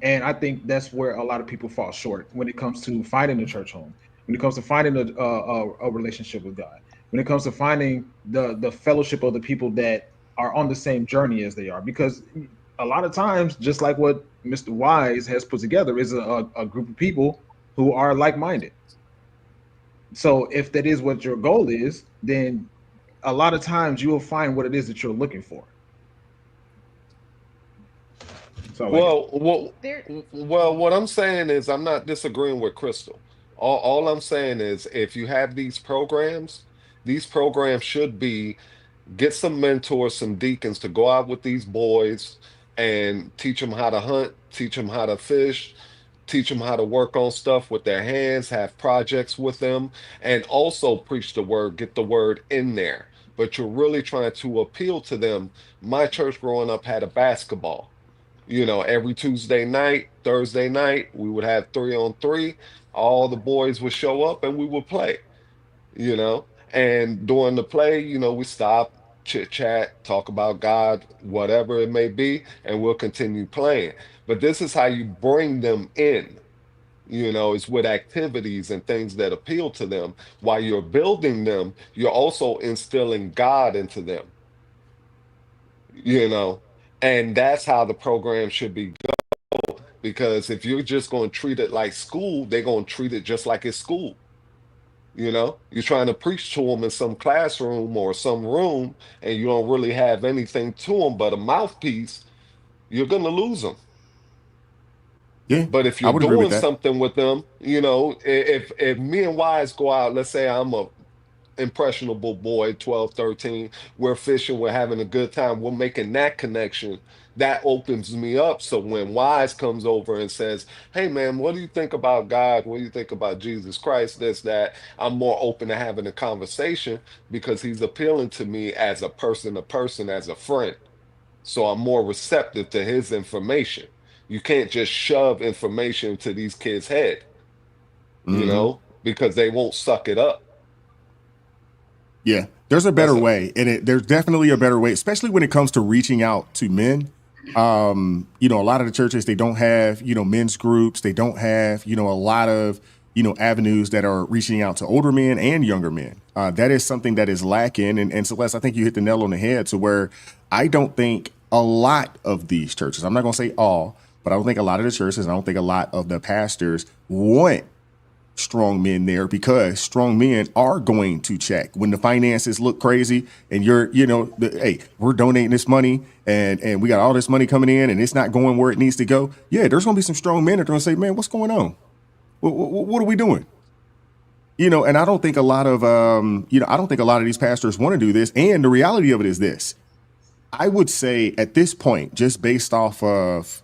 And I think that's where a lot of people fall short when it comes to finding a church home, when it comes to finding a relationship with God, when it comes to finding the fellowship of the people that are on the same journey as they are. Because a lot of times, just like what Mr. Wise has put together, is a group of people who are like minded. So if that is what your goal is, then a lot of times you will find what it is that you're looking for. So like it. Well, well, There. well, what I'm saying is I'm not disagreeing with Crystal. All I'm saying is if you have these programs should be get some mentors, some deacons to go out with these boys and teach them how to hunt, teach them how to fish, teach them how to work on stuff with their hands, have projects with them, and also preach the word, get the word in there. But you're really trying to appeal to them. My church growing up had a basketball. Every Tuesday night, Thursday night, we would have 3-on-3. All the boys would show up and we would play, you know. And during the play, we stop, chit chat, talk about God, whatever it may be, and we'll continue playing. But this is how you bring them in, is with activities and things that appeal to them. While you're building them, you're also instilling God into them, you know. And that's how the program should be because if you're just going to treat it like school, they're going to treat it just like it's school. You're trying to preach to them in some classroom or some room, and you don't really have anything to them but a mouthpiece, you're going to lose them. Yeah, But if I you're would agree with doing that. something with them, if me and Wise go out, let's say I'm a impressionable boy, 12, 13. We're fishing, we're having a good time, we're making that connection. That opens me up. So when Wise comes over and says, "Hey man, what do you think about God? What do you think about Jesus Christ? This, that," I'm more open to having a conversation because he's appealing to me as a person, as a friend. So I'm more receptive to his information. You can't just shove information to these kids' head, Hmm. because they won't suck it up. Yeah, there's a better That's a way, and there's definitely a better way, especially when it comes to reaching out to men. A lot of the churches they don't have men's groups. They don't have a lot of avenues that are reaching out to older men and younger men. That is something that is lacking. And Celeste, I think you hit the nail on the head. To where I don't think a lot of these churches. I'm not going to say all, but I don't think a lot of the churches. I don't think a lot of the pastors want strong men there because strong men are going to check when the finances look crazy and hey, we're donating this money and we got all this money coming in and it's not going where it needs to go. Yeah, there's going to be some strong men that are going to say, man, what's going on? What are we doing? And I don't think a lot of I don't think a lot of these pastors want to do this. And the reality of it is this: I would say at this point, just based off of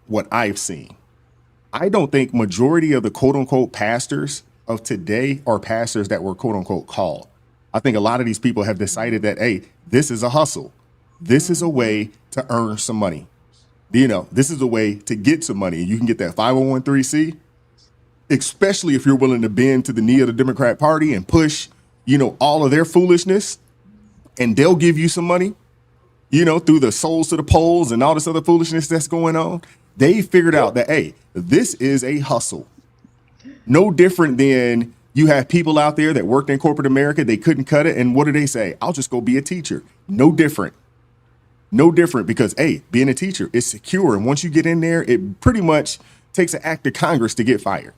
what I've seen, I don't think majority of the quote unquote pastors of today are pastors that were quote unquote called. I think a lot of these people have decided that, hey, this is a hustle. This is a Mm-hmm. way to earn some money. This is a way to get some money. You can get that 501c, especially if you're willing to bend to the knee of the Democrat Party and push, all of their foolishness, and they'll give you some money, through the souls to the polls and all this other foolishness that's going on. They figured out yep. that, hey, this is a hustle. No different than you have people out there that worked in corporate America. They couldn't cut it. And what do they say? I'll just go be a teacher. No different. No different because, hey, being a teacher is secure. And once you get in there, it pretty much takes an act of Congress to get fired.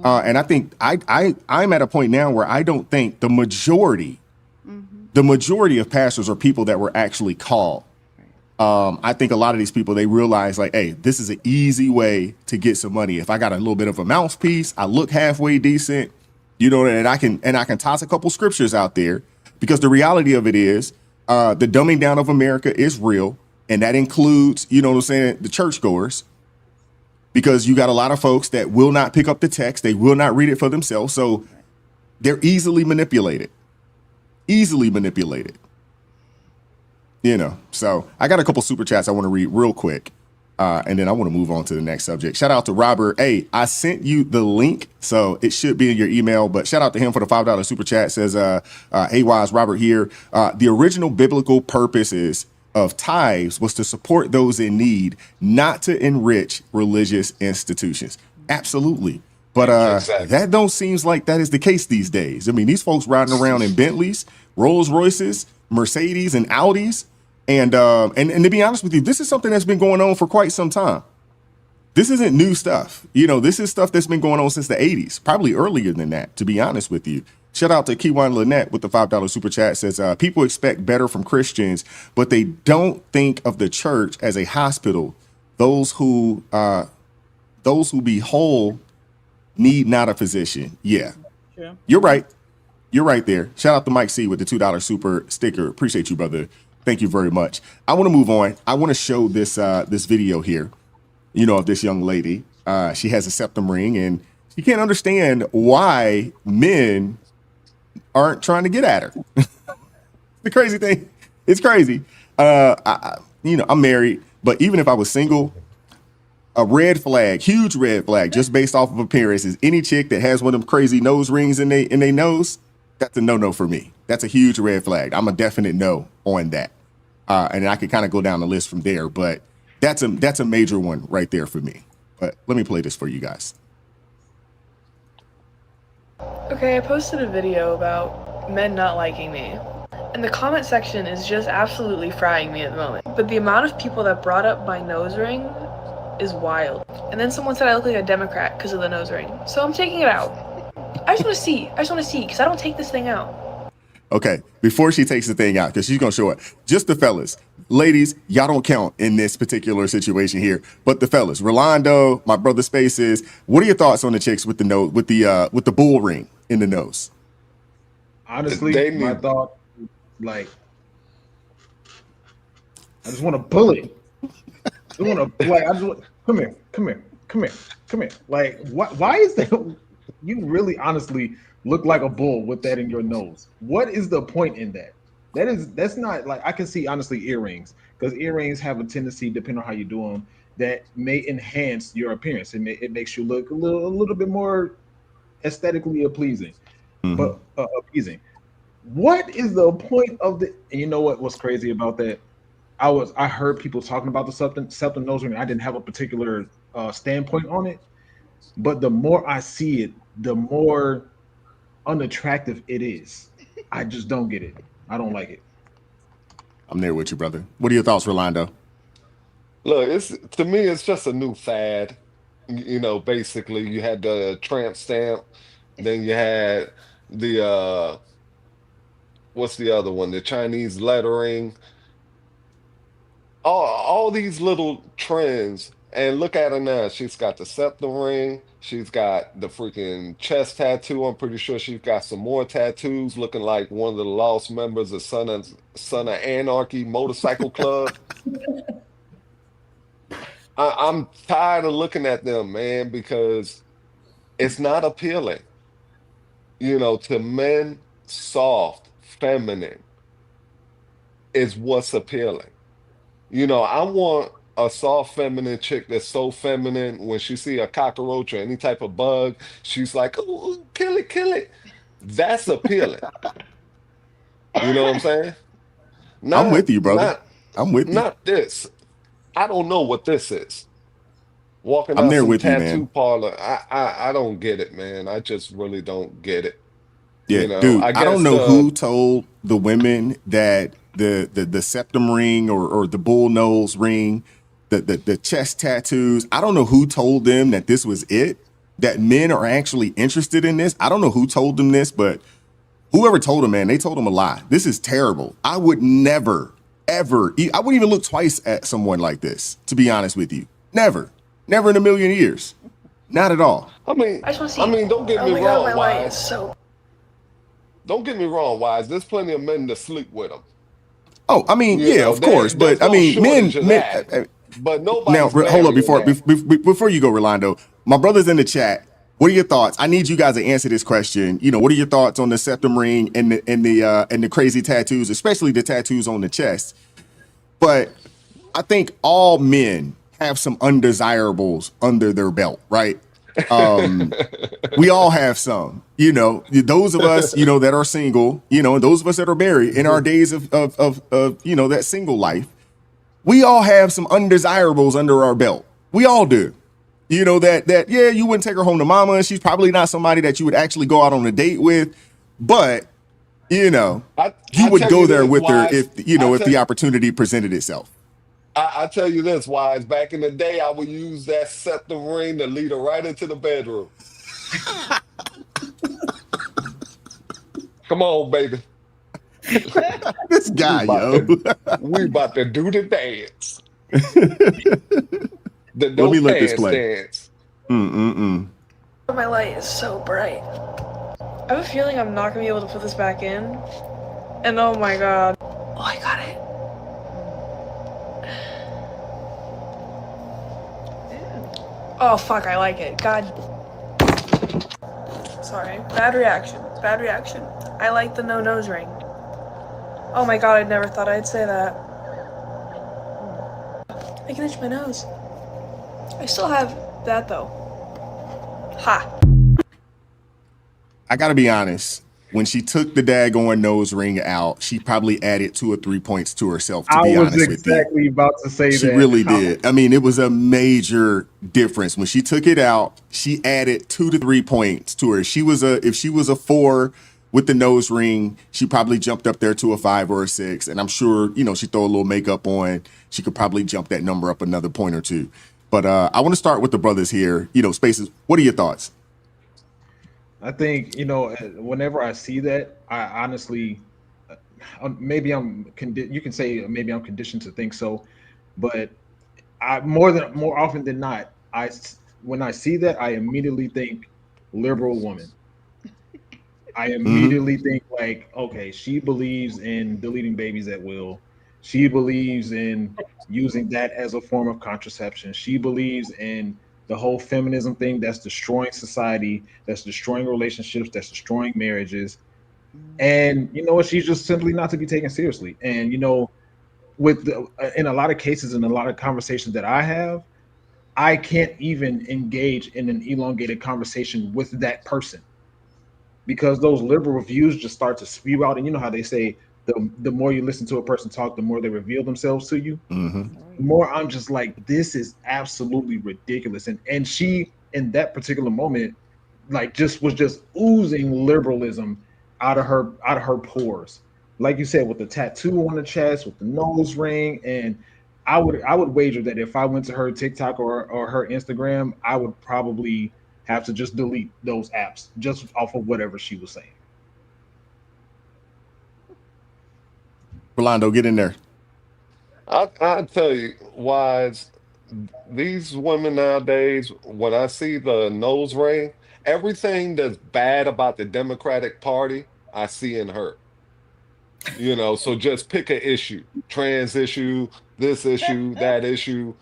And I think I'm at a point now where I don't think Mm-hmm. the majority of pastors are people that were actually called. Right. I think a lot of these people, they realize like, hey, this is an easy way to get some money. If I got a little bit of a mouthpiece, I look halfway decent, and I can toss a couple scriptures out there because the reality of it is the dumbing down of America is real. And that includes, the churchgoers, because you got a lot of folks that will not pick up the text. They will not read it for themselves. So Right. they're easily manipulated. So I got a couple super chats I want to read real quick. And then I want to move on to the next subject. Shout out to Robert. Hey, I sent you the link, so it should be in your email. But shout out to him for the $5 super chat. Says, hey, Wise, Robert here. The original biblical purposes of tithes was to support those in need, not to enrich religious institutions. Absolutely. But Exactly. that don't seems like that is the case these days. I mean, these folks riding around in Bentleys, Rolls Royces, Mercedes, and Audis. And to be honest with you, this is something that's been going on for quite some time. This isn't new stuff. This is stuff that's been going on since the 80s, probably earlier than that, to be honest with you. Shout out to Kiwan Lynette with the $5 super chat. Says, people expect better from Christians, but they don't think of the church as a hospital. Those who be whole need not a physician. Yeah. You're right. You're right there. Shout out to Mike C with the $2 super sticker. Appreciate you, brother. Thank you very much. I want to move on. I want to show this this video here, of this young lady. She has a septum ring, and she can't understand why men aren't trying to get at her. The crazy thing. It's crazy. I'm married, but even if I was single, a red flag, huge red flag, just based off of appearance, is any chick that has one of them crazy nose rings in they nose. That's a no-no for me. That's a huge red flag. I'm a definite no on that. And I could kind of go down the list from there, but that's a major one right there for me. But let me play this for you guys. Okay, I posted a video about men not liking me. And the comment section is just absolutely frying me at the moment. But the amount of people that brought up my nose ring is wild. And then someone said I look like a Democrat because of the nose ring. So I'm taking it out. I just want to see, because I don't take this thing out. Okay, before she takes the thing out, because she's going to show it. Just the fellas. Ladies, y'all don't count in this particular situation here. But the fellas, Rolando, my brother Spaces, what are your thoughts on the chicks with the nose, with the bull ring in the nose? Honestly, my thought, I just want to pull it. Come here. Like, why is that? You really, honestly look like a bull with that in your nose. What is the point in that? That's not like, I can see honestly earrings, because earrings have a tendency, depending on how you do them, that may enhance your appearance. It makes you look a little bit more aesthetically pleasing, but appeasing. What is the point of the? And you know what's crazy about that? I heard people talking about the septum nose ring. I didn't have a particular standpoint on it, but the more I see it, the more unattractive it is. I just don't get it. I don't like it. I'm there with you, brother. What are your thoughts, Rolando? Look, to me, it's just a new fad. Basically, you had the tramp stamp, then you had the what's the other one? The Chinese lettering. All these little trends, and look at her now. She's got the septum ring. She's got the freaking chest tattoo. I'm pretty sure she's got some more tattoos, looking like one of the lost members of Son of Anarchy Motorcycle Club. I'm tired of looking at them, man, because it's not appealing. To men, soft, feminine is what's appealing. I want a soft feminine chick that's so feminine, when she see a cockroach or any type of bug, she's like, "Ooh, kill it, kill it." That's appealing. You know what I'm saying? I'm with you, brother. I'm with you. Not this. I don't know what this is. Walking I'm out there some with you, tattoo man. parlor. I don't get it, man. I just really don't get it. Yeah, dude. I don't know who told the women that the septum ring or the bull nose ring, the chest tattoos. I don't know who told them that this was it, that men are actually interested in this. I don't know who told them this, but whoever told them, man, they told them a lie. This is terrible. I would never, ever, I wouldn't even look twice at someone like this, to be honest with you. Never in a million years. Not at all. I mean, don't get me wrong, Wise. Don't get me wrong, Wise. There's plenty of men to sleep with them. Oh, I mean, of course, but I mean, men. But nobody. Now, hold up before you go, Rolando. My brother's in the chat. What are your thoughts? I need you guys to answer this question. What are your thoughts on the septum ring and the crazy tattoos, especially the tattoos on the chest? But I think all men have some undesirables under their belt, right? We all have some, those of us, that are single, and those of us that are married in our days of that single life, we all have some undesirables under our belt. We all do. You know, that yeah, you wouldn't take her home to mama, and she's probably not somebody that you would actually go out on a date with, but you know, you would go there with her if the opportunity presented itself. I tell you this, Wise, back in the day, I would use that scepter ring to lead her right into the bedroom. Come on, baby. This guy, we about to do the dance. The Let me let this play. Dance. My light is so bright. I have a feeling I'm not gonna be able to put this back in. And oh my god. Oh, I got it. Oh fuck, I like it. God. Sorry. Bad reaction. Bad reaction. I like the no nose ring. Oh my god, I never thought I'd say that. I can itch my nose. I still have that though. Ha. I gotta be honest. When she took the daggone nose ring out, she probably added 2 or 3 points to herself, to be honest with you. I was exactly about to say that. She really did. I mean, it was a major difference. When she took it out, she added 2 to 3 points to her. If she was a 4 with the nose ring, she probably jumped up there to a 5 or a 6. And I'm sure, she throw a little makeup on, she could probably jump that number up another point or 2. But I want to start with the brothers here. Spaces, what are your thoughts? I think, whenever I see that, I honestly, maybe you can say maybe I'm conditioned to think so, but more often than not, when I see that, I immediately think liberal woman. I immediately think like, okay, she believes in deleting babies at will. She believes in using that as a form of contraception. She believes in the whole feminism thing that's destroying society, that's destroying relationships, that's destroying marriages. And she's just simply not to be taken seriously. And in a lot of cases, in a lot of conversations that I have, I can't even engage in an elongated conversation with that person, because those liberal views just start to spew out. And you know how they say the more you listen to a person talk, the more they reveal themselves to you. The more I'm just like, this is absolutely ridiculous. And she, in that particular moment, like was just oozing liberalism out of her pores. Like you said, with the tattoo on the chest, with the nose ring. And I would wager that if I went to her TikTok or her Instagram, I would probably have to just delete those apps just off of whatever she was saying. Rolando, get in there. I'll tell you, Wise, these women nowadays, when I see the nose ring, everything that's bad about the Democratic Party, I see in her. So just pick an issue, trans issue, this issue, that issue.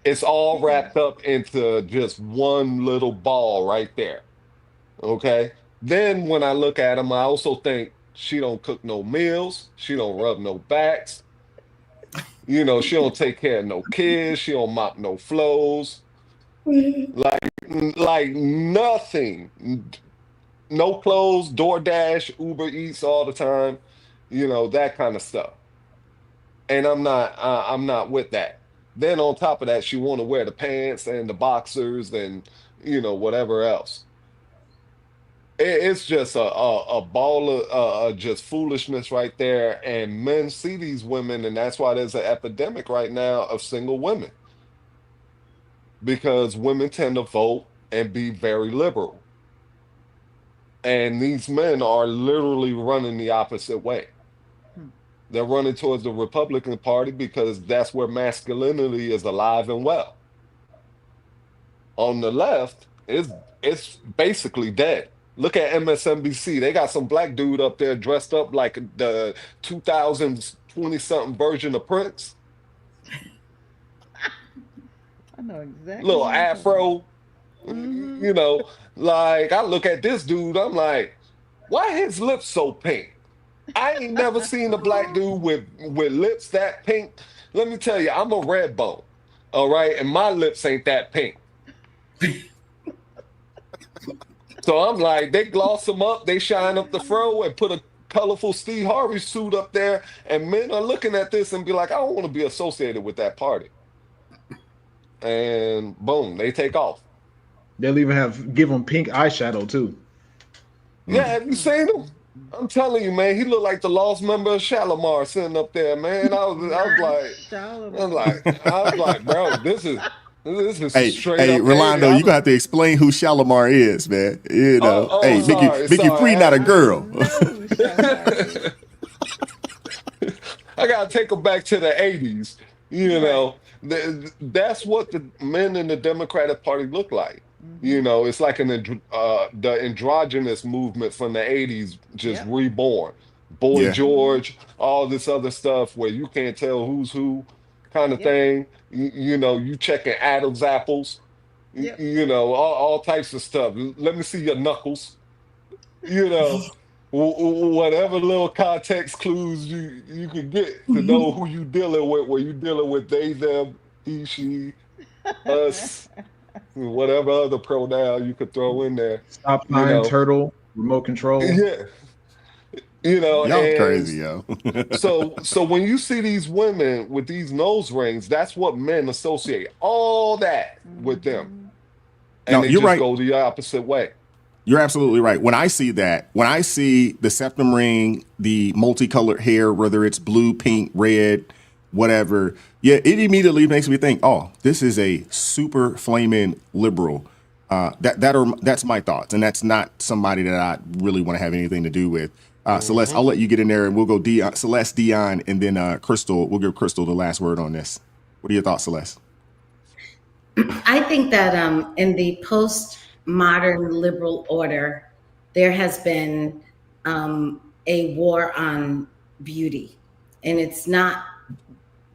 It's all wrapped up into just one little ball right there. Okay. Then when I look at them, I also think she don't cook no meals. She don't rub no backs. She don't take care of no kids. She don't mop no floors. Like nothing. No clothes, DoorDash, Uber Eats all the time. That kind of stuff. And I'm not with that. Then on top of that, she want to wear the pants and the boxers and whatever else. It's just a ball of just foolishness right there. And men see these women, and that's why there's an epidemic right now of single women. Because women tend to vote and be very liberal. And these men are literally running the opposite way. They're running towards the Republican Party because that's where masculinity is alive and well. On the left, it's basically dead. Look at MSNBC. They got some black dude up there dressed up like the 2020-something version of Prince. I know exactly. Little afro. Like I look at this dude, I'm like, why his lips so pink? I ain't never seen a black dude with lips that pink. Let me tell you, I'm a red bone. All right, and my lips ain't that pink. So I'm like, they gloss them up, they shine up the fro and put a colorful Steve Harvey suit up there, and men are looking at this and be like, I don't want to be associated with that party. And boom, they take off. They'll even give them pink eyeshadow too. Yeah, have you seen him? I'm telling you, man, he looked like the lost member of Shalimar sitting up there, man. I was like, bro, this is straight Hey, up 80. Rolando, you gonna have to explain who Shalimar is, man. You know, hey, sorry, Mickey Free, not a girl. I gotta take him back to the 80s. You know, that's what the men in the Democratic Party look like. You know, it's like the androgynous movement from the 80s just reborn. Boy Yeah. George, all this other stuff where you can't tell who's who kind of thing. You know, you checking Adam's apples, you know, all types of stuff. Let me see your knuckles. You know, whatever little context clues you can get to know who you dealing with, where you dealing with they, them, he, she, us, whatever other pronoun you could throw in there. Stop You sign, know, turtle, remote control. yeah, you know, Y'all and crazy, yo. so when you see these women with these nose rings, that's what men associate all that with them, and No, they you're just right. go the opposite way. You're absolutely right. When I see that, when I see the septum ring, the multicolored hair, whether it's blue, pink, red, whatever, yeah, it immediately makes me think, oh, this is a super flaming liberal. That's my thoughts, and that's not somebody that I really want to have anything to do with. Celeste, I'll let you get in there, and we'll go Dion, Celeste, Dion, and then Crystal. We'll give Crystal the last word on this. What are your thoughts, Celeste? I think that in the postmodern liberal order, there has been a war on beauty. And it's not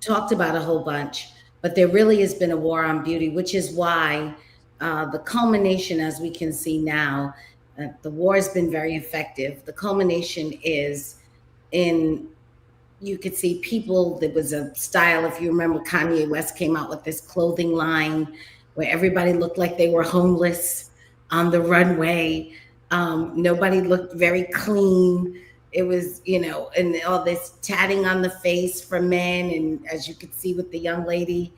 talked about a whole bunch, but there really has been a war on beauty, which is why the culmination, as we can see now, the war has been very effective. The culmination is in, you could see people, there was a style, if you remember, Kanye West came out with this clothing line where everybody looked like they were homeless on the runway. Nobody looked very clean. It was, you know, and all this tatting on the face for men. And as you could see with the young lady,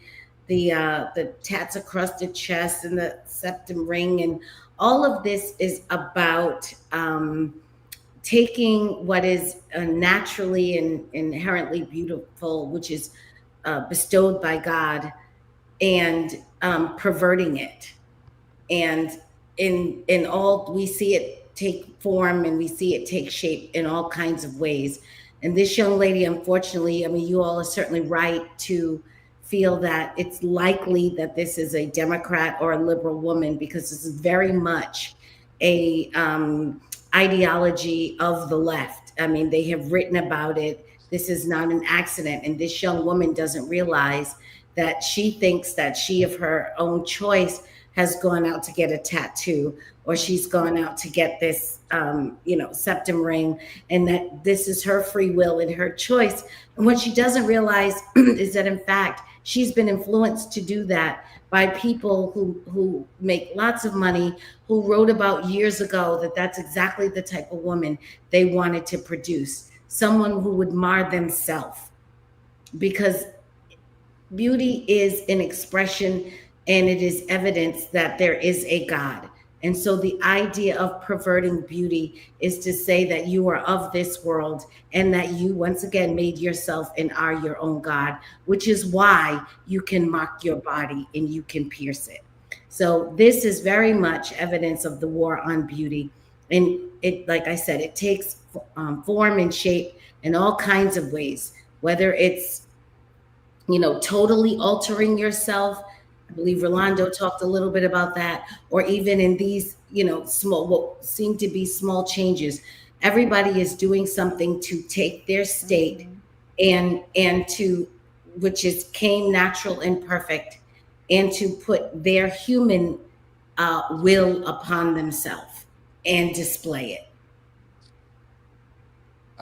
the tats across the chest and the septum ring. And all of this is about taking what is naturally and inherently beautiful, which is bestowed by God, and perverting it. And in all, we see it take form and we see it take shape in all kinds of ways. And this young lady, unfortunately, I mean, you all are certainly right to feel that it's likely that this is a Democrat or a liberal woman, because this is very much a ideology of the left. I mean, they have written about it. This is not an accident. And this young woman doesn't realize that she thinks that she, of her own choice, has gone out to get a tattoo, or she's gone out to get this, septum ring, and that this is her free will and her choice. And what she doesn't realize is that, in fact, she's been influenced to do that by people who make lots of money, who wrote about years ago that that's exactly the type of woman they wanted to produce, someone who would mar themselves. Because beauty is an expression, and it is evidence that there is a God. And so the idea of perverting beauty is to say that you are of this world, and that you, once again, made yourself and are your own God, which is why you can mock your body and you can pierce it. So this is very much evidence of the war on beauty. And it, like I said, it takes form and shape in all kinds of ways, whether it's, totally altering yourself. I believe Rolando talked a little bit about that, or even in these, small, what seem to be small changes. Everybody is doing something to take their state and to, which came natural and perfect, and to put their human will upon themselves and display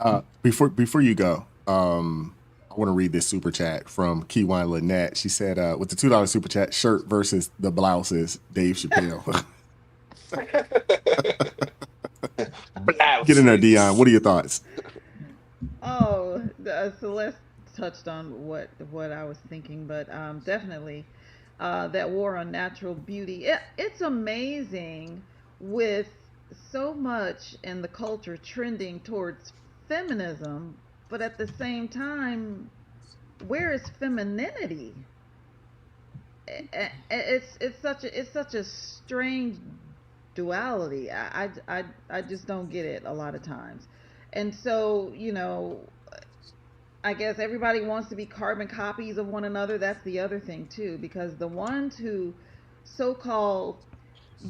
it. Before you go, I want to read this super chat from Keywine Lynette. She said, with the $2 super chat, shirt versus the blouses, Dave Chappelle. Get in there, Dion. What are your thoughts? Celeste touched on what I was thinking, but definitely that war on natural beauty. It's amazing with so much in the culture trending towards feminism, but at the same time, where is femininity? It's such a strange duality. I just don't get it a lot of times. And so, I guess everybody wants to be carbon copies of one another. That's the other thing too, because the ones who so-called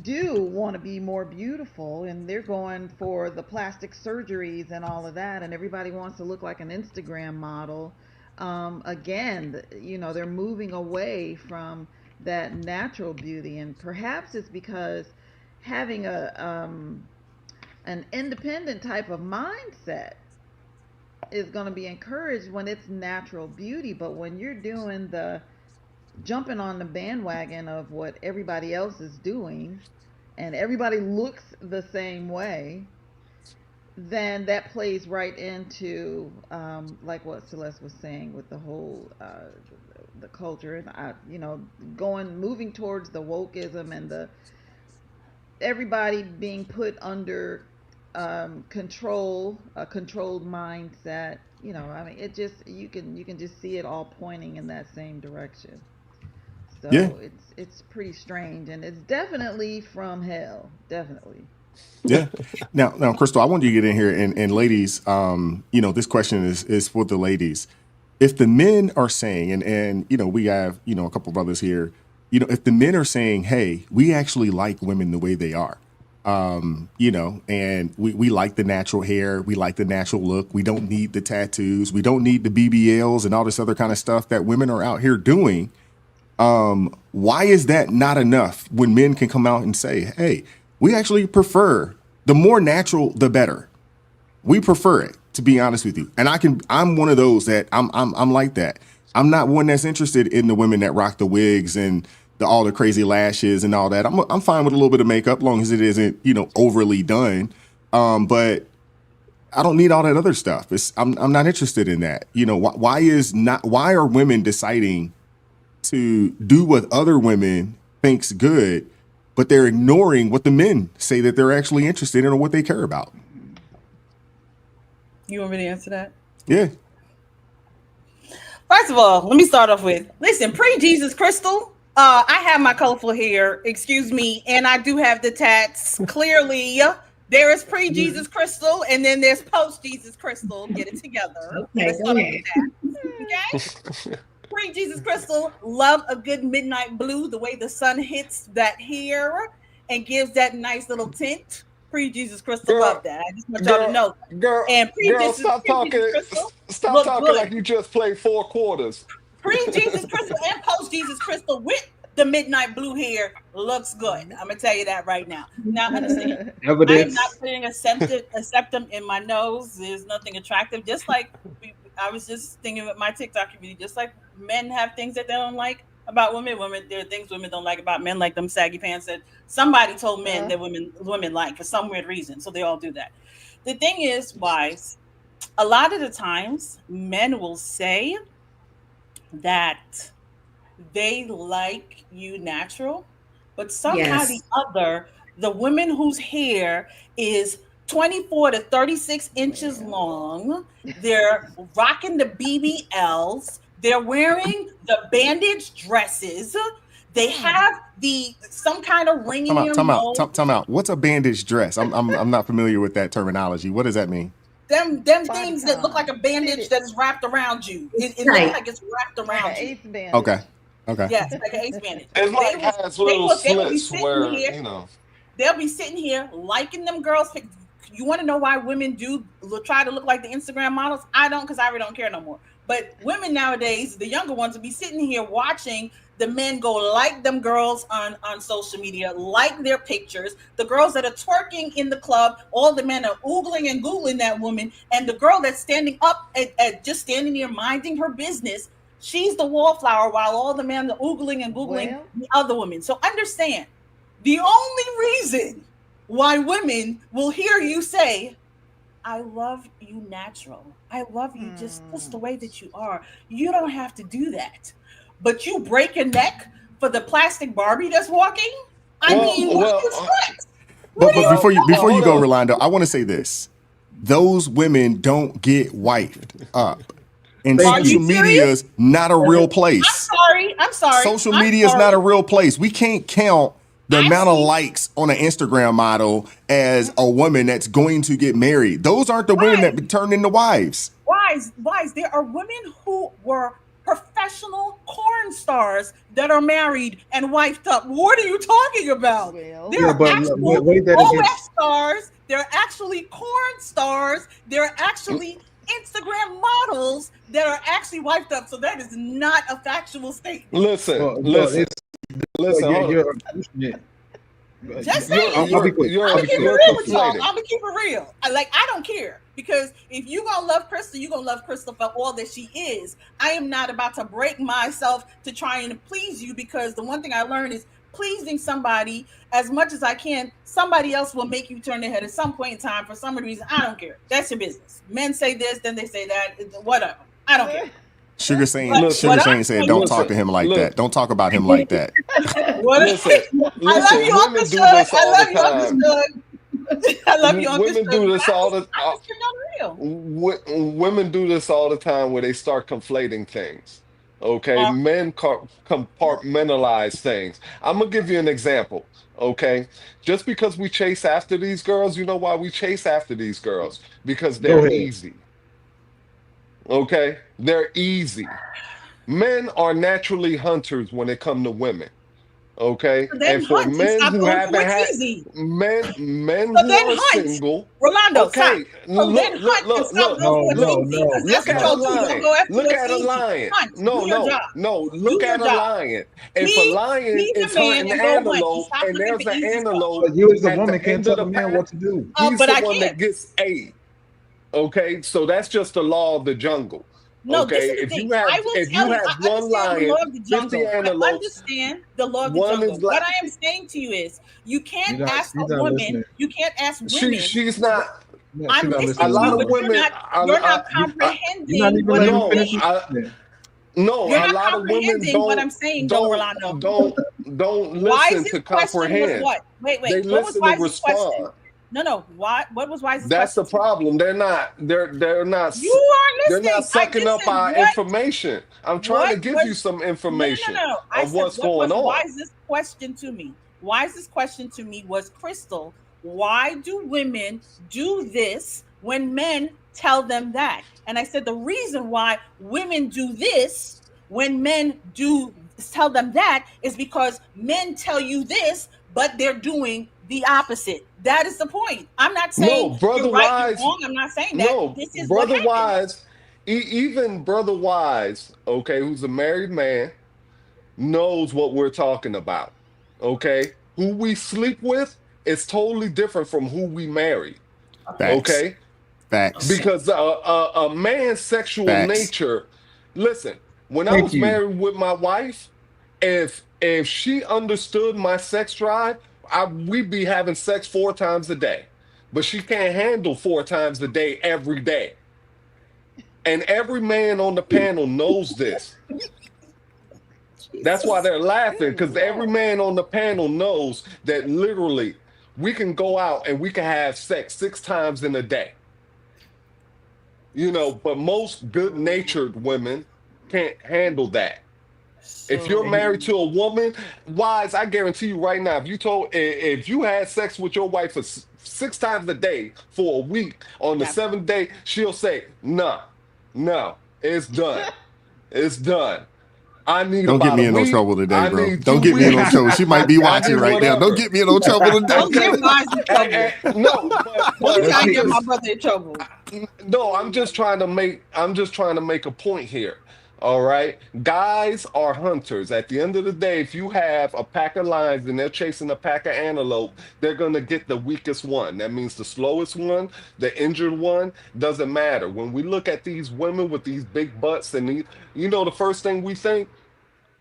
do want to be more beautiful and they're going for the plastic surgeries and all of that, and everybody wants to look like an Instagram model. Again, they're moving away from that natural beauty, and perhaps it's because having an independent type of mindset is going to be encouraged when it's natural beauty. But when you're doing the jumping on the bandwagon of what everybody else is doing and everybody looks the same way, then that plays right into like what Celeste was saying with the whole the culture, and moving towards the wokeism and the everybody being put under control, a controlled mindset. It just you can just see it all pointing in that same direction. So Yeah. it's pretty strange, and it's definitely from hell, definitely. Yeah. Now, Crystal, I want you to get in here, and ladies, this question is for the ladies. If the men are saying, and we have a couple brothers here, if the men are saying, hey, we actually like women the way they are, and we like the natural hair, we like the natural look, we don't need the tattoos, we don't need the BBLs and all this other kind of stuff that women are out here doing. Why is that not enough when men can come out and say, hey, we actually prefer the more natural, the better. We prefer it, to be honest with you. And I'm one of those that I'm like that. I'm not one that's interested in the women that rock the wigs and all the crazy lashes and all that. I'm fine with a little bit of makeup, long as it isn't, overly done. But I don't need all that other stuff. I'm not interested in that. Why are women deciding to do what other women think's good, but they're ignoring what the men say that they're actually interested in or what they care about? You want me to answer that? Yeah. First of all, let me start off with, listen, pre-Jesus Crystal, I have my colorful hair, excuse me, and I do have the tats. Clearly, there is pre-Jesus Crystal, and then there's post-Jesus Crystal. Get it together. Okay, Let's start off with that. Okay? Pre-Jesus Crystal, love a good midnight blue, the way the sun hits that hair and gives that nice little tint. Pre-Jesus Crystal, love that. I just want y'all to know. Girl, And stop talking. Stop talking good. like you just played 4 quarters. Pre-Jesus Crystal and post-Jesus Crystal with the midnight blue hair looks good. I'm gonna tell you that right now. Now understand, I'm not putting a septum in my nose. There's nothing attractive. Just like I was just thinking with my TikTok community, just like men have things that they don't like about women. There are things women don't like about men, like them saggy pants that somebody told men that women like for some weird reason. So they all do that. The thing is, wives, a lot of the times men will say that they like you natural, but somehow the other, the women whose hair is 24 to 36 inches long, they're rocking the BBLs, they're wearing the bandage dresses, they have some kind of ring in your nose. Time out. What's a bandage dress? I'm not familiar with that terminology. What does that mean? Them things that look like a bandage that's wrapped around you. It looks like it's wrapped around you. Ace bandage. Okay. Yes, like an ace bandage. It like has little slits where, they'll be sitting here liking them girls. You want to know why women do try to look like the Instagram models? I don't, because I really don't care no more. But women nowadays, the younger ones, will be sitting here watching the men go like them girls on social media, like their pictures. The girls that are twerking in the club, all the men are oogling and googling that woman. And the girl that's standing up at just standing there minding her business, she's the wallflower while all the men are oogling and googling the other women. So understand, the only reason why women will hear you say, I love you natural. I love you just the way that you are. You don't have to do that. But you break your neck for the plastic Barbie that's walking? I mean, what do you expect? But before you hold go, on. Rolando, I want to say this: those women don't get wifed up, and Are social you media serious? is not a real place. I'm sorry. Social I'm media is sorry. not a real place. We can't count the amount of Actually- likes on an Instagram model as a woman that's going to get married. Those aren't the women that be turned into wives. Wise. There are women who were professional porn stars that are married and wifed up. What are you talking about? Well, There are actual wait that OF against- stars. There are actually porn stars. There are actually Instagram models that are actually wiped up. So that is not a factual statement. Listen, Well, listen, listen. hold on. You're Just saying. I'll be quick. You're I'm gonna keep it real with y'all. conflating. I'm gonna keep it real. I don't care, because if you gonna love Crystal, you gonna love Crystal for all that she is. I am not about to break myself to try and please you, because the one thing I learned is pleasing somebody as much as I can. Somebody else will make you turn their head at some point in time for some reason. I don't care. That's your business. Men say this, then they say that. Whatever. I don't care. Sugar Shane said, "Don't talk to him like that. Don't talk about him like that." Listen, I love you, Uncle women do Shug. this I all love the you, Uncle time. Shug. I love you, Uncle Women Shug. do this all the I'm just real. women do this all the time where they start conflating things. Okay, Uh, men compartmentalize things. I'm gonna give you an example. Okay, just because we chase after these girls, you know why we chase after these girls? Because Go they're ahead. easy. Okay, they're easy. Men are naturally hunters when it comes to women. Okay, So then and for hunt and men stop who going for haven't what's had easy. men So who then are hunt. single. Rolando, stop. Okay, So then hunt and stop going for what's easy, because that's Look what at a y'all do. Y'all lion. go after Look what's at a easy. lion. Hunt. No, Do your no, job. no. Do Look your at a job. lion. If a lion Be the is man hunting and an go hunt. And antelope stop and looking there's for an easy stuff. antelope But you as the at woman the can't end tell of the the man pack, what to do. he's But the I one can't. that gets ate. Okay, so that's just the law of the jungle. No, this Okay, is the if thing. you have I will if tell you you, have I one understand the law lion, of the 50 jungle. I antelopes, understand the law of the one jungle. is like What I am saying to you is, you can't ask She's a not woman, listening. you can't ask women. she's not. Yeah, she's I'm not listening A to listening. lot you, of but women. you're not I, You're not comprehending even what I'm letting me no, finish. saying. no. You're A not lot of women comprehending what I'm saying, though, don't Rolando. don't listen Wise's to question was comprehend. what? Wait. They What was listen to Wise's question? respond. No. What was Wise's That's the question? problem. They're not You aren't they're not listening. I sucking just up said our information. I'm trying what to give you was some information no. I of said, what's what going was on. Wise's question to me? Wise's question to me was, Crystal, why do women do this when men tell them that? And I said, the reason why women do this when men do tell them that is because men tell you this, but they're doing the opposite. That is the point. I'm not No, saying brother you're right, you're Wise. wrong. I'm not saying that. No, This is what brother happens. Wise. Even brother Wise, okay, who's a married man, knows what we're talking about. Okay, who we sleep with is totally different from who we marry. Facts. Okay, Facts. because a man's sexual Facts. nature. Listen, when I Thank was you. married with my wife, if she understood my sex drive, we'd be having sex 4 times a day. But she can't handle 4 times a day every day. And every man on the panel knows this. That's why they're laughing, because every man on the panel knows that literally we can go out and we can have sex 6 times in a day. You know, but most good-natured women can't handle that. If you're married to a woman, Wise, I guarantee you right now, if you had sex with your wife for 6 times a day for a week, on the 7th day, she'll say, no, it's done. It's done. I need Don't get about me a in no week. trouble today, I bro. need Don't 2 get me in no weeks. trouble. She might be I watching need right now. Don't whatever. get me in no trouble today. Don't get Wise in trouble. No, Don't try to get see, my brother in trouble. no, I'm just trying to make a point here. All right. Guys are hunters. At the end of the day, if you have a pack of lions and they're chasing a pack of antelope, they're gonna get the weakest one. That means the slowest one, the injured one, doesn't matter. When we look at these women with these big butts and these, the first thing we think,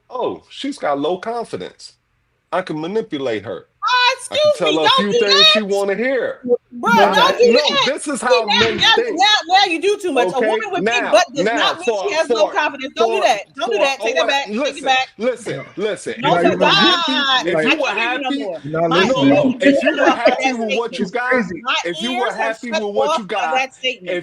oh, she's got low confidence. I can manipulate her. I can Excuse tell me, her a don't few do things she that. want to hear. Bro, don't do No, that. this is how men think. Now you do too much. Okay? A woman with big Now- butt does now not mean for- she has no for- confidence. Don't do for- that. Don't do for that. Take that back. Take it back. Listen. No, If for you were God. happy, if I you can't were hear you no happy, more. You're not My listening. ears if you were shut off happy that with what you statement. got, crazy. My if you ears were have happy shut with what off you of got, that statement.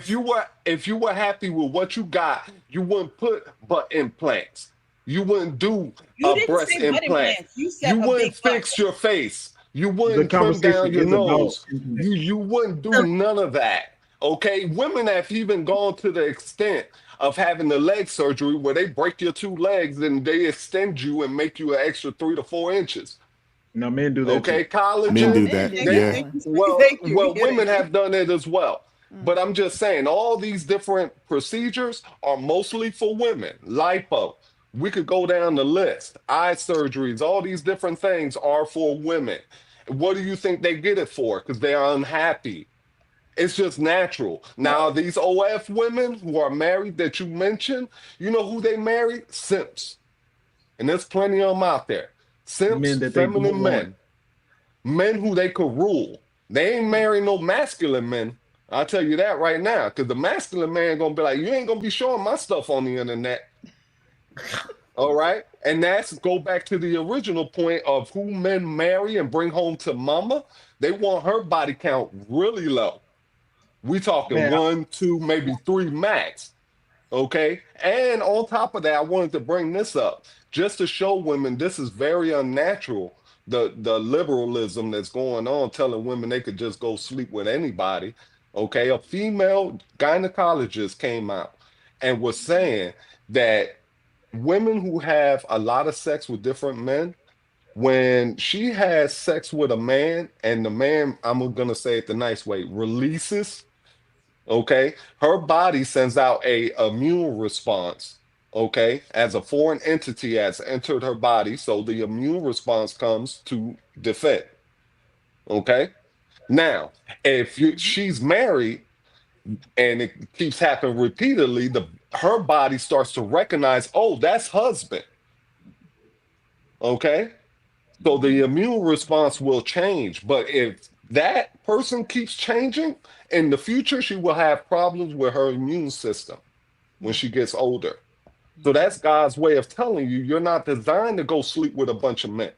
if you were happy with what you got, you wouldn't put butt implants. You wouldn't do You a didn't breast say butt implant. implants. You said You a wouldn't big butt. fix your face. You The wouldn't trim down conversation your is about nose. You wouldn't do none of that. Okay, women have even gone to the extent of having the leg surgery where they break your 2 legs and they extend you and make you an extra 3 to 4 inches. Now men do that Okay, too. collagen. Men do Men that. do They- Yeah. that one. well, women have done it as well. But I'm just saying, all these different procedures are mostly for women. Lipo. We could go down the list. Eye surgeries, all these different things are for women. What do you think they get it for? Because they are unhappy. It's just natural. Now, these OF women who are married that you mentioned, you know who they marry? Simps. And there's plenty of them out there. Simps, Men that they feminine don't men. want. Men who they could rule. They ain't marrying no masculine men. I'll tell you that right now. Because the masculine man gonna be like, you ain't gonna be showing my stuff on the internet. All right? And that's go back to the original point of who men marry and bring home to mama. They want her body count really low. We talking Man, 1, 2, maybe 3 max. Okay. And on top of that, I wanted to bring this up just to show women this is very unnatural. The liberalism that's going on, telling women they could just go sleep with anybody. Okay. A female gynecologist came out and was saying that women who have a lot of sex with different men, when she has sex with a man and the man, I'm gonna say it the nice way, releases, okay, her body sends out a immune response, okay, as a foreign entity has entered her body, so the immune response comes to defend, okay. Now if she's married and it keeps happening repeatedly, her body starts to recognize, oh, that's husband, okay. So the immune response will change. But if that person keeps changing, in the future, she will have problems with her immune system when she gets older. So that's God's way of telling you, you're not designed to go sleep with a bunch of men.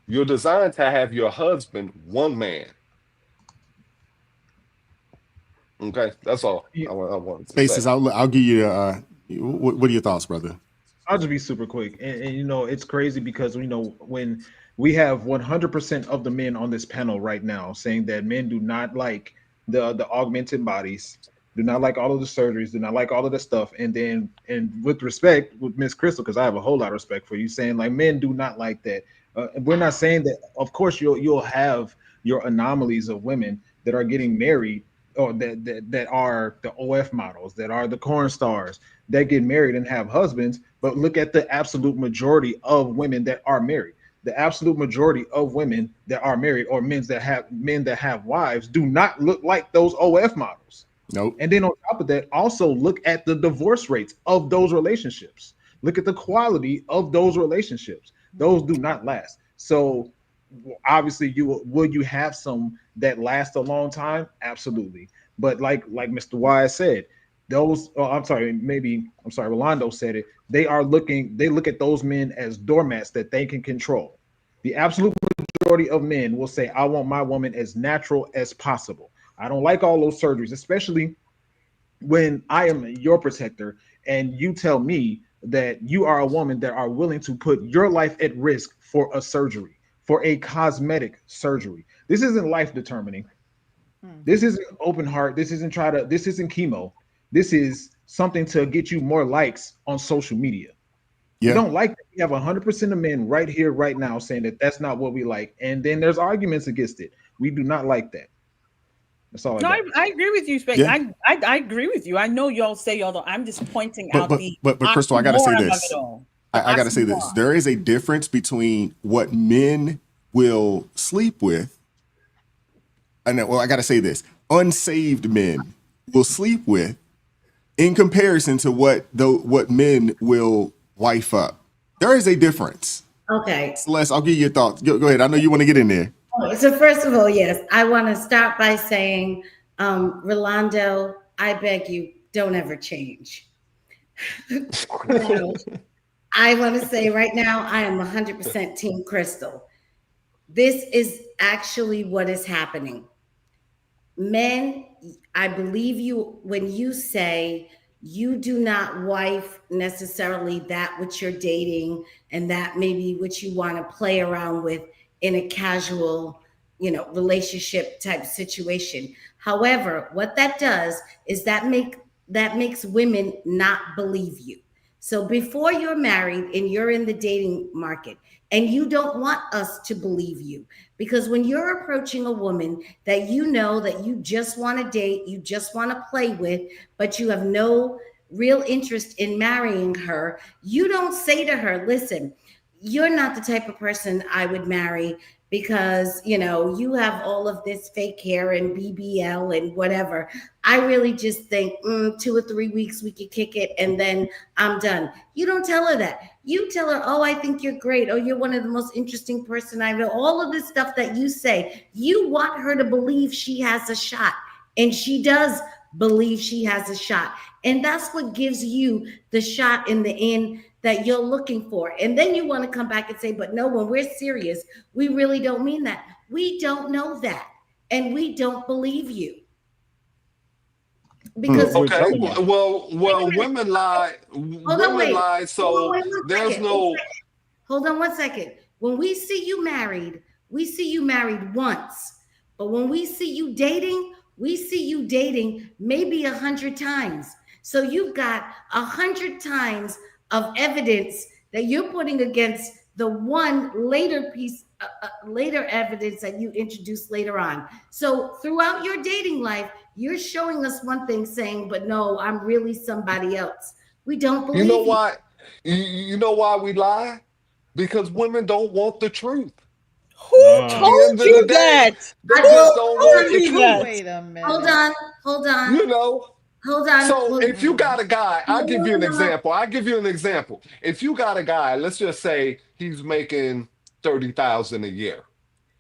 You're designed to have your husband one man. Okay, that's all I wanted to Spaces, say. I'll give you, what are your thoughts, brother? I'll just be super quick. And you know, it's crazy because, you know, when we have 100% of the men on this panel right now saying that men do not like the augmented bodies, do not like all of the surgeries, do not like all of the stuff. And then, and with respect with Miss Crystal, because I have a whole lot of respect for you, saying like men do not like that. We're not saying that. Of course, you'll have your anomalies of women that are getting married, or that are the OF models, that are the corn stars, that get married and have husbands. But look at the absolute majority of women that are married. The absolute majority of women that are married, or men that have wives, do not look like those OF models. Nope. And then on top of that, also look at the divorce rates of those relationships. Look at the quality of those relationships. Those do not last. So obviously, will you have some that last a long time? Absolutely. But like Mr. Wise said, Rolando said it. They look at those men as doormats that they can control. The absolute majority of men will say, I want my woman as natural as possible. I don't like all those surgeries, especially when I am your protector and you tell me that you are a woman that are willing to put your life at risk for a surgery, for a cosmetic surgery. This isn't life determining. This isn't open heart. This isn't chemo. This is something to get you more likes on social media. Yeah. We don't like that. We have 100% of men right here, right now, saying that that's not what we like. And then there's arguments against it. We do not like that. That's all I got. I agree with you, Space. Yeah. I agree with you. I know y'all say y'all don't. I'm just pointing out the but Crystal, I gotta say oxymoron this. of it all. I gotta say this. There is a difference between what men will sleep with, and I gotta say this: unsaved men will sleep with, in comparison to what men will wife up. There is a difference. Okay. Celeste, I'll give you your thoughts. Go ahead. I know you want to get in there. So first of all, yes, I want to start by saying, Rolando, I beg you, don't ever change. Now, I want to say right now, I am 100% Team Crystal. This is actually what is happening. Men, I believe you when you say you do not wife necessarily that which you're dating and that maybe which you want to play around with in a casual, relationship type situation. However, what that does is that makes women not believe you. So before you're married and you're in the dating market and you don't want us to believe you, because when you're approaching a woman that you know that you just want to date, you just want to play with, but you have no real interest in marrying her, you don't say to her, listen, you're not the type of person I would marry because, you have all of this fake hair and BBL and whatever. I really just think 2 or 3 weeks we could kick it and then I'm done. You don't tell her that. You tell her, oh, I think you're great. Oh, you're one of the most interesting person I know. All of this stuff that you say, you want her to believe she has a shot. And she does believe she has a shot. And that's what gives you the shot in the end that you're looking for. And then you want to come back and say, but no, when we're serious, we really don't mean that. We don't know that. And we don't believe you. Because okay, well, women lie. Women lie. So there's no. Hold on 1 second. When we see you married once. But when we see you dating maybe 100 times. So you've got 100 times of evidence that you're putting against the one later piece, later evidence that you introduced later on. So throughout your dating life, you're showing us one thing saying, but no, I'm really somebody else. We don't believe You know why? You know why we lie? Because women don't want the truth. Who told you that? They just don't want the truth. Wait a minute. Hold on. Hold on. So if you got a guy, I'll give you an example. If you got a guy, let's just say he's making 30,000 a year.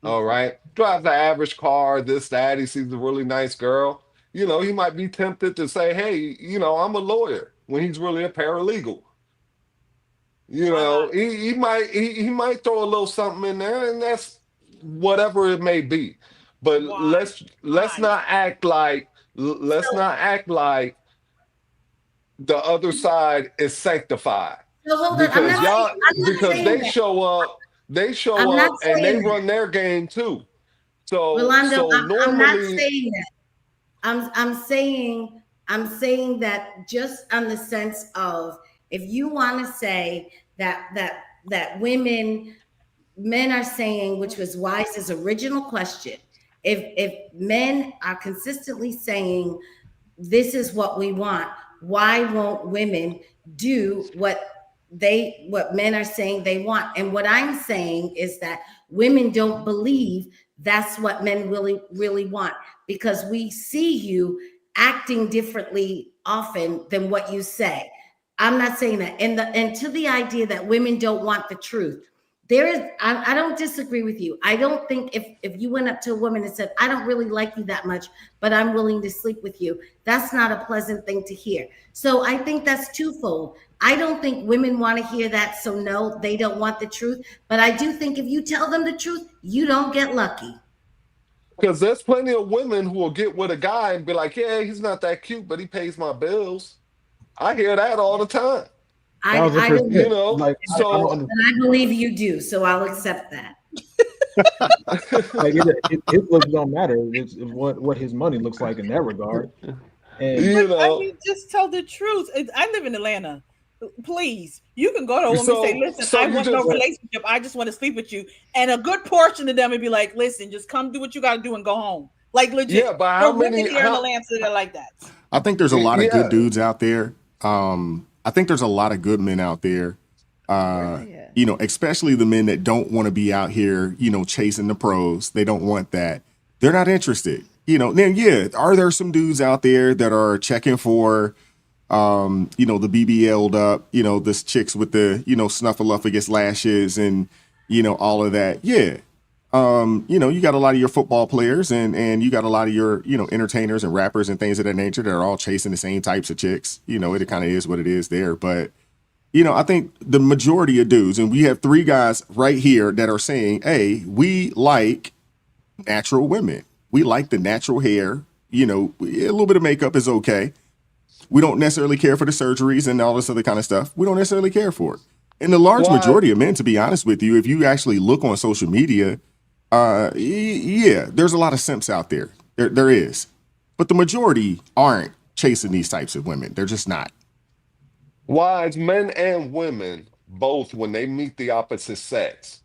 All right. Drives the average car, this, that. He sees a really nice girl. He might be tempted to say, hey, I'm a lawyer when he's really a paralegal. He might throw a little something in there, and that's whatever it may be. But let's not act like the other side is sanctified. So because they show up and they run their game too. So Rolando, normally I'm not saying that. I'm saying that just on the sense of if you want to say that men are saying, which was Wise's original question, if men are consistently saying this is what we want, why won't women do what men are saying they want? And what I'm saying is that women don't believe that's what men really want, because we see you acting differently often than what you say. I'm not saying that. And to the idea that women don't want the truth, I don't disagree with you. I don't think if you went up to a woman and said, I don't really like you that much, but I'm willing to sleep with you, that's not a pleasant thing to hear. So I think that's twofold. I don't think women want to hear that. So no, they don't want the truth. But I do think if you tell them the truth, you don't get lucky. Because there's plenty of women who will get with a guy and be like, yeah, he's not that cute, but he pays my bills. I hear that all the time. I believe you do, so I'll accept that. His looks don't matter. It's what his money looks like in that regard. And I mean, just tell the truth. I live in Atlanta. Please, you can go to a woman and say, listen, I want no relationship. I just want to sleep with you. And a good portion of them would be like, listen, just come do what you got to do and go home. Like legit. Yeah, but how many here in Atlanta that are like that? I think there's a lot of good dudes out there. I think there's a lot of good men out there, especially the men that don't want to be out here, chasing the pros. They don't want that. They're not interested. Then, are there some dudes out there that are checking for, the BBL'd up, this chicks with the, snuffleupagus lashes and, all of that. Yeah. You got a lot of your football players and you got a lot of your, entertainers and rappers and things of that nature that are all chasing the same types of chicks. It kind of is what it is there. But, I think the majority of dudes, and we have 3 guys right here that are saying, hey, we like natural women. We like the natural hair. A little bit of makeup is okay. We don't necessarily care for the surgeries and all this other kind of stuff. We don't necessarily care for it. And the large majority of men, to be honest with you, if you actually look on social media, yeah, there's a lot of simps out there. There is. But the majority aren't chasing these types of women. They're just not. Wise men and women, both, when they meet the opposite sex,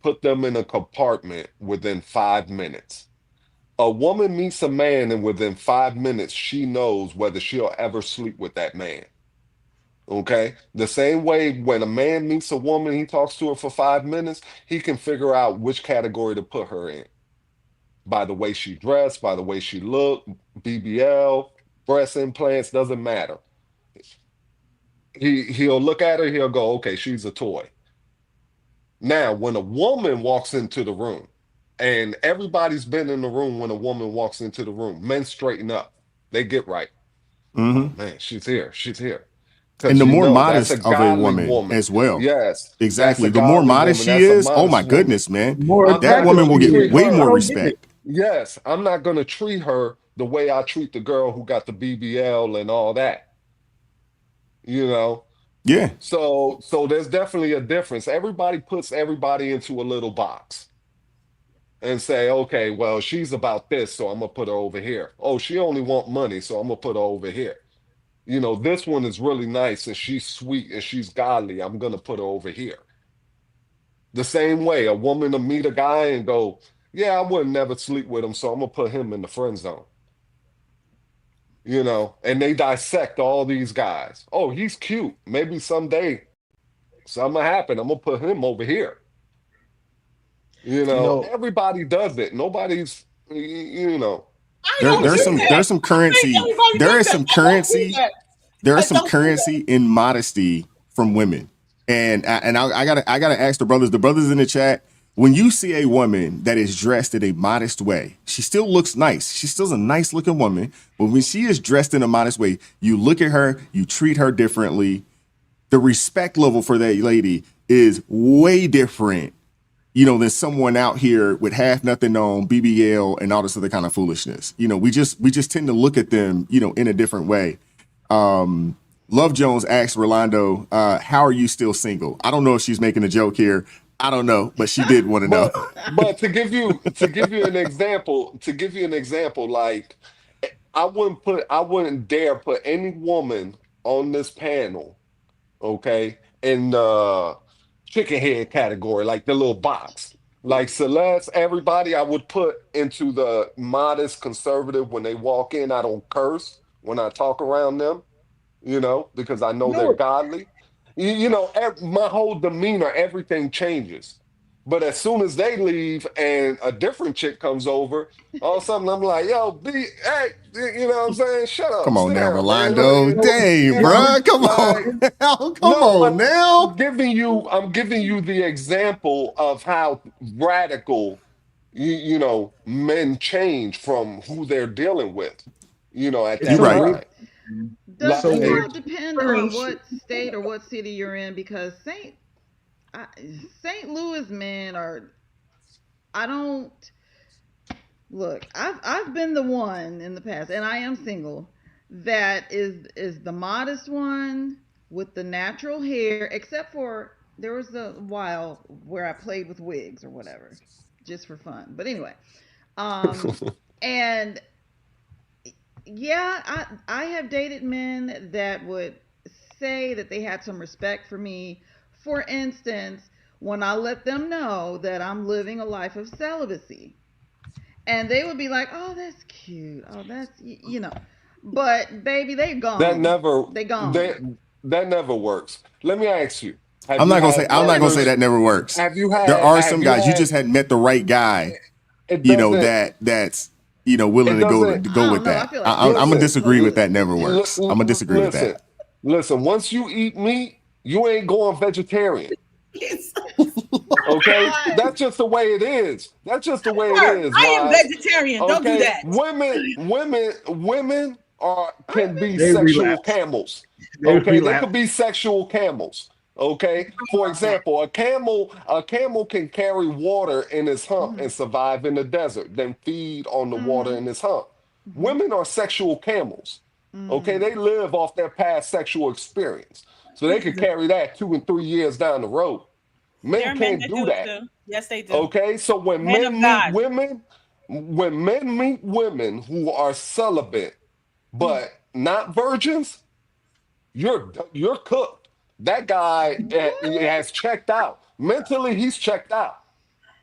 put them in a compartment within 5 minutes. A woman meets a man, and within 5 minutes, she knows whether she'll ever sleep with that man. Okay? The same way when a man meets a woman, he talks to her for 5 minutes, he can figure out which category to put her in. By the way she dressed, by the way she looked, BBL, breast implants, doesn't matter. He'll look at her, he'll go, okay, she's a toy. Now, when a woman walks into the room, and everybody's been in the room when a woman walks into the room, men straighten up. They get right. Oh, man, she's here. She's here. And the more That's modest a of a godly woman as well. Yes. Exactly. That's a The more godly modest woman. she That's a is, oh my modest goodness, man. More That woman will get way more respect. Yes. I'm not going to treat her the way I treat the girl who got the BBL and all that. Yeah. So there's definitely a difference. Everybody puts everybody into a little box and say, okay, well, she's about this, so I'm gonna put her over here. Oh, she only want money, so I'm gonna put her over here. This one is really nice and she's sweet and she's godly. I'm gonna put her over here. The same way, a woman to meet a guy and go, yeah, I would never sleep with him, so I'm gonna put him in the friend zone. And they dissect all these guys. Oh, he's cute. Maybe someday something will happen. I'm gonna put him over here. Everybody does it. Nobody's, There's some currency. There is some currency. There is some currency in modesty from women. And I gotta ask the brothers in the chat, when you see a woman that is dressed in a modest way, she still looks nice. She's still a nice looking woman. But when she is dressed in a modest way, you look at her, you treat her differently. The respect level for that lady is way different, than someone out here with half nothing on, BBL and all this other kind of foolishness. We just tend to look at them, in a different way. Love Jones asked Rolando, how are you still single? I don't know if she's making a joke here. I don't know, but she did want to know. But to give you an example, like I wouldn't dare put any woman on this panel, okay, in the chicken head category, like the little box. Like Celeste, everybody I would put into the modest conservative. When they walk in, I don't curse when I talk around them, because I know they're godly. My whole demeanor, everything changes. But as soon as they leave and a different chick comes over, all of a sudden I'm like, yo, hey, you know what I'm saying? Shut up. Come on now, down, Rolando. man. Dang, bro. Come on. Come on now. I'm giving you the example of how radical, men change from who they're dealing with, at that time. Does it all depend on what state or what city you're in? Because St. Louis men are, I've been the one in the past, and I am single, that is the modest one with the natural hair, except for there was a while where I played with wigs or whatever, just for fun. But anyway, and yeah, I have dated men that would say that they had some respect for me. For instance, when I let them know that I'm living a life of celibacy, and they would be like, "Oh, that's cute. Oh, that's But baby, they gone. They gone. That never works. Let me ask you. I'm not gonna say that never works. There are some guys you just hadn't met the right guy. That's willing to go with that. I'm gonna disagree with that. Never works. I'm gonna disagree with that. Listen, once you eat meat, you ain't going vegetarian. Okay, that's just the way it is. That's just the way it is. I am Wise. vegetarian. Don't do Okay, that. women can be They sexual relapse. camels. They Okay, they relapse. could be sexual camels. Okay, for example, a camel can carry water in his hump and survive in the desert, then feed on the water in his hump. Women are sexual camels. Okay, they live off their past sexual experience, so they could carry that 2 and 3 years down the road. There Men are men can't that do do it that. too. Yes, they do. Okay, so Men of God. when men meet women who are celibate but not virgins, you're cooked. That guy has checked out. Mentally, he's checked out.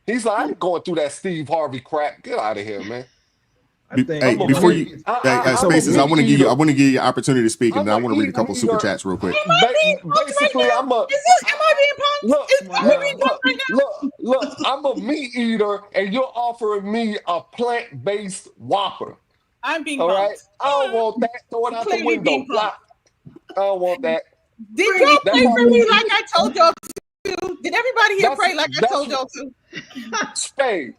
He's like, I ain't going through that Steve Harvey crap. Get out of here, man. I think Hey, I'm a before meat. you, I'm a Spaces, I meat want to give you, eater. an opportunity to speak, and I'm then I a want to read a eat couple super eater. chats real quick. Am I being punked right Basically, now? Am I being punked? look, Am I being punked right now? look. I'm a meat eater, and you're offering me a plant-based Whopper. I'm being All right, punked. I don't want that. Throw it out the Clearly window. being punked. Flop. I don't want that. Did y'all That's pray how for me like I told y'all to? Did everybody here pray like I told y'all to?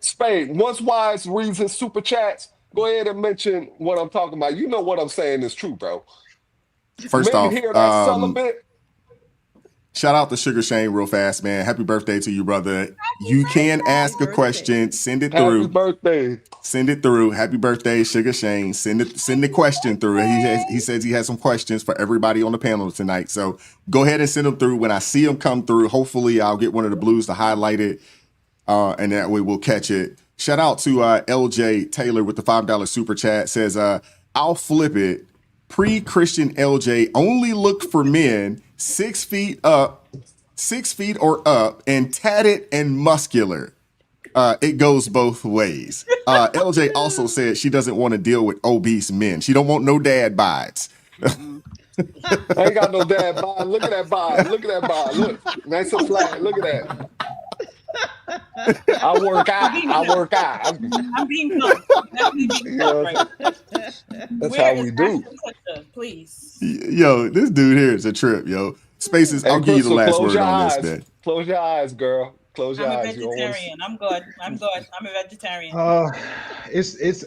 Spade. Once Wise reads his super chats, go ahead and mention what I'm talking about. You know what I'm saying is true, bro. First Men off, here that's celibate. shout out to Sugar Shane real fast, man. Happy birthday to you, brother. You can ask a question, send it Happy through. birthday. Send it through. Happy birthday, Sugar Shane. Send the question through. He says he has some questions for everybody on the panel tonight. So go ahead and send them through. When I see them come through, hopefully I'll get one of the blues to highlight it. And that way we'll catch it. Shout out to LJ Taylor with the $5 super chat. Says, I'll flip it. Pre-Christian LJ only look for men 6 feet up, 6 feet or up, and tatted and muscular. It goes both ways. LJ also said she doesn't want to deal with obese men. She don't want no dad bods. I ain't got no dad bod. Look at that bod. Look at that bod. Look, nice and flat. Look at that. I work out. I'm being punked. Definitely being punked right now. That's Where how is we do. Ashton Kutcher? Please. Yo, this dude here is a trip, yo. Spaces, I'll give you the Crystal, last close word your on eyes. this, man. Close your eyes, girl. Close your I'm a eyes. You don't want to vegetarian. I'm good. I'm a vegetarian. It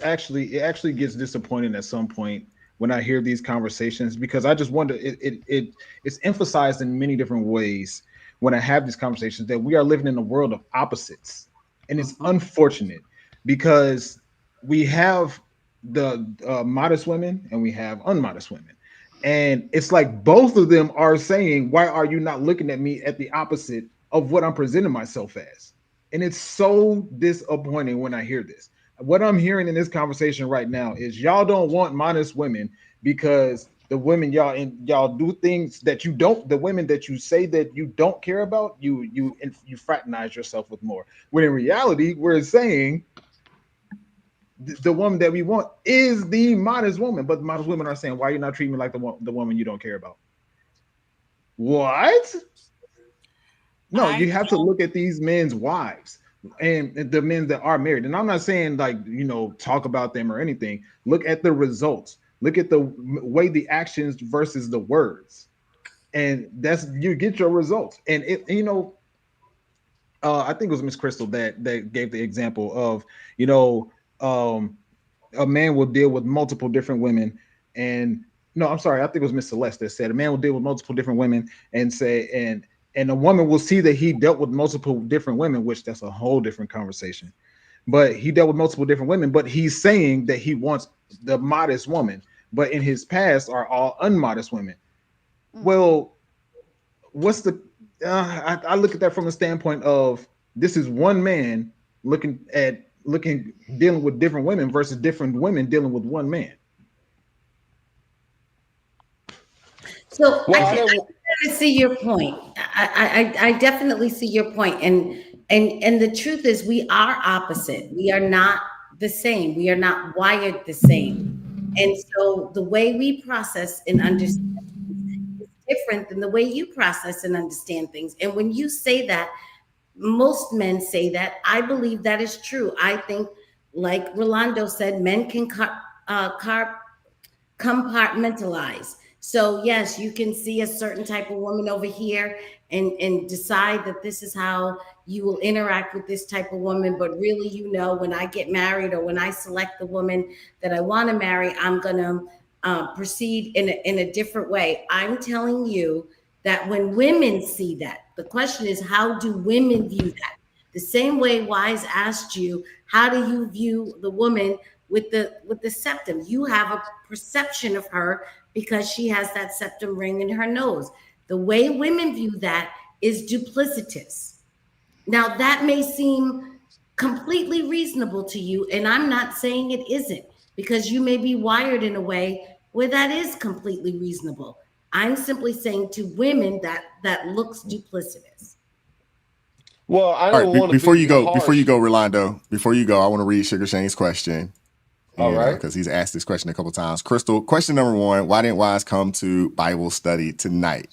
actually gets disappointing at some point when I hear these conversations, because I just wonder, it's emphasized in many different ways when I have these conversations that we are living in a world of opposites, and it's unfortunate because we have the modest women and we have unmodest women, and it's like both of them are saying, why are you not looking at me at the opposite of what I'm presenting myself as? And it's so disappointing when I hear this. What I'm hearing in this conversation right now is y'all don't want modest women because the women y'all do things that you don't, the women that you say that you don't care about, you fraternize yourself with more. When in reality, we're saying the woman that we want is the modest woman, but the modest women are saying, why are you not treating me like the woman you don't care about? What? No, you have to look at these men's wives and the men that are married. And I'm not saying like, talk about them or anything. Look at the results. Look at the way the actions versus the words. And that's, you get your results. And I think it was Miss Crystal that gave the example of, a man will deal with multiple different women. And no, I'm sorry, I think it was Miss Celeste that said a man will deal with multiple different women and say, and a woman will see that he dealt with multiple different women, which that's a whole different conversation. But he dealt with multiple different women, but he's saying that he wants the modest woman, but in his past are all unmodest women. Well, what's the, I look at that from a standpoint of, this is one man dealing with different women versus different women dealing with one man. So I see your point. I definitely see your point. And the truth is, we are opposite. We are not the same. We are not wired the same. And so the way we process and understand things is different than the way you process and understand things. And when you say that, most men say that, I believe that is true. I think, like Rolando said, men can compartmentalize. So yes, you can see a certain type of woman over here and decide that this is how you will interact with this type of woman. But really, you know, when I get married or when I select the woman that I want to marry, I'm going to proceed in a different way. I'm telling you that when women see that, the question is, how do women view that? The same way Wise asked you, how do you view the woman with the septum? You have a perception of her because she has that septum ring in her nose. The way women view that is duplicitous. Now, that may seem completely reasonable to you, and I'm not saying it isn't, because you may be wired in a way where that is completely reasonable. I'm simply saying to women that looks duplicitous. Well, I All don't right, want to before be you go, harsh. Rolando, I want to read Sugar Shane's question. All right. Because he's asked this question a couple times. Crystal, question number 1: why didn't Wise come to Bible study tonight?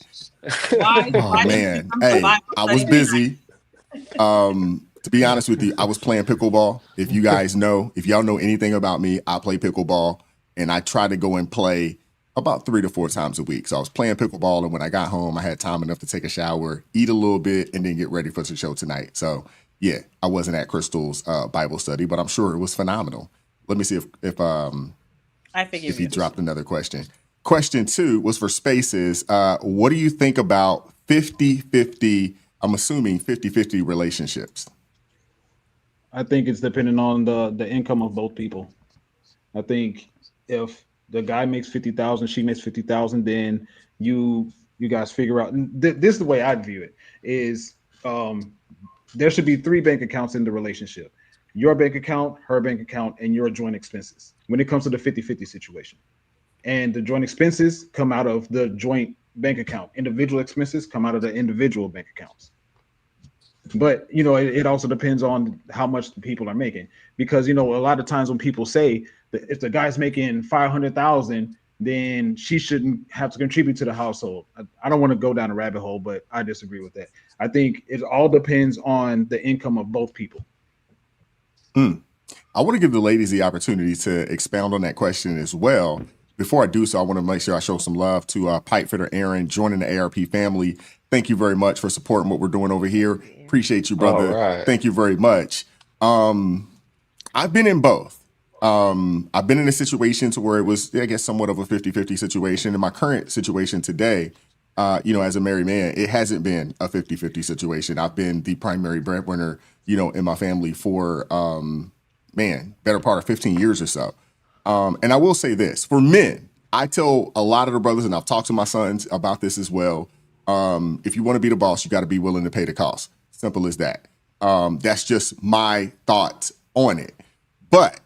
Why Man, hey, I was busy. To be honest with you, I was playing pickleball. If y'all know anything about me, I play pickleball, and I try to go and play about 3 to 4 times a week. So I was playing pickleball, and when I got home, I had time enough to take a shower, eat a little bit, and then get ready for the show tonight. So yeah, I wasn't at Crystal's Bible study, but I'm sure it was phenomenal. Let me see if he dropped another question. Question 2 was for Spaces. What do you think about 50-50, I'm assuming 50-50 relationships? I think it's depending on the income of both people. I think if the guy makes 50,000, she makes 50,000, then you guys figure out. This is the way I'd view it: is there should be 3 bank accounts in the relationship: your bank account, her bank account, and your joint expenses when it comes to the 50-50 situation. And the joint expenses come out of the joint bank account. Individual expenses come out of the individual bank accounts. But it also depends on how much the people are making, because a lot of times when people say that if the guy's making 500,000, then she shouldn't have to contribute to the household. I don't want to go down a rabbit hole, but I disagree with that. I think it all depends on the income of both people. I want to give the ladies the opportunity to expound on that question as well. Before I do so, I want to make sure I show some love to Pipefitter Aaron joining the ARP family. Thank you very much for supporting what we're doing over here. Appreciate you, brother. All right. Thank you very much. I've been in both. I've been in a situation to where it was, I guess, somewhat of a 50-50 situation. In my current situation today, as a married man, it hasn't been a 50-50 situation. I've been the primary breadwinner, in my family for, better part of 15 years or so. And I will say this, for men, I tell a lot of the brothers, and I've talked to my sons about this as well. If you want to be the boss, you got to be willing to pay the cost. Simple as that. That's just my thoughts on it. But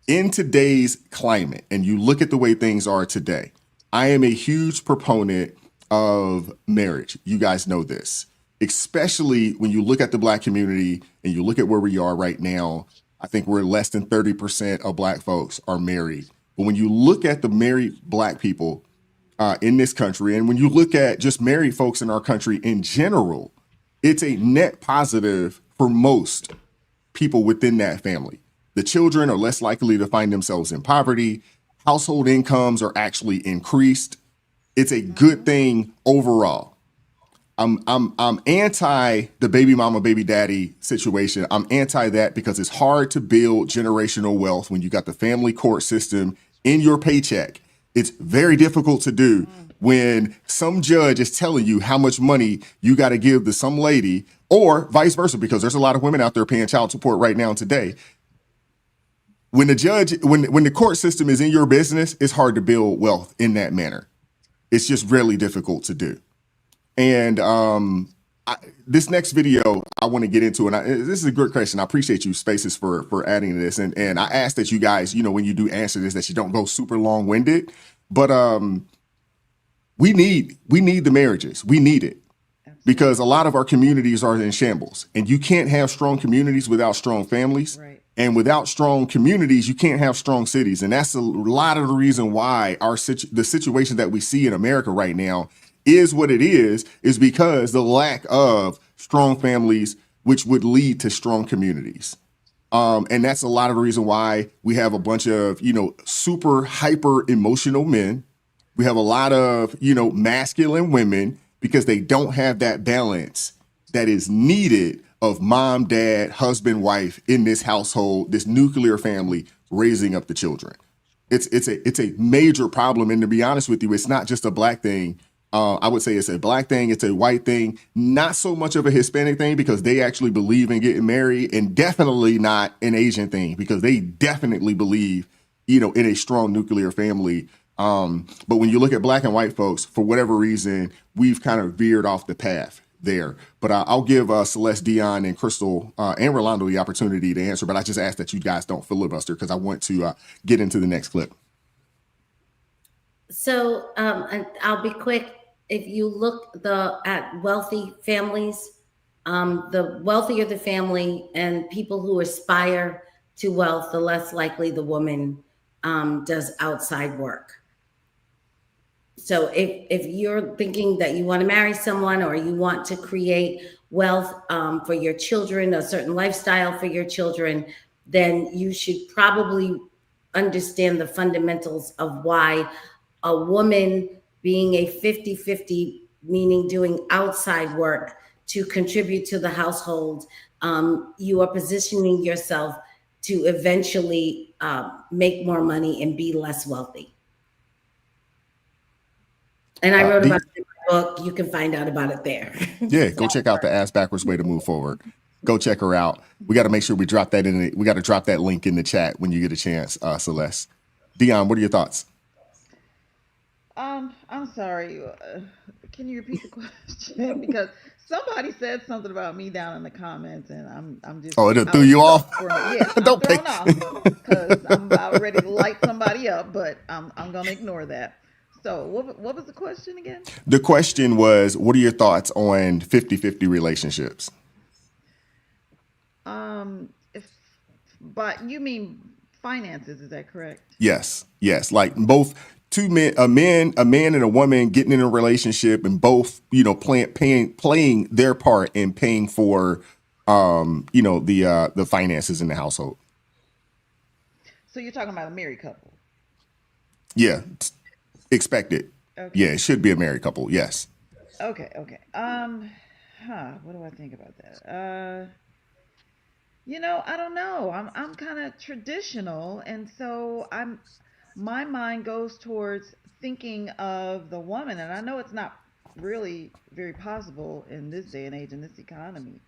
in today's climate, and you look at the way things are today, I am a huge proponent of marriage. You guys know this, especially when you look at the Black community and you look at where we are right now. I think we're less than 30% of Black folks are married. But when you look at the married Black people in this country, and when you look at just married folks in our country in general, it's a net positive for most people within that family. The children are less likely to find themselves in poverty. Household incomes are actually increased. It's a good thing overall. I'm anti the baby mama, baby daddy situation. I'm anti that because it's hard to build generational wealth when you got the family court system in your paycheck. It's very difficult to do when some judge is telling you how much money you got to give to some lady, or vice versa, because there's a lot of women out there paying child support right now today. When the judge, when the court system is in your business, it's hard to build wealth in that manner. It's just really difficult to do. And this next video I want to get into, and this is a good question. I appreciate you, Spaces, for adding to this. And I ask that you guys, when you do answer this, that you don't go super long-winded. But we need the marriages. We need it. Because a lot of our communities are in shambles. And you can't have strong communities without strong families. Right. And without strong communities, you can't have strong cities. And that's a lot of the reason why the situation that we see in America right now is what it is because the lack of strong families, which would lead to strong communities. And that's a lot of the reason why we have a bunch of, super hyper emotional men We have a lot of, masculine women because they don't have that balance that is needed of mom, dad, husband, wife in this household, this nuclear family raising up the children. It's a major problem. And to be honest with you, it's not just a black thing. I would say it's a black thing. It's a white thing, not so much of a Hispanic thing because they actually believe in getting married, and definitely not an Asian thing because they definitely believe, in a strong nuclear family. But when you look at black and white folks, for whatever reason, we've kind of veered off the path there. But I'll give Celeste, Dion, and Crystal and Rolando the opportunity to answer. But I just ask that you guys don't filibuster because I want to get into the next clip. So, and I'll be quick. If you look at wealthy families, the wealthier the family and people who aspire to wealth, the less likely the woman does outside work. So if you're thinking that you want to marry someone or you want to create wealth for your children, a certain lifestyle for your children, then you should probably understand the fundamentals of why a woman being a 50-50, meaning doing outside work to contribute to the household, you are positioning yourself to eventually make more money and be less wealthy. And I wrote about it in my book. You can find out about it there. Yeah, go check out the Ass Backwards Way to Move Forward. Go check her out. We got to make sure we drop that we got to drop that link in the chat when you get a chance, Celeste. Dion, what are your thoughts? I'm sorry. Can you repeat the question? Because somebody said something about me down in the comments, and I'm just. Oh, it threw you off. Yeah, I'm thrown off because I'm about ready to light somebody up, but I'm gonna ignore that. So what was the question again? The question was, what are your thoughts on 50-50 relationships? But you mean finances? Is that correct? Yes. Like both. Two men, a man and a woman getting in a relationship and both, playing their part in paying for, the finances in the household. So you're talking about a married couple? Yeah, expected. Okay. Yeah, it should be a married couple. Yes. Okay. What do I think about that? I don't know. I'm kind of traditional, and so my mind goes towards thinking of the woman, and I know it's not really very possible in this day and age, in this economy.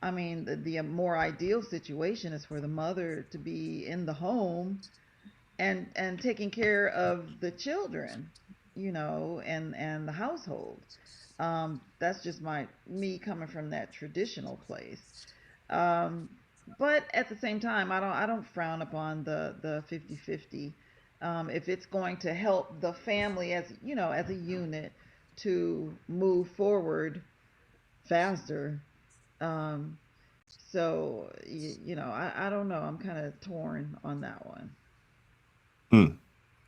I mean, the more ideal situation is for the mother to be in the home and taking care of the children, and the household. That's just me coming from that traditional place. But at the same time, I don't frown upon the 50-50. If it's going to help the family as a unit to move forward faster. So, I don't know. I'm kind of torn on that one.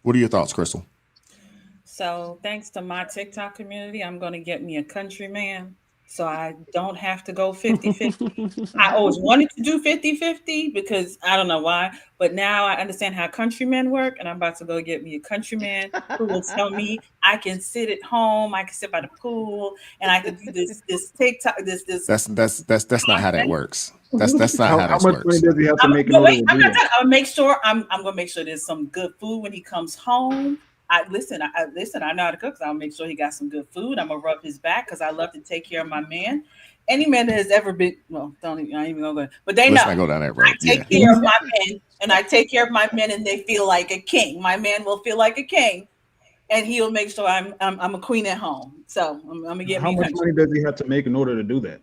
What are your thoughts, Crystal? So thanks to my TikTok community, I'm going to get me a countryman so I don't have to go 50-50. I always wanted to do 50-50 because I don't know why, but now I understand how countrymen work, and I'm about to go get me a countryman who will tell me I can sit at home, I can sit by the pool, and I can do this TikTok, this. That's not how that works. That's not how that works. How much money does he have to make? I'll make sure I'm going to make sure there's some good food when he comes home. I know how to cook, so I'll make sure he got some good food. I'm gonna rub his back because I love to take care of my man. Any man that has ever been, I ain't even gonna go, but they Let's know. not go down that road. I take care of my men, and I take care of my men, and they feel like a king. My man will feel like a king, and he'll make sure I'm a queen at home. So I'm gonna get. How much money does he have to make in order to do that?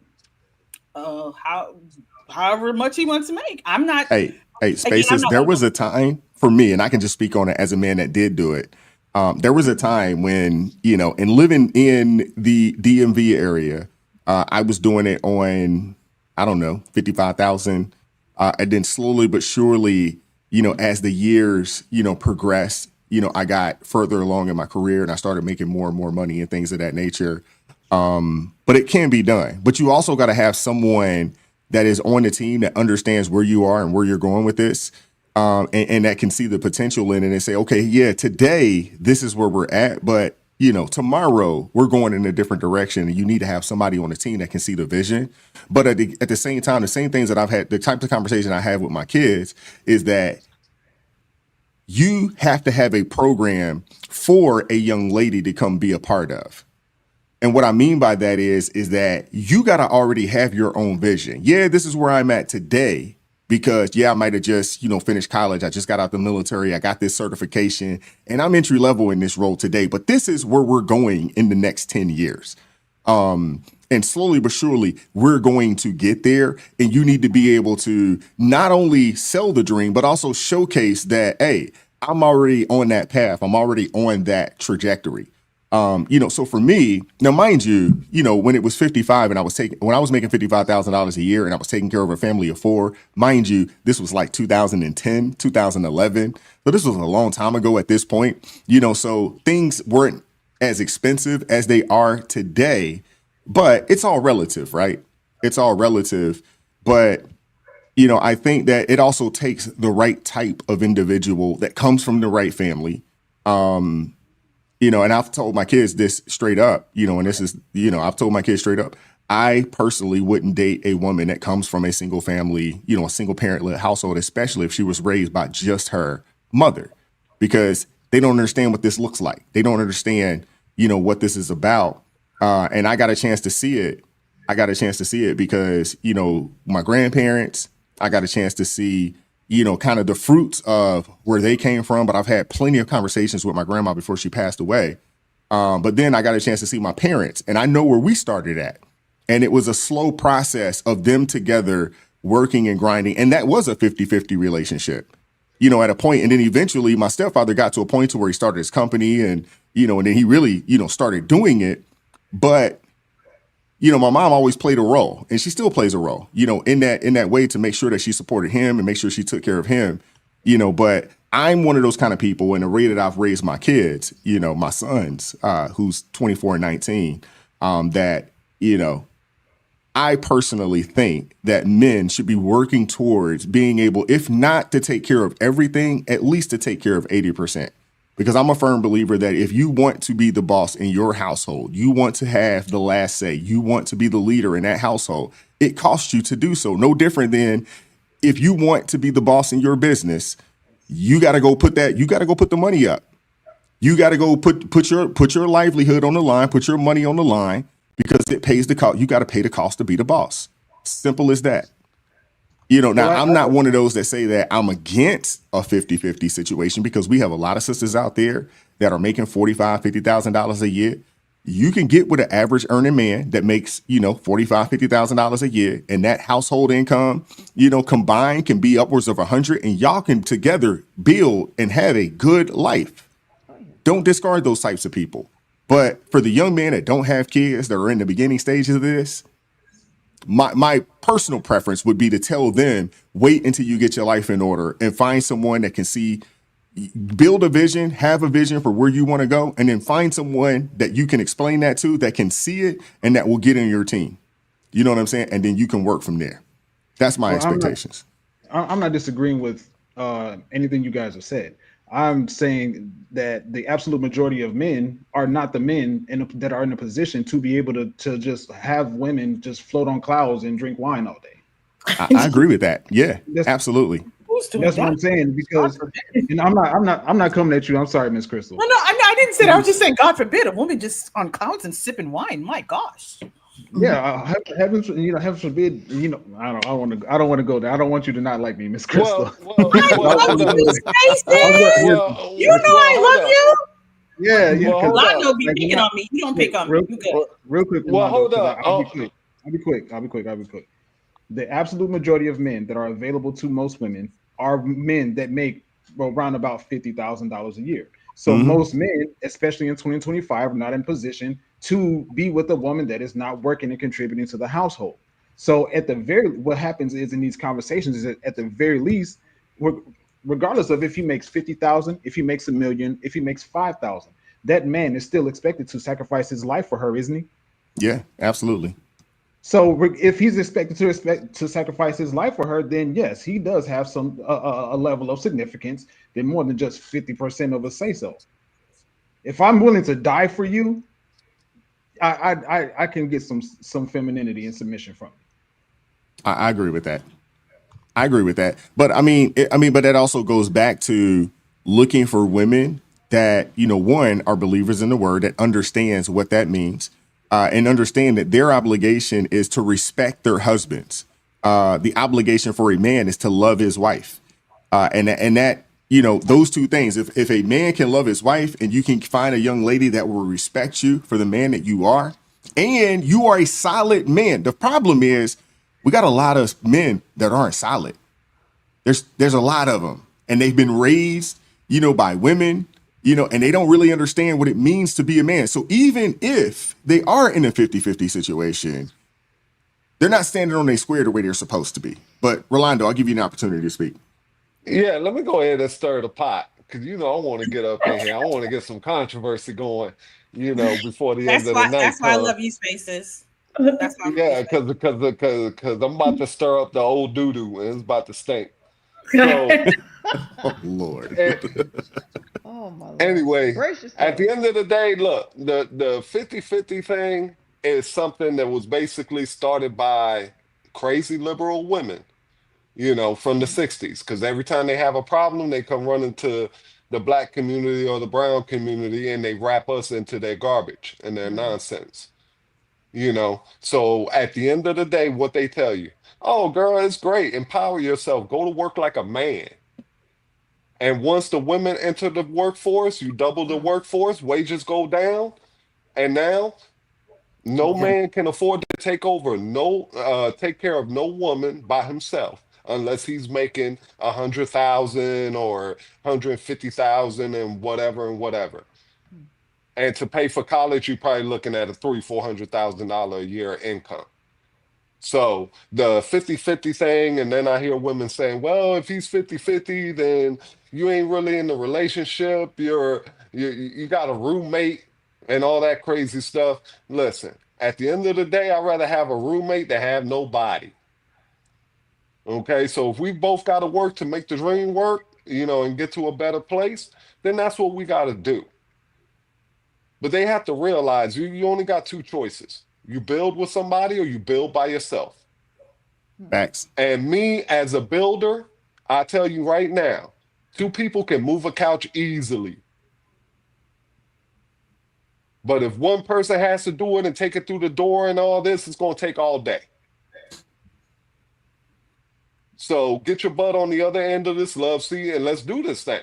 However much he wants to make. I'm not. Hey, Spaces. There was a time for me, and I can just speak on it as a man that did do it. There was a time when, and living in the DMV area, I was doing it on, I don't know, 55,000. And then slowly but surely, as the years, progressed, I got further along in my career and I started making more and more money and things of that nature. But it can be done. But you also got to have someone that is on the team that understands where you are and where you're going with this. and that can see the potential in it and say, okay, yeah, today this is where we're at, but tomorrow we're going in a different direction, and you need to have somebody on the team that can see the vision. But at the same time, the same things that I've had, the types of conversation I have with my kids is that you have to have a program for a young lady to come be a part of. And what I mean by that is that you got to already have your own vision. Yeah, this is where I'm at today because, I might have just, finished college. I just got out the military. I got this certification and I'm entry level in this role today. But this is where we're going in the next 10 years. And slowly but surely, we're going to get there. And you need to be able to not only sell the dream, but also showcase that, hey, I'm already on that path. I'm already on that trajectory. So for me, now, mind you, when it was 55 and when I was making $55,000 a year and I was taking care of a family of 4, mind you, this was like 2010, 2011. So this was a long time ago at this point, so things weren't as expensive as they are today, but it's all relative, right? It's all relative. But, I think that it also takes the right type of individual that comes from the right family. And I've told my kids this straight up, and this is, I've told my kids straight up, I personally wouldn't date a woman that comes from a single family, a single parent household, especially if she was raised by just her mother, because they don't understand what this looks like. They don't understand, what this is about. And I got a chance to see it. Because, my grandparents, I got a chance to see kind of the fruits of where they came from. But I've had plenty of conversations with my grandma before she passed away. But then I got a chance to see my parents, and I know where we started at. And it was a slow process of them together working and grinding. And that was a 50-50 relationship, at a point. And then eventually my stepfather got to a point to where he started his company and, and then he really, started doing it. But my mom always played a role, and she still plays a role, in that way to make sure that she supported him and make sure she took care of him, but I'm one of those kind of people in the way that I've raised my kids, my sons, who's 24 and 19, that, I personally think that men should be working towards being able, if not to take care of everything, at least to take care of 80%. Because I'm a firm believer that if you want to be the boss in your household, you want to have the last say, you want to be the leader in that household, it costs you to do so. No different than if you want to be the boss in your business, you got to go put the money up. You got to go put your livelihood on the line, put your money on the line, because it pays the cost. You got to pay the cost to be the boss. Simple as that. Now I'm not one of those that say that I'm against a 50-50 situation, because we have a lot of sisters out there that are making $45,000, $50,000 a year. You can get with an average earning man that makes, $45,000, $50,000 a year, and that household income, combined can be upwards of 100, and y'all can together build and have a good life. Don't discard those types of people. But for the young men that don't have kids, that are in the beginning stages of this, my personal preference would be to tell them, wait until you get your life in order and find someone that can see, build a vision, have a vision for where you want to go, and then find someone that you can explain that to, that can see it and that will get in your team. You know what I'm saying? And then you can work from there. That's my expectations. I'm not disagreeing with anything you guys have said. I'm saying that the absolute majority of men are not the men that are in a position to be able to just have women just float on clouds and drink wine all day. I agree with that. Yeah, absolutely. That's what I'm saying, because, and I'm not coming at you. I'm sorry, Miss Crystal. No, I didn't say that. I was just saying, God forbid, a woman just on clouds and sipping wine. My gosh. Yeah, heaven forbid. I don't want to go there. I don't want you to not like me, Miss Crystal. I love you, Stacey. You know I love you. Yeah. Londo be picking on me. You don't pick on me. You good? Real quick. Well, hold up. I'll be quick. The absolute majority of men that are available to most women are men that make around about $50,000 a year. So most men, especially in 2025, are not in position to be with a woman that is not working and contributing to the household. So what happens is in these conversations is that at the very least, regardless of if he makes 50,000, if he makes $1 million, if he makes 5,000, that man is still expected to sacrifice his life for her, isn't he? Yeah, absolutely. So if he's expected to sacrifice his life for her, then yes, he does have some a level of significance than more than just 50% of us say so. If I'm willing to die for you, I can get some femininity and submission from you. I agree with that. I agree with that. But I mean, but that also goes back to looking for women that, one, are believers in the word, that understands what that means, and understand that their obligation is to respect their husbands. The obligation for a man is to love his wife. And that, those two things, if a man can love his wife and you can find a young lady that will respect you for the man that you are, and you are a solid man. The problem is we got a lot of men that aren't solid. There's a lot of them, and they've been raised, by women, and they don't really understand what it means to be a man. So even if they are in a 50-50 situation, they're not standing on their square the way they're supposed to be. But Rolando, I'll give you an opportunity to speak. Yeah, let me go ahead and stir the pot because I want to get up in here. I want to get some controversy going, before the end of the night. That's why I love you, Spaces. That's why. Yeah, because I'm about to stir up the old doo doo and it's about to stink. So, oh Lord. Oh my Lord. Anyway, Gracious at the Lord. end of the day, look, the 50-50 thing is something that was basically started by crazy liberal women, from the 60s. Because every time they have a problem, they come running to the black community or the brown community and they wrap us into their garbage and their nonsense. So at the end of the day, what they tell you, oh, girl, it's great. Empower yourself. Go to work like a man. And once the women enter the workforce, you double the workforce, wages go down. And now no man can afford to take care of no woman by himself unless he's making 100,000 or 150,000 and whatever. And to pay for college, you're probably looking at a $300,000-$400,000 a year income. So the 50-50 thing, and then I hear women saying, well, if he's 50-50, then you ain't really in the relationship. You got a roommate and all that crazy stuff. Listen, at the end of the day, I'd rather have a roommate than have nobody. Okay, so if we both got to work to make the dream work, and get to a better place, then that's what we got to do. But they have to realize you only got two choices. You build with somebody or you build by yourself. Facts. And me as a builder, I tell you right now, two people can move a couch easily. But if one person has to do it and take it through the door and all this, it's going to take all day. So get your butt on the other end of this love seat and let's do this thing.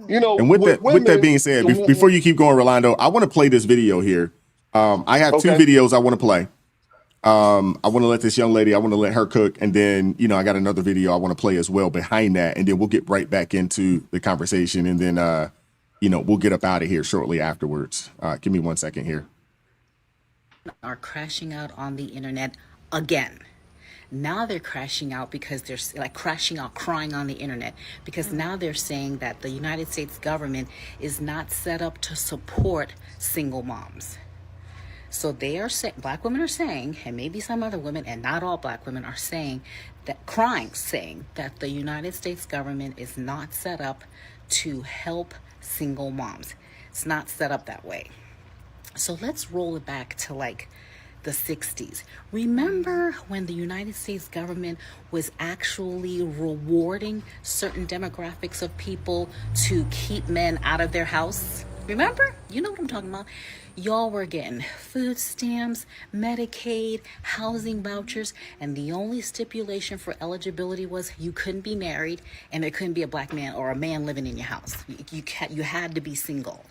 And with that being said, before you keep going, Rolando, I want to play this video here. I have two videos I want to play. I want to let this young lady, I want to let her cook. And then, I got another video I want to play as well behind that. And then we'll get right back into the conversation. And then, we'll get up out of here shortly afterwards. Give me 1 second here. Are crashing out on the internet again. Now they're crashing out because they're like crashing out, crying on the internet, because now they're saying that the United States government is not set up to support single moms. So they are saying, black women are saying, and maybe some other women, and not all black women are saying that, saying that the United States government is not set up to help single moms. It's not set up that way. So let's roll it back to like the 60s. Remember when the United States government was actually rewarding certain demographics of people to keep men out of their house? Remember? You know what I'm talking about. Y'all were getting food stamps, Medicaid, housing vouchers, and the only stipulation for eligibility was you couldn't be married and there couldn't be a black man or a man living in your house. You had to be single.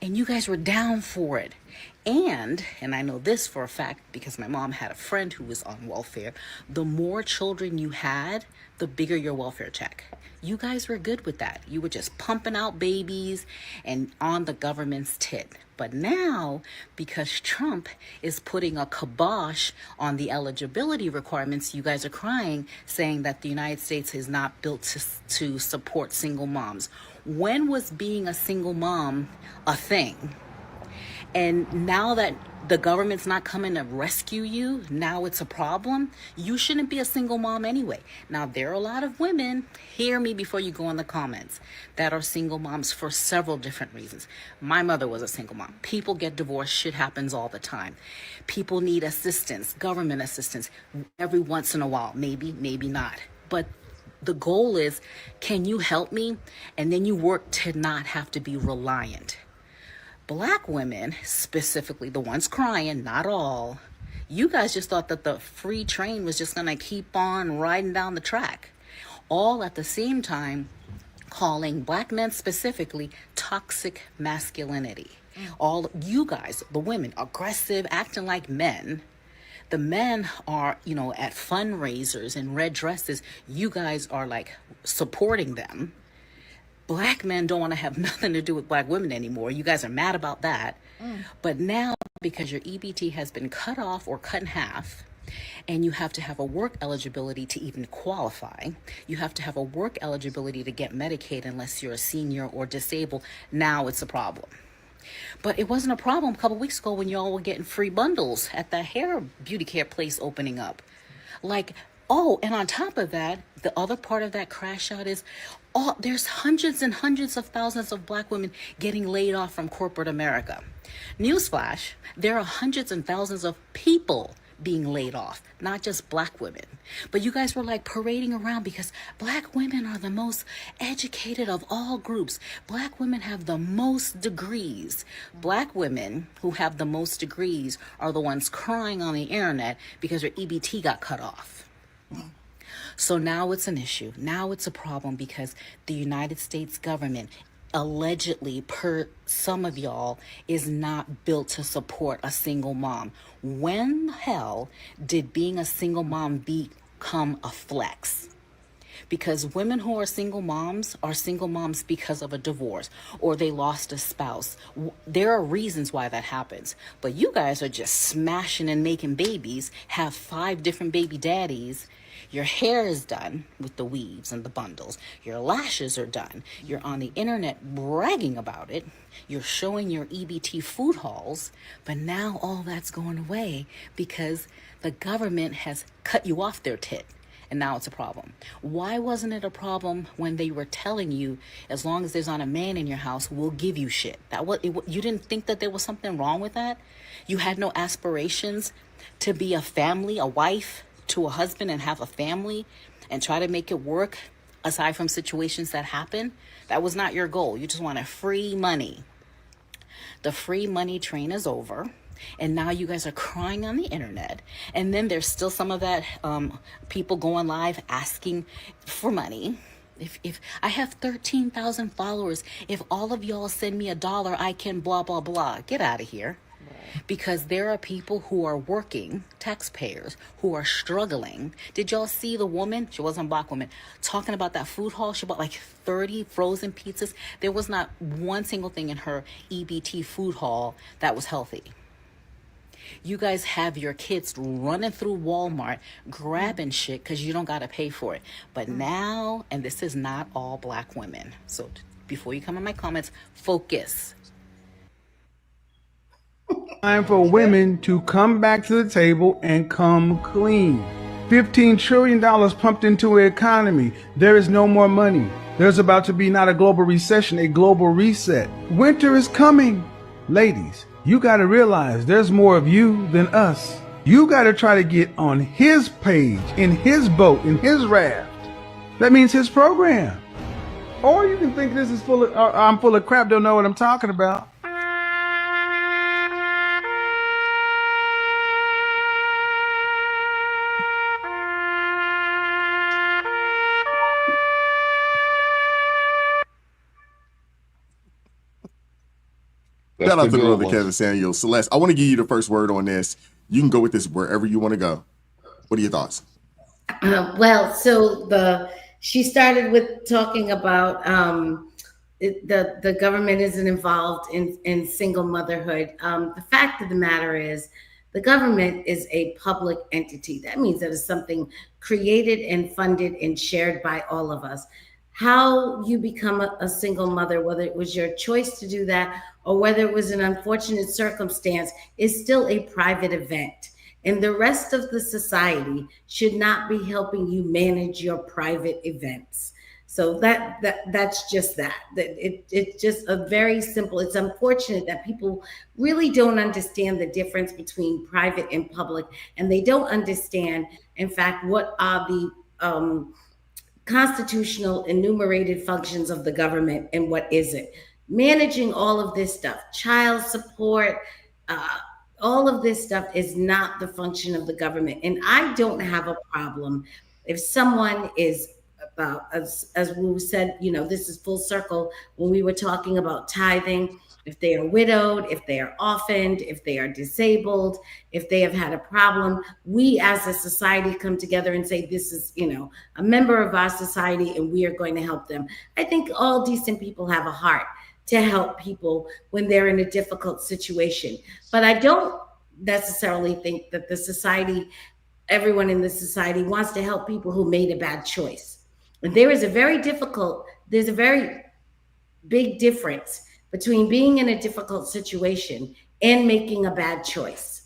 And you guys were down for it. And I know this for a fact because my mom had a friend who was on welfare, the more children you had, the bigger your welfare check. You guys were good with that. You were just pumping out babies and on the government's tit. But now, because Trump is putting a kibosh on the eligibility requirements, you guys are crying, saying that the United States is not built to support single moms. When was being a single mom a thing? And now that the government's not coming to rescue you, now it's a problem. You shouldn't be a single mom anyway. Now, there are a lot of women, hear me before you go in the comments, that are single moms for several different reasons. My mother was a single mom. People get divorced. Shit happens all the time. People need assistance, government assistance, every once in a while. Maybe, maybe not. But the goal is, can you help me? And then you work to not have to be reliant. Black women, specifically the ones crying, not all, you guys just thought that the free train was just going to keep on riding down the track. All at the same time calling black men specifically toxic masculinity. All you guys, the women, aggressive, acting like men. The men are, at fundraisers and red dresses. You guys are like supporting them. Black men don't want to have nothing to do with black women anymore. You guys are mad about that. But now, because your EBT has been cut off or cut in half, and you have to have a work eligibility to even qualify, you have to have a work eligibility to get Medicaid unless you're a senior or disabled, now it's a problem. But it wasn't a problem a couple weeks ago when y'all were getting free bundles at the hair beauty care place opening up. And on top of that, the other part of that crash out is, there's hundreds and hundreds of thousands of black women getting laid off from corporate America. Newsflash, there are hundreds and thousands of people being laid off, not just black women. But you guys were like parading around because black women are the most educated of all groups. Black women have the most degrees. Black women who have the most degrees are the ones crying on the internet because their EBT got cut off. So now it's an issue. Now it's a problem because the United States government, allegedly, per some of y'all, is not built to support a single mom. When the hell did being a single mom become a flex? Because women who are single moms because of a divorce or they lost a spouse. There are reasons why that happens. But you guys are just smashing and making babies, have 5 different baby daddies. Your hair is done with the weaves and the bundles. Your lashes are done. You're on the internet bragging about it. You're showing your EBT food hauls. But now all that's going away because the government has cut you off their tit. And now it's a problem. Why wasn't it a problem when they were telling you, as long as there's not a man in your house, we'll give you shit? You didn't think that there was something wrong with that? You had no aspirations to be a family, a wife to a husband and have a family and try to make it work aside from situations that happen? That was not your goal. You just wanted free money. The free money train is over. And now you guys are crying on the internet. And then there's still some of that people going live asking for money. If I have 13,000 followers, if all of y'all send me $1, I can blah, blah, blah. Get out of here. Because there are people who are working, taxpayers, who are struggling. Did y'all see the woman? She wasn't a black woman. Talking about that food haul. She bought like 30 frozen pizzas. There was not one single thing in her EBT food haul that was healthy. You guys have your kids running through Walmart, grabbing shit because you don't got to pay for it. But now, and this is not all black women. So before you come in my comments, focus. Time for women to come back to the table and come clean. $15 trillion pumped into an economy. There is no more money. There's about to be not a global recession, a global reset. Winter is coming. Ladies, you got to realize there's more of you than us. You got to try to get on his page, in his boat, in his raft. That means his program. Or you can think this is I'm full of crap, don't know what I'm talking about. Shout out to the brother Kevin Samuel. Celeste, I want to give you the first word on this. You can go with this wherever you want to go. What are your thoughts? She started with talking about the government isn't involved in single motherhood. The fact of the matter is the government is a public entity. That means that it's something created and funded and shared by all of us. How you become a single mother, whether it was your choice to do that or whether it was an unfortunate circumstance, is still a private event. And the rest of the society should not be helping you manage your private events. So that's just that. It's just a very simple. It's unfortunate that people really don't understand the difference between private and public, and they don't understand, in fact, what are the constitutional enumerated functions of the government and what isn't. Managing all of this stuff, child support, uh, all of this stuff is not the function of the government. And I don't have a problem if someone is, as we said, this is full circle when we were talking about tithing. If they are widowed, if they are orphaned, if they are disabled, if they have had a problem, we as a society come together and say, this is, a member of our society and we are going to help them. I think all decent people have a heart to help people when they're in a difficult situation. But I don't necessarily think that everyone in the society wants to help people who made a bad choice. And there's a very big difference between being in a difficult situation and making a bad choice.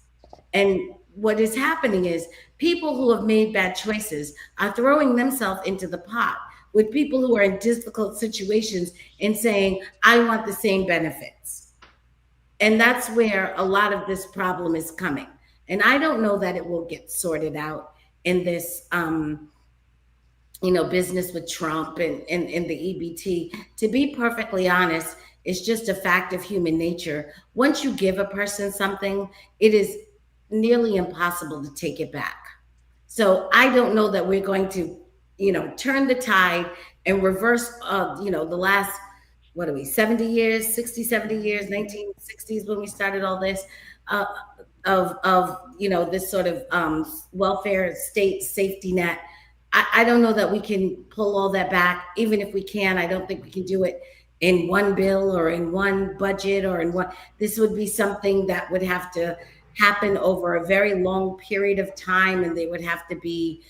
And what is happening is people who have made bad choices are throwing themselves into the pot with people who are in difficult situations and saying, I want the same benefits. And that's where a lot of this problem is coming. And I don't know that it will get sorted out in this business with Trump and the EBT. To be perfectly honest, it's just a fact of human nature. Once you give a person something, it is nearly impossible to take it back. So I don't know that we're going to, turn the tide and reverse, the last, 70 years, 60, 70 years, 1960s when we started all this, of this sort of welfare state safety net. I don't know that we can pull all that back. Even if we can, I don't think we can do it in one bill or in one budget or in one. This would be something that would have to happen over a very long period of time, and it would have to be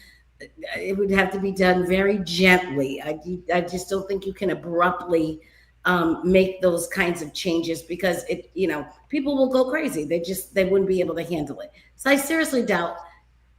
done very gently. I just don't think you can abruptly make those kinds of changes because people will go crazy. They wouldn't be able to handle it. So I seriously doubt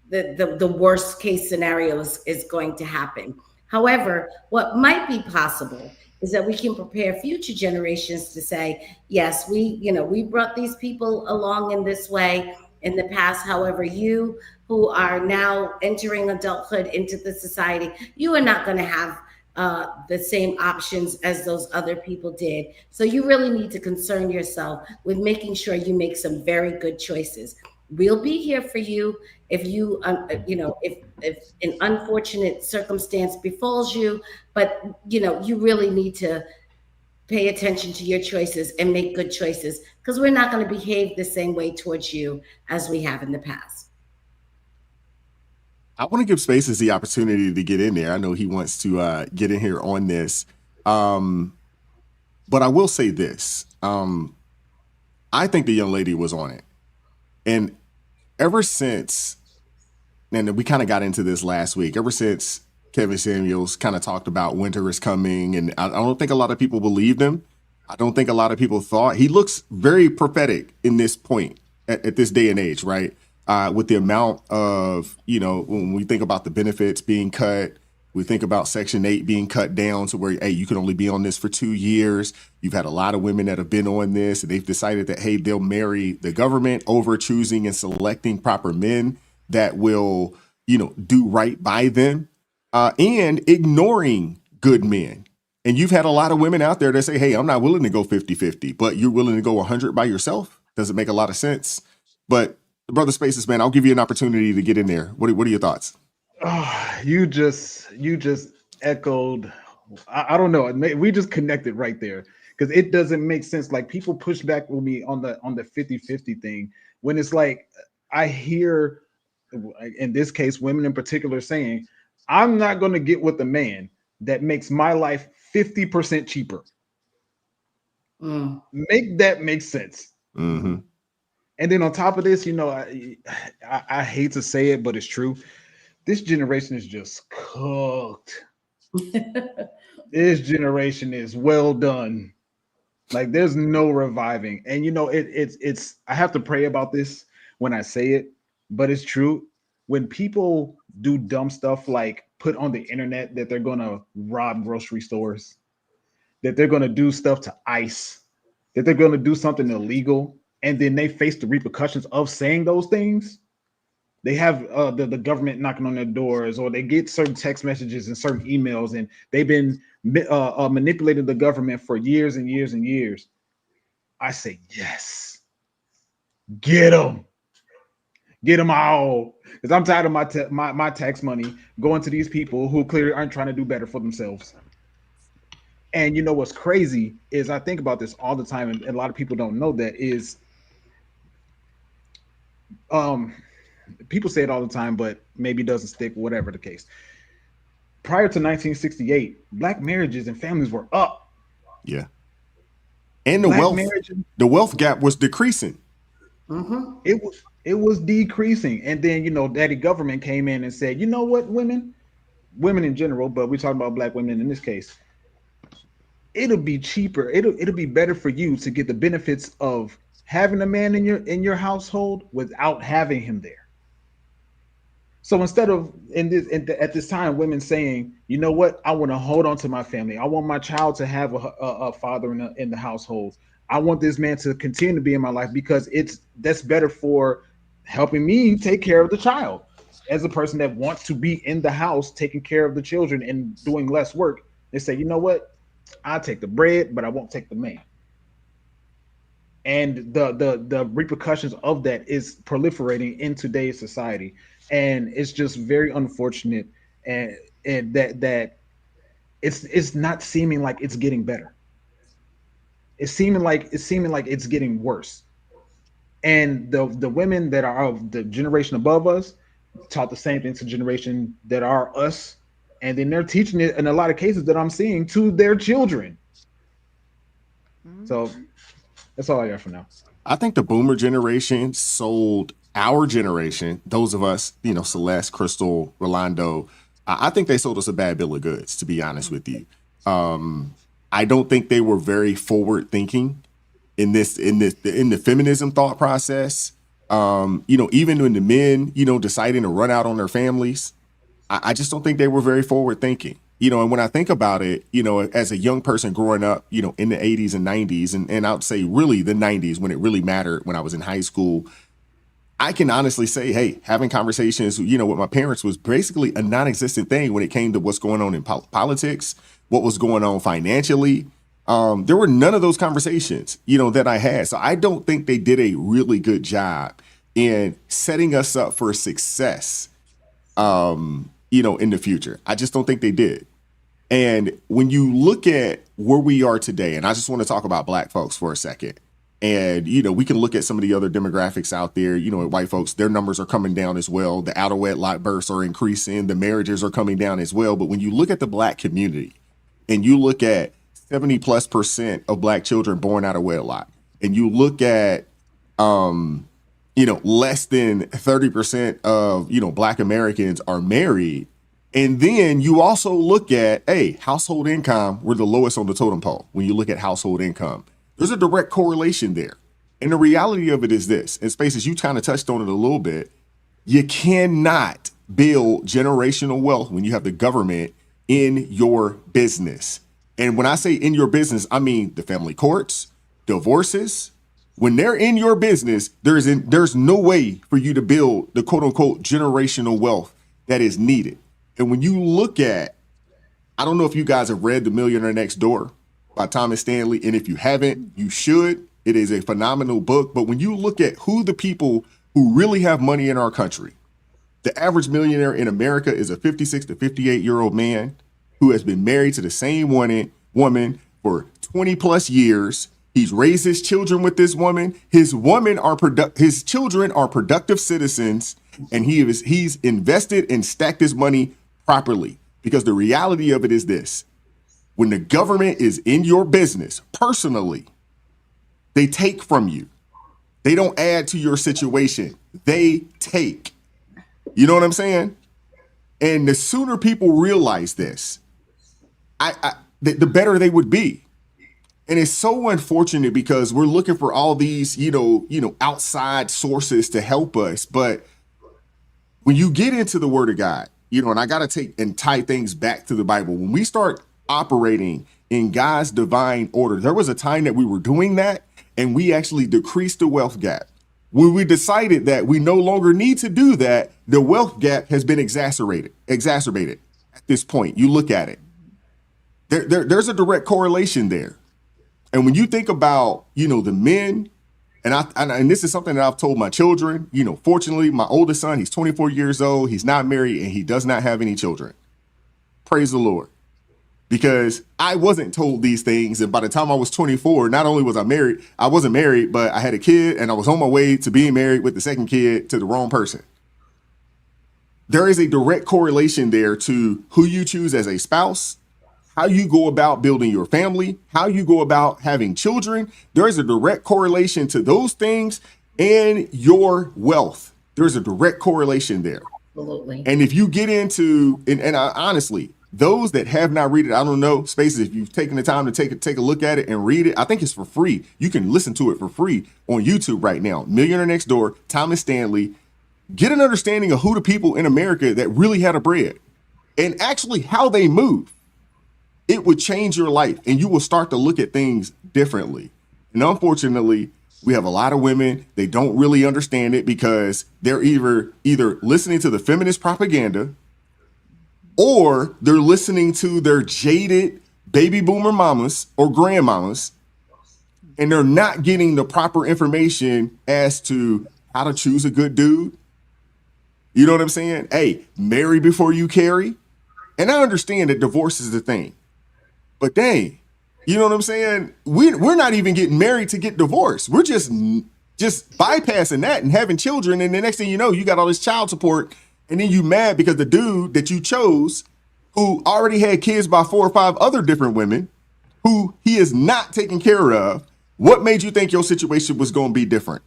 the worst case scenario is going to happen. However, what might be possible is that we can prepare future generations to say, yes, we brought these people along in this way in the past. However, you who are now entering adulthood into the society, you are not going to have the same options as those other people did. So you really need to concern yourself with making sure you make some very good choices. We'll be here for you if you, if an unfortunate circumstance befalls you, but you really need to pay attention to your choices and make good choices because we're not going to behave the same way towards you as we have in the past. I want to give Spaces the opportunity to get in there. I know he wants to get in here on this. But I will say this. I think the young lady was on it. And ever since, and we kind of got into this last week, ever since Kevin Samuels kind of talked about winter is coming, and I don't think a lot of people believed him. I don't think a lot of people thought. He looks very prophetic in this point at this day and age, right? With the amount of, when we think about the benefits being cut, we think about Section 8 being cut down to where, hey, you can only be on this for 2 years. You've had a lot of women that have been on this, and they've decided that, hey, they'll marry the government over choosing and selecting proper men that will, do right by them, and ignoring good men. And you've had a lot of women out there that say, hey, I'm not willing to go 50-50, but you're willing to go 100 by yourself. Doesn't make a lot of sense. But Brother Spaces, man, I'll give you an opportunity to get in there. What are your thoughts? Oh, you just echoed. I don't know. We just connected right there because it doesn't make sense. Like people push back with me on the 50-50 thing when it's like I hear, in this case, women in particular saying, I'm not going to get with a man that makes my life 50% cheaper. Make that make sense. Mm-hmm. And then on top of this, I hate to say it, but it's true. This generation is just cooked. This generation is well done. Like there's no reviving. And you know, it's I have to pray about this when I say it, but it's true. When people do dumb stuff like put on the internet that they're gonna rob grocery stores, that they're gonna do stuff to ICE, that they're gonna do something illegal, and then they face the repercussions of saying those things. They have the government knocking on their doors, or they get certain text messages and certain emails, and they've been manipulating the government for years and years and years. I say yes, get them all, because I'm tired of my tax money going to these people who clearly aren't trying to do better for themselves. And you know what's crazy is I think about this all the time, and a lot of people don't know that is people say it all the time, but maybe it doesn't stick, whatever the case. Prior to 1968, black marriages and families were up. Yeah. And the wealth gap was decreasing. Mm-hmm. It was decreasing. And then, you know, daddy government came in and said, you know what, women in general, but we're talking about black women in this case, it'll be cheaper. It'll be better for you to get the benefits of having a man in your household without having him there. So instead of at this time, women saying, you know what, I want to hold on to my family. I want my child to have a father in the household. I want this man to continue to be in my life because that's better for helping me take care of the child. As a person that wants to be in the house, taking care of the children and doing less work, they say, you know what, I'll take the bread, but I won't take the man. And the repercussions of that is proliferating in today's society. And it's just very unfortunate, and that it's not seeming like it's getting better. It's seeming like it's getting worse. And the women that are of the generation above us taught the same thing to generation that are us, and then they're teaching it in a lot of cases that I'm seeing to their children. So that's all I got for now. I think the boomer generation sold our generation, those of us, you know, Celeste, Crystal, Rolando, I think they sold us a bad bill of goods, to be honest with you. I don't think they were very forward thinking in the feminism thought process. You know, even when the men, you know, deciding to run out on their families, I just don't think they were very forward thinking. You know, and when I think about it, you know, as a young person growing up, you know, in the 80s and 90s, and I would say really the 90s when it really mattered, when I was in high school, I can honestly say, hey, having conversations, you know, with my parents was basically a non-existent thing when it came to what's going on in politics, what was going on financially. There were none of those conversations, you know, that I had. So I don't think they did a really good job in setting us up for success, you know, in the future. I just don't think they did. And when you look at where we are today, and I just want to talk about black folks for a second. And, you know, we can look at some of the other demographics out there, you know, white folks, their numbers are coming down as well. The out of wedlock births are increasing. The marriages are coming down as well. But when you look at the black community and you look at 70+% of black children born out of wedlock, and you look at, you know, less than 30% of, you know, black Americans are married. And then you also look at, hey, household income, we're the lowest on the totem pole. When you look at household income, there's a direct correlation there. And the reality of it is this, and Spaces, you kind of touched on it a little bit. You cannot build generational wealth when you have the government in your business. And when I say in your business, I mean the family courts, divorces. When they're in your business, there's no way for you to build the quote unquote generational wealth that is needed. And when you look at, I don't know if you guys have read The Millionaire Next Door by Thomas Stanley. And if you haven't, you should. It is a phenomenal book. But when you look at who the people who really have money in our country, the average millionaire in America is a 56 to 58-year-old man who has been married to the same woman for 20 plus years. He's raised his children with this woman. His children are productive citizens, and he's invested and stacked his money properly. Because the reality of it is this: when the government is in your business personally, they take from you. They don't add to your situation. They take. You know what I'm saying? And the sooner people realize this, the better they would be. And it's so unfortunate because we're looking for all these, outside sources to help us. But when you get into the Word of God, and I got to take and tie things back to the Bible, when we start operating in God's divine order, there was a time that we were doing that and we actually decreased the wealth gap. When we decided that we no longer need to do that, the wealth gap has been exacerbated at this point. You look at it. There's a direct correlation there. And when you think about, the men, and this is something that I've told my children, fortunately, my oldest son, he's 24 years old, he's not married, and he does not have any children. Praise the Lord. Because I wasn't told these things. And by the time I was 24, not only was I wasn't married, but I had a kid and I was on my way to being married with the second kid to the wrong person. There is a direct correlation there to who you choose as a spouse, how you go about building your family, how you go about having children. There is a direct correlation to those things and your wealth. There's a direct correlation there. Absolutely. And if you get into, honestly, those that have not read it, I don't know, Spaces, if you've taken the time to take a look at it and read it, I think it's for free. You can listen to it for free on YouTube right now. Millionaire Next Door, Thomas Stanley. Get an understanding of who the people in America that really had a bread and actually how they move. It would change your life and you will start to look at things differently. And unfortunately, we have a lot of women, they don't really understand it because they're either listening to the feminist propaganda or they're listening to their jaded baby boomer mamas or grandmamas, and they're not getting the proper information as to how to choose a good dude. You know what I'm saying? Hey, marry before you carry. And I understand that divorce is the thing. But dang, you know what I'm saying? We're not even getting married to get divorced. We're just bypassing that and having children. And the next thing you know, you got all this child support. And then you mad because the dude that you chose, who already had kids by 4 or 5 other different women, who he is not taking care of, what made you think your situation was going to be different?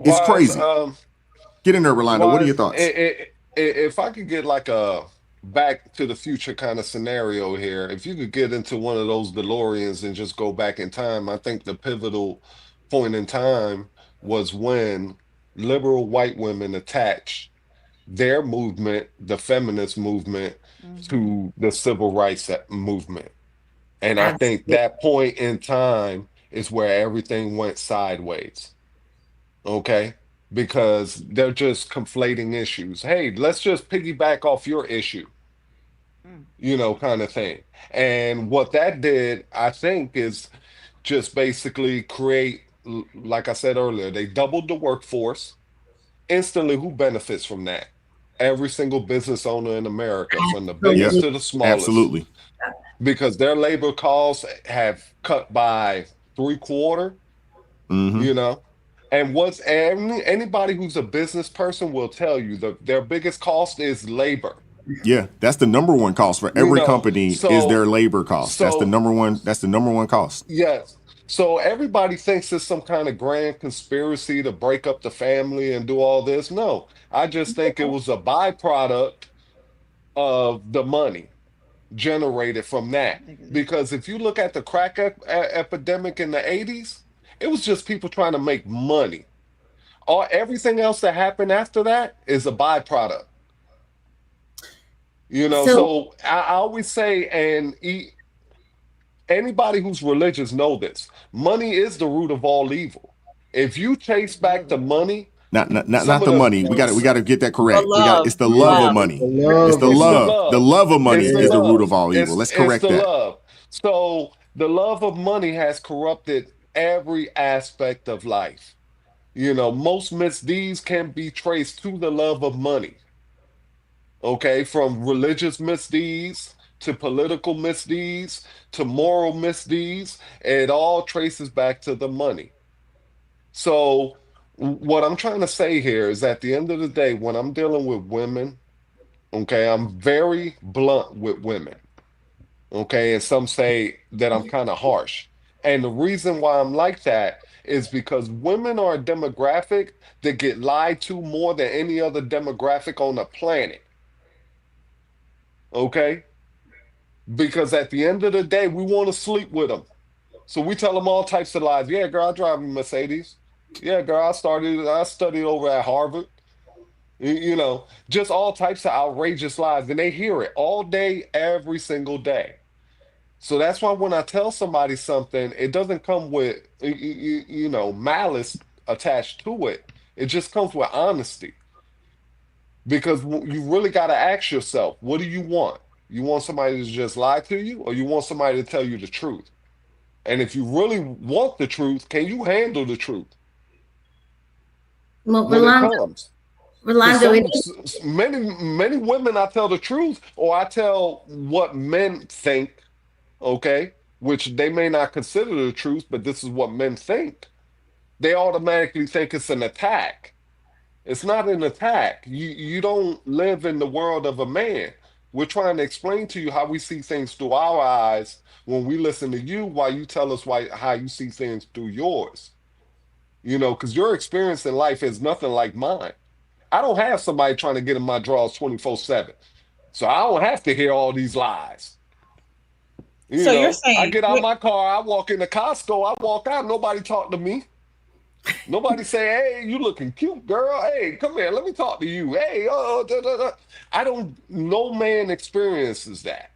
It's crazy. Get in there, Rolando. What are your thoughts? If I could get like a back to the future kind of scenario here, if you could get into one of those DeLoreans and just go back in time, I think the pivotal point in time was when liberal white women attached their movement, the feminist movement, to the civil rights movement. And I think that point in time is where everything went sideways. Okay? Because they're just conflating issues. Hey, let's just piggyback off your issue, kind of thing. And what that did, I think, is just basically create, like I said earlier, they doubled the workforce. Instantly, who benefits from that? Every single business owner in America, from the biggest to the smallest. Absolutely. Because their labor costs have cut by 3/4, And anybody who's a business person will tell you their biggest cost is labor. Yeah, that's the number one cost for every company is their labor cost. That's the number one cost. Yes. So everybody thinks it's some kind of grand conspiracy to break up the family and do all this. No, I just think it was a byproduct of the money generated from that. Because if you look at the crack epidemic in the 80s, it was just people trying to make money. Everything else that happened after that is a byproduct. So I always say, anybody who's religious know this. Money is the root of all evil. If you chase back the money, not the money. We got to get that correct. It's the love of money. It's the love. The love of money is the root of all evil. Let's correct that. Love. So the love of money has corrupted every aspect of life. Most misdeeds can be traced to the love of money. Okay, from religious misdeeds to political misdeeds to moral misdeeds, it all traces back to the money. So what I'm trying to say here is at the end of the day, when I'm dealing with women, okay, I'm very blunt with women. Okay, and some say that I'm kind of harsh. And the reason why I'm like that is because women are a demographic that get lied to more than any other demographic on the planet. Okay? Because at the end of the day, we want to sleep with them. So we tell them all types of lies. Yeah, girl, I drive a Mercedes. Yeah, girl, I studied over at Harvard. Just all types of outrageous lies. And they hear it all day, every single day. So that's why when I tell somebody something, it doesn't come with, malice attached to it. It just comes with honesty. Because you really got to ask yourself, what do you want? You want somebody to just lie to you, or you want somebody to tell you the truth? And if you really want the truth, can you handle the truth Well, when it comes? Because Rolando, many women, I tell the truth, or I tell what men think, okay, which they may not consider the truth, but this is what men think. They automatically think it's an attack. It's not an attack. You don't live in the world of a man. We're trying to explain to you how we see things through our eyes when we listen to you, while you tell us how you see things through yours. Because your experience in life is nothing like mine. I don't have somebody trying to get in my drawers 24/7. So I don't have to hear all these lies. So you're I saying get out my car, I walk into Costco, I walk out, nobody talk to me. Nobody say, "Hey, you looking cute, girl. Hey, come here, let me talk to you. Hey, da, da, da." I don't, no man experiences that.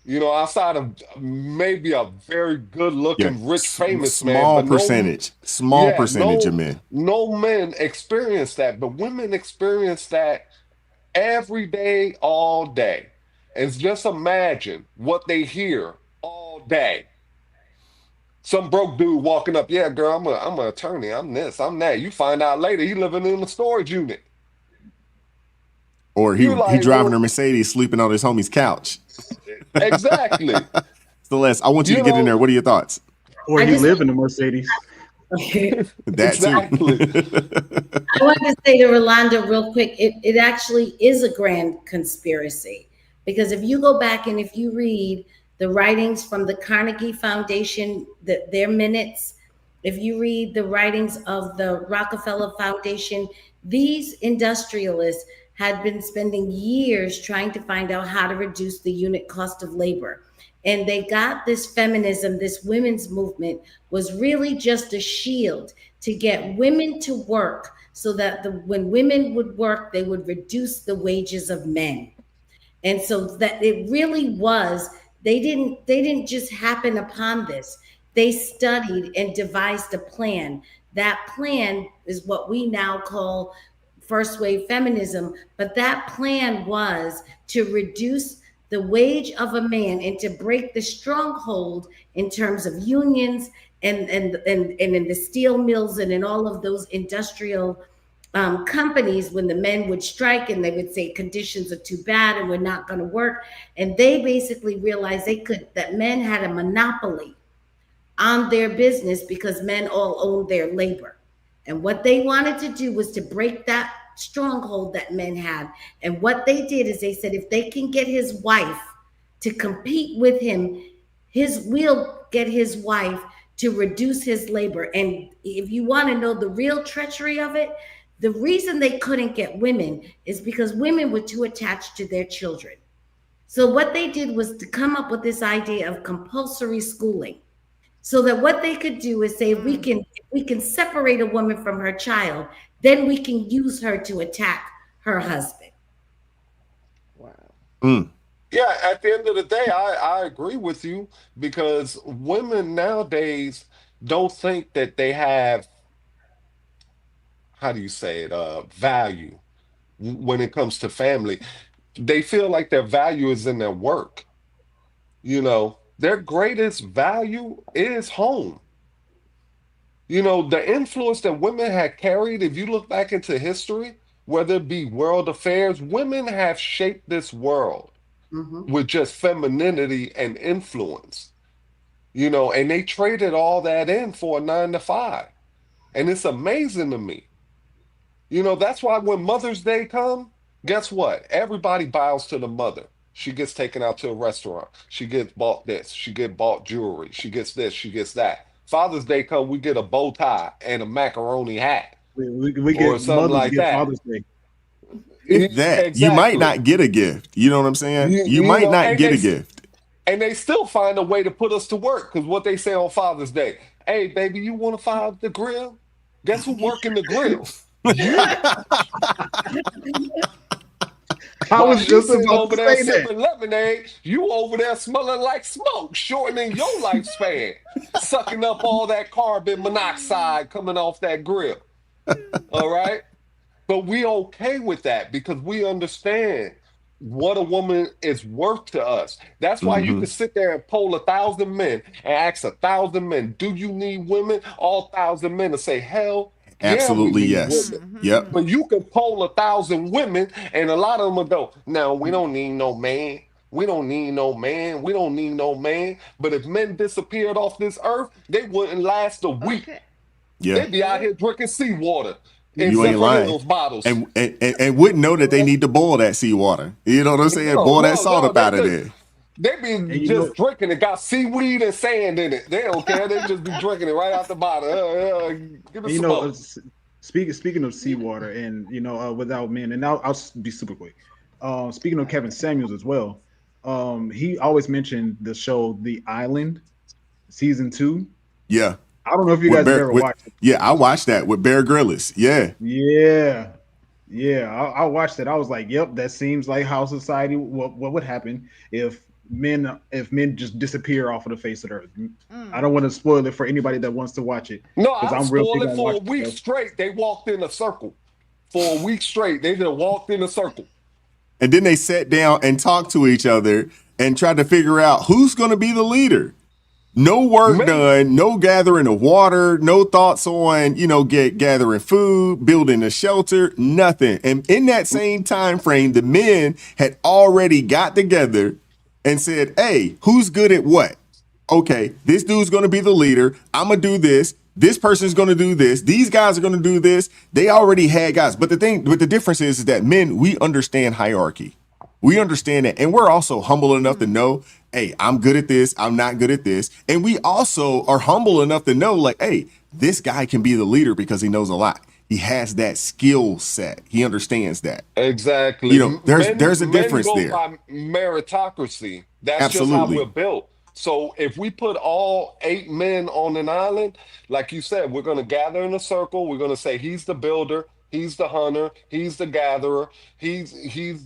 Outside of maybe a very good Yeah, looking, rich, famous man, small but percentage, of men. no men experience that, but women experience that every day, all day. And just imagine what they hear all day. Some broke dude walking up, yeah, girl, I'm an attorney. I'm this, I'm that. You find out later he living in a storage unit. Or he driving a Mercedes, sleeping on his homie's couch. Exactly. Celeste, I want you to get in there. What are your thoughts? Or he live in a Mercedes. That exactly. I want to say to Rolando real quick, it actually is a grand conspiracy. Because if you go back and if you read the writings from the Carnegie Foundation, their minutes, if you read the writings of the Rockefeller Foundation, these industrialists had been spending years trying to find out how to reduce the unit cost of labor. And they got this feminism, this women's movement was really just a shield to get women to work so that when women would work, they would reduce the wages of men. And so that it really was, they didn't just happen upon this. They studied and devised a plan. That plan is what we now call first wave feminism, but that plan was to reduce the wage of a man and to break the stronghold in terms of unions and in the steel mills and in all of those industrial companies. When the men would strike and they would say conditions are too bad and we're not going to work, and they basically realized that men had a monopoly on their business because men all owned their labor. And what they wanted to do was to break that stronghold that men had. And what they did is they said, if they can get his wife to compete with him, we'll get his wife to reduce his labor. And if you want to know the real treachery of it, the reason they couldn't get women is because women were too attached to their children. So what they did was to come up with this idea of compulsory schooling. So that what they could do is say, if we can separate a woman from her child, then we can use her to attack her husband. Wow. Yeah, at the end of the day, I agree with you, because women nowadays don't think that they have, how do you say it, value when it comes to family. They feel like their value is in their work. Their greatest value is home. The influence that women had carried, if you look back into history, whether it be world affairs, women have shaped this world with just femininity and influence. And they traded all that in for a 9 to 5. And it's amazing to me. That's why when Mother's Day come, guess what? Everybody bows to the mother. She gets taken out to a restaurant. She gets bought this. She gets bought jewelry. She gets this. She gets that. Father's Day come, we get a bow tie and a macaroni hat, We or get something Mother's like Day, that. Father's Day. if that, Exactly. you might not get a gift. You know what I'm saying? You might not get a gift. And they still find a way to put us to work, because what they say on Father's Day, hey, baby, you want to fire the grill? Guess who working the grill? You. I While was she's just sitting about over to there say that. sipping lemonade, you over there smelling like smoke, shortening your lifespan, sucking up all that carbon monoxide coming off that grill. All right? But we okay with that because we understand what a woman is worth to us. That's why you Hmm. can sit there and poll 1,000 men and ask 1,000 men, do you need women? All 1,000 men will say, hell yeah, we Absolutely, need yes. women. Yep. But you can poll 1,000 women, and a lot of them will go, no, we don't need no man. We don't need no man. We don't need no man. But if men disappeared off this earth, they wouldn't last a week. Okay. Yeah. They'd be out here drinking seawater in You ain't lying. Zeffirino's bottles. And wouldn't know that they need to boil that seawater. You know what I'm saying? No, Boil that no, salt no. up out of there. They be And you just know, drinking it, got seaweed and sand in it. They don't care. They just be drinking it right out the bottle. Give me you some know, more. speaking of seawater, and without men, and I'll be super quick. Speaking of Kevin Samuels as well, he always mentioned the show The Island, season 2. Yeah. I don't know if you guys have ever watched it. Yeah, I watched that with Bear Grylls. Yeah. Yeah. I watched it. I was like, yep, that seems like how society. What would happen if men just disappear off of the face of the earth? I don't want to spoil it for anybody that wants to watch it. No, because I'll I'm real spoil big it on for a watching week stuff. straight. They walked in a circle. For a week straight, they just walked in a circle. And then they sat down and talked to each other and tried to figure out who's going to be the leader. No work done, no gathering of water, no thoughts on, gathering food, building a shelter, nothing. And in that same time frame, the men had already got together and said, hey, who's good at what? Okay, this dude's going to be the leader. I'm going to do this. This person's going to do this. These guys are going to do this. They already had guys. But the difference is that men, we understand hierarchy. We understand that. And we're also humble enough to know, hey, I'm good at this. I'm not good at this. And we also are humble enough to know, like, hey, this guy can be the leader because he knows a lot. He has that skill set. He understands that. Exactly. There's a difference men go there. by meritocracy. That's Absolutely. just how we're built. So if we put all 8 men on an island, like you said, we're going to gather in a circle. We're going to say he's the builder, he's the hunter, he's the gatherer, he's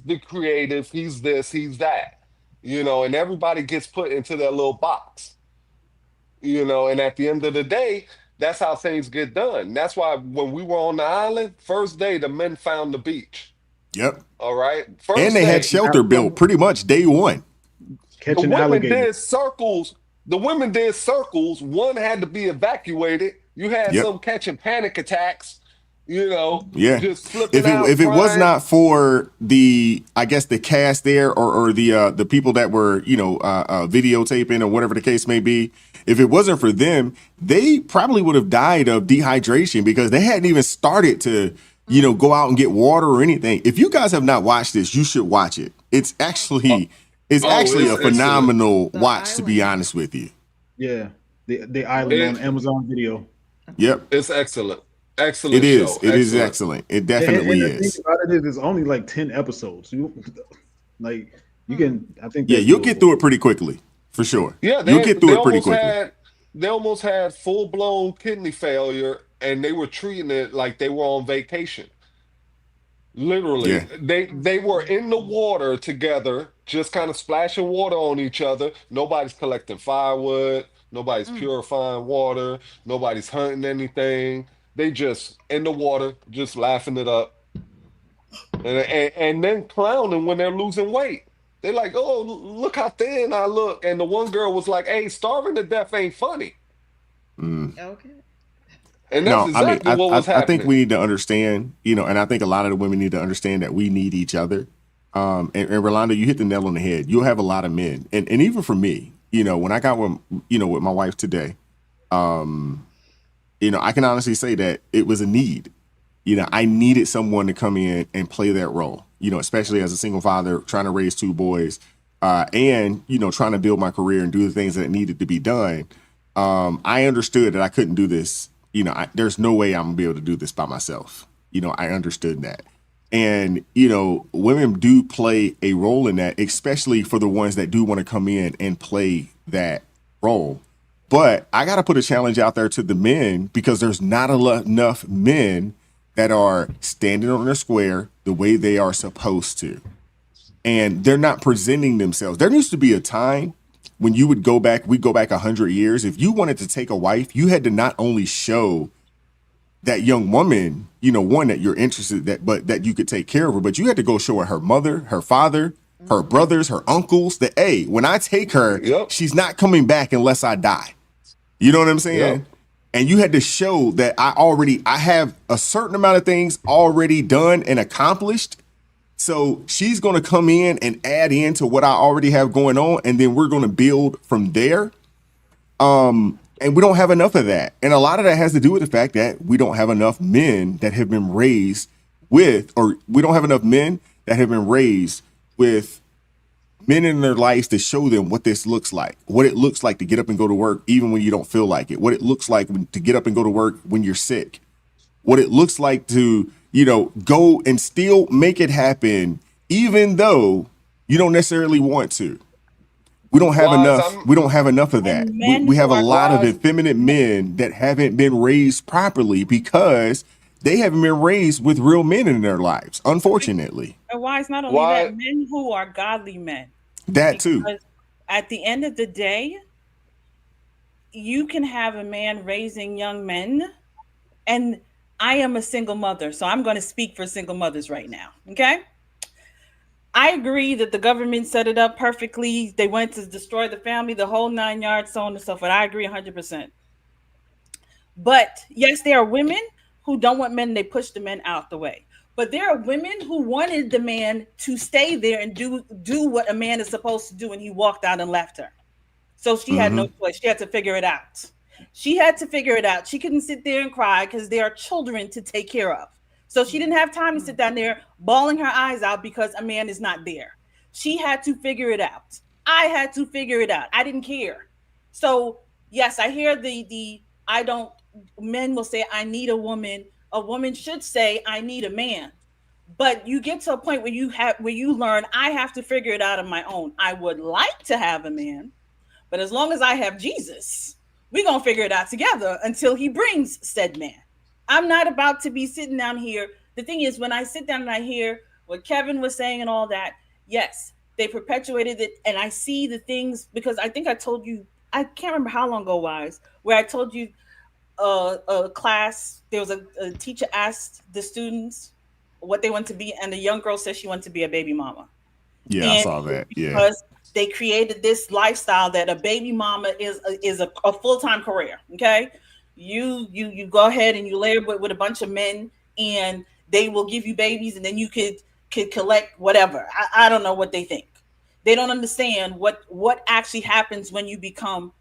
the creative, he's this, he's that. And everybody gets put into their little box. And at the end of the day, that's how things get done. That's why when we were on the island, first day the men found the beach. Yep. All right. And they had shelter built pretty much day one. The women did circles. The women did circles. One had to be evacuated. You had some catching panic attacks. Just flipping out. If it was not for the cast there or the people that were videotaping or whatever the case may be, if it wasn't for them, they probably would have died of dehydration because they hadn't even started to go out and get water or anything. If you guys have not watched this, you should watch it. It's actually a phenomenal watch, to be honest with you. Yeah, the Island on Amazon Video. Yep, it's excellent. Excellent. It is. Show. It is excellent. It definitely and is. The thing about it is, it's only like 10 episodes. You can. I think. Yeah, you'll get through it pretty quickly, for sure. Yeah, you'll get through it pretty quickly. They almost had full-blown kidney failure, and they were treating it like they were on vacation. Literally, they were in the water together, just kind of splashing water on each other. Nobody's collecting firewood. Nobody's purifying water. Nobody's hunting anything. They just in the water, just laughing it up, and then clowning when they're losing weight. They're like, "Oh, look how thin I look," and the one girl was like, "Hey, starving to death ain't funny." Okay. And that's exactly what was happening. I think we need to understand, and I think a lot of the women need to understand that we need each other. And Rolando, you hit the nail on the head. You'll have a lot of men, and even for me, when I got with my wife today, I can honestly say that it was a need. I needed someone to come in and play that role, especially as a single father trying to raise 2 boys, and, trying to build my career and do the things that needed to be done. I understood that I couldn't do this. There's no way I'm gonna be able to do this by myself. I understood that. And, women do play a role in that, especially for the ones that do want to come in and play that role. But I got to put a challenge out there to the men, because there's not enough men that are standing on their square the way they are supposed to. And they're not presenting themselves. There used to be a time when we go back 100 years. If you wanted to take a wife, you had to not only show that young woman, one, that you're interested but that you could take care of her, but you had to go show her mother, her father, her brothers, her uncles, that, hey, when I take her, she's not coming back unless I die. You know what I'm saying? Yep. And you had to show that I have a certain amount of things already done and accomplished. So she's going to come in and add into what I already have going on. And then we're going to build from there. And we don't have enough of that. And a lot of that has to do with the fact that we don't have enough men that have been raised with men in their lives to show them what this looks like, what it looks like to get up and go to work, even when you don't feel like it, what it looks like to get up and go to work when you're sick, what it looks like to, go and still make it happen, even though you don't necessarily want to. We don't have enough. We don't have enough of that. We have a lot of effeminate men that haven't been raised properly because they haven't been raised with real men in their lives, unfortunately. And why it's not only that, men who are godly men. That too. At the end of the day, you can have a man raising young men, and I am a single mother, so I'm going to speak for single mothers right now. Okay. I agree that the government set it up perfectly. They went to destroy the family, the whole 9 yards, so on and so forth. I agree 100%. But yes, there are women who don't want men. They push the men out the way. But there are women who wanted the man to stay there and do what a man is supposed to do, and he walked out and left her. So she had no choice. She had to figure it out. She couldn't sit there and cry because there are children to take care of. So she didn't have time to sit down there bawling her eyes out because a man is not there. She had to figure it out. I had to figure it out. I didn't care. So yes, I hear men will say, I need a woman. A woman should say, I need a man. But you get to a point where you learn, I have to figure it out on my own. I would like to have a man, but as long as I have Jesus, we're going to figure it out together until he brings said man. I'm not about to be sitting down here. The thing is, when I sit down and I hear what Kevin was saying and all that, yes, they perpetuated it. And I see the things, because I think I told you, I can't remember how long ago it was, where I told you a class, there was a teacher asked the students what they want to be, and the young girl said she wanted to be a baby mama. Yeah, and I saw that. Yeah, because they created this lifestyle that a baby mama is a full-time career. Okay, you go ahead and you layer with a bunch of men, and they will give you babies, and then you could collect whatever. I don't know what they think. They don't understand what actually happens when you become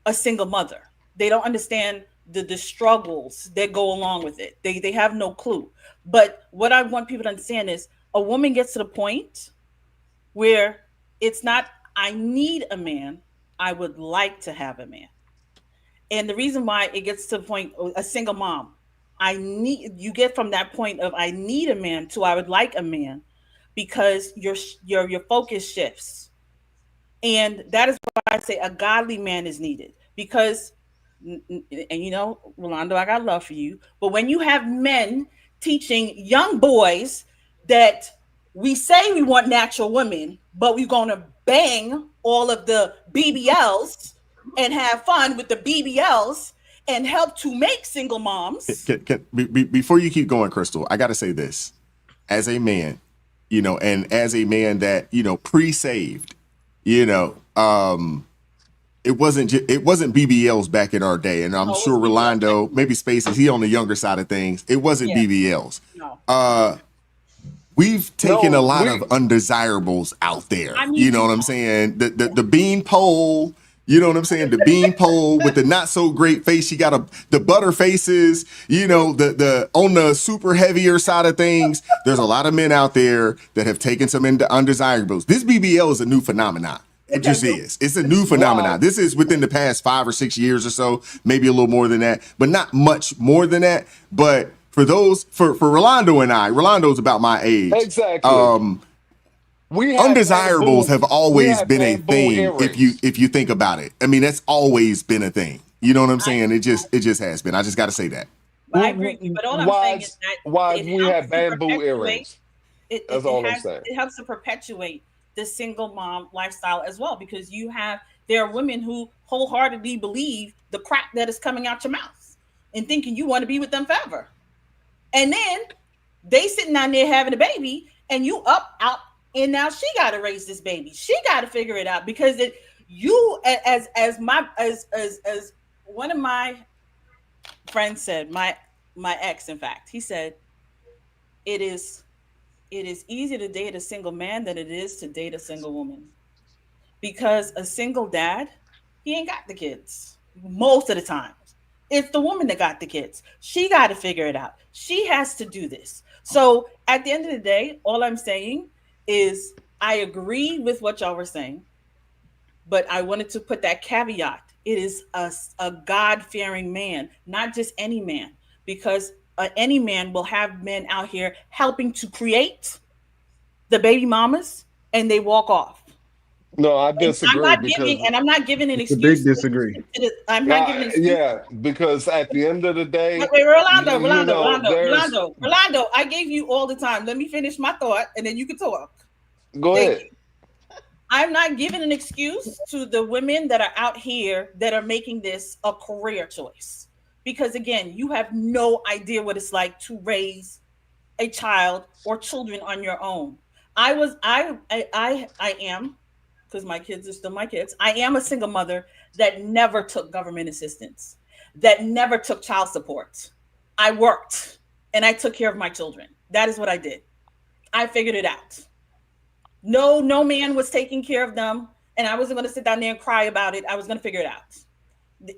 a single mother. They don't understand the struggles that go along with it. They have no clue. But what I want people to understand is a woman gets to the point where it's not, I need a man, I would like to have a man. And the reason why it gets to the point, a single mom, you get from that point of I need a man to I would like a man, because your focus shifts. And that is why I say a godly man is needed, because, and Rolando, I got love for you, but when you have men teaching young boys that we say we want natural women, but we're going to bang all of the BBLs and have fun with the BBLs and help to make single moms. Before you keep going, Crystal, I got to say this. As a man, and as a man that, pre-saved, it wasn't BBLs back in our day. And I'm sure Rolando, maybe Spaces, he on the younger side of things. It wasn't BBLs. No. We've taken a lot of undesirables out there. You know what I'm saying? The bean pole, you know what I'm saying? The bean pole with the not so great face. You got the butter faces, the on the super heavier side of things. There's a lot of men out there that have taken some undesirables. This BBL is a new phenomenon. It just is. It's a new phenomenon. Wow. This is within the past 5 or 6 years or so, maybe a little more than that, but not much more than that. But for Rolando and I, Rolando's about my age. Exactly. Undesirables have always been a thing earrings. if you think about it. I mean, that's always been a thing. You know what I'm saying? It just has been. I just got to say that. But I agree with you. But all I'm saying is that why we have bamboo earrings. That's all I'm saying. It helps to perpetuate the single mom lifestyle as well, because there are women who wholeheartedly believe the crap that is coming out your mouth and thinking you want to be with them forever. And then they sitting down there having a baby and you out. And now she got to raise this baby. She got to figure it out, because as one of my friends said, my ex, in fact, he said, it is easier to date a single man than it is to date a single woman, because a single dad, he ain't got the kids most of the time. It's the woman that got the kids. She got to figure it out. She has to do this. So at the end of the day, all I'm saying is I agree with what y'all were saying, but I wanted to put that caveat. It is a God-fearing man, not just any man, because any man will have men out here helping to create the baby mamas, and they walk off. No, I disagree. I'm not giving an excuse. A big disagree. I'm not giving an excuse. Yeah, because at the end of the day, wait, Rolando, I gave you all the time. Let me finish my thought, and then you can talk. Go ahead. I'm not giving an excuse to the women that are out here that are making this a career choice, because again, you have no idea what it's like to raise a child or children on your own. I am, because my kids are still my kids, I am a single mother that never took government assistance, that never took child support. I worked and I took care of my children. That is what I did. I figured it out. No man was taking care of them, and I wasn't going to sit down there and cry about it. I was going to figure it out.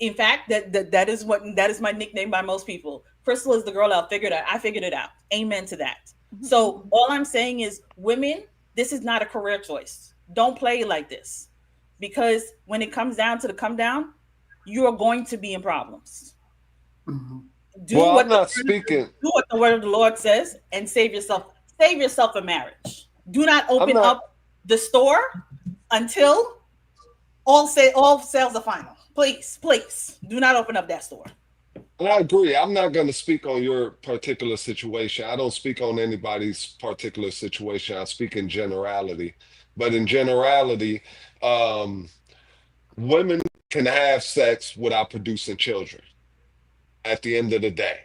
In fact, that is my nickname by most people. Crystal is the girl I figured it out. Amen to that. So all I'm saying is, women, this is not a career choice. Don't play like this, because when it comes down to the come down, you are going to be in problems. Mm-hmm. Do what the word of the Lord says, and save yourself a marriage. Do not open up the store until all sales are final. Please do not open up that store. I agree. I'm not going to speak on your particular situation. I don't speak on anybody's particular situation. I speak in generality. But in generality, women can have sex without producing children at the end of the day.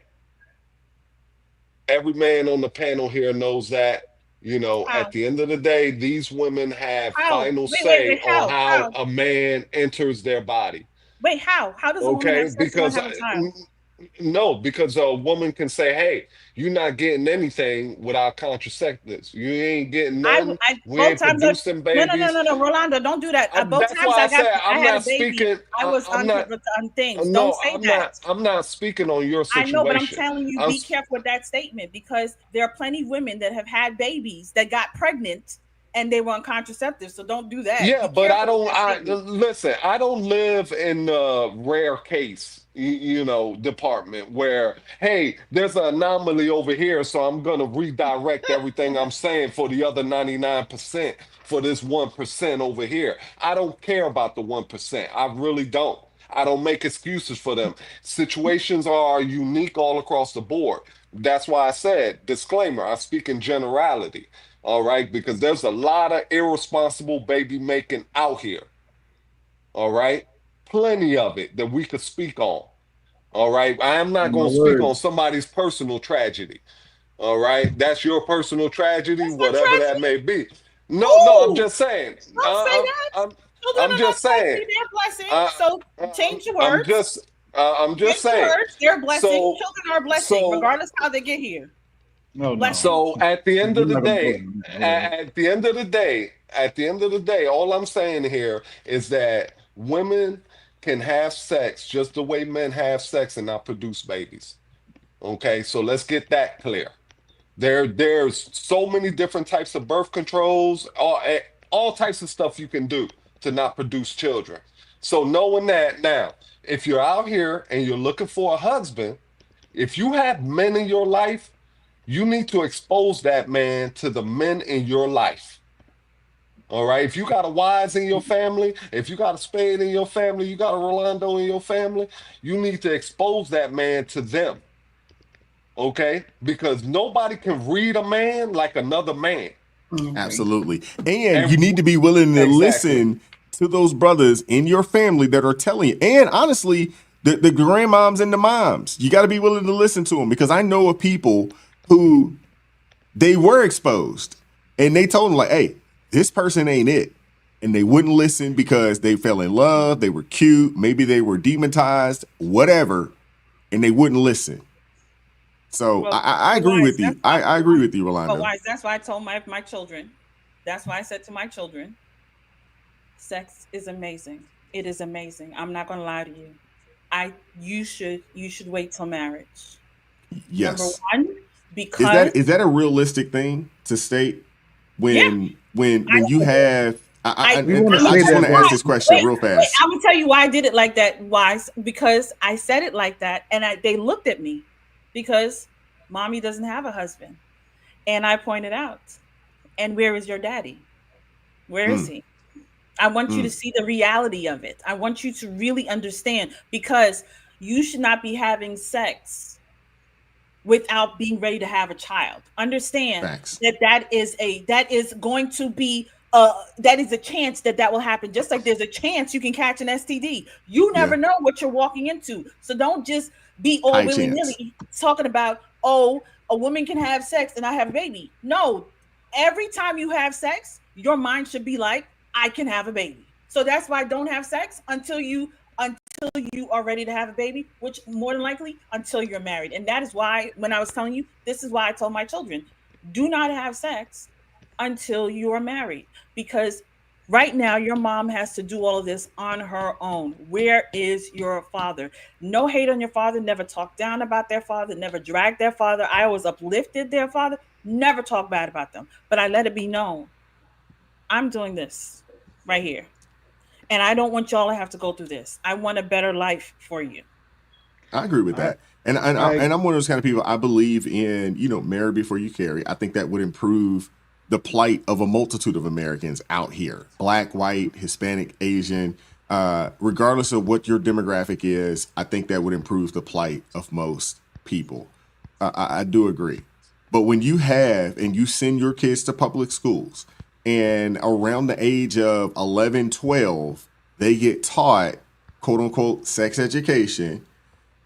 Every man on the panel here knows that. At the end of the day, these women have final say on how a man enters their body. Wait, how? How does a woman have sex and have a child? No, because a woman can say, "Hey, you're not getting anything without contraceptives. You ain't getting nothing. We ain't producing babies." No, Rolando, don't do that. Both times I had a baby, I was on things. Don't say that. I'm not speaking on your situation. I know, but I'm telling you, be careful with that statement, because there are plenty of women that have had babies that got pregnant and they were on contraceptives. So don't do that. Yeah, but listen, I don't live in the rare case, department where, hey, there's an anomaly over here, so I'm going to redirect everything I'm saying for the other 99% for this 1% over here. I don't care about the 1%. I really don't. I don't make excuses for them. Situations are unique all across the board. That's why I said, disclaimer, I speak in generality. All right, because there's a lot of irresponsible baby making out here. All right, plenty of it that we could speak on. All right, I am not going to speak on somebody's personal tragedy. All right, that's your personal tragedy, whatever that may be. No, I'm just saying. Don't say that. I'm just saying. They're blessings. So change your words. I'm just saying. They're blessings. Children are blessings, regardless how they get here. No. So at the end of the day, all I'm saying here is that women can have sex just the way men have sex and not produce babies. Okay, so let's get that clear. There's so many different types of birth controls, all types of stuff you can do to not produce children. So knowing that now, if you're out here and you're looking for a husband, If you have men in your life, you need to expose that man to the men in your life. All right. If you got a Wise in your family, if you got a Spade in your family, you got a Rolando in your family, you need to expose that man to them. Okay? Because nobody can read a man like another man. Absolutely. And you And need to be willing to exactly. listen to those brothers in your family that are telling you. And honestly, the grandmoms and the moms, you got to be willing to listen to them, because I know of people who they were exposed and they told them like, hey, this person ain't it. And they wouldn't listen because they fell in love. They were cute. Maybe they were demonetized, whatever. And they wouldn't listen. So Well, I agree Wise, with you. I agree with you, but Rolando. Wise, that's why I told my children. That's why I said to my children, sex is amazing. It is amazing. I'm not gonna lie to you. You should wait till marriage. Number Yes. one, because Is that a realistic thing to state yeah, when you have We want to I say just that, want to but ask this question real wait, fast. I'm gonna tell you why I did it like that, Wise, because I said it like that, and they looked at me because mommy doesn't have a husband, and I pointed out, and where is your daddy? Where is he? I want you to see the reality of it. I want you to really understand, because you should not be having sex without being ready to have a child. Understand Facts. that is going to be that is a chance that will happen. Just like there's a chance you can catch an STD. You never Yeah. know what you're walking into. So don't just be all High willy chance. nilly talking about, oh, a woman can have sex and I have a baby. No, every time you have sex, your mind should be like, I can have a baby. So that's why don't have sex until you are ready to have a baby, which more than likely until you're married. And that is why, when I was telling you, this is why I told my children, do not have sex until you are married, because right now your mom has to do all of this on her own. Where is your father? No hate on your father. Never talk down about their father. Never drag their father. I always uplifted their father. Never talk bad about them. But I let it be known, I'm doing this right here. And I don't want y'all to have to go through this. I want a better life for you. I agree with I, that. And I I'm one of those kind of people. I believe in, marry before you carry. I think that would improve the plight of a multitude of Americans out here, Black, white, Hispanic, Asian, regardless of what your demographic is. I think that would improve the plight of most people. I do agree. But when you have and you send your kids to public schools, and around the age of 11, 12, they get taught, quote unquote, sex education,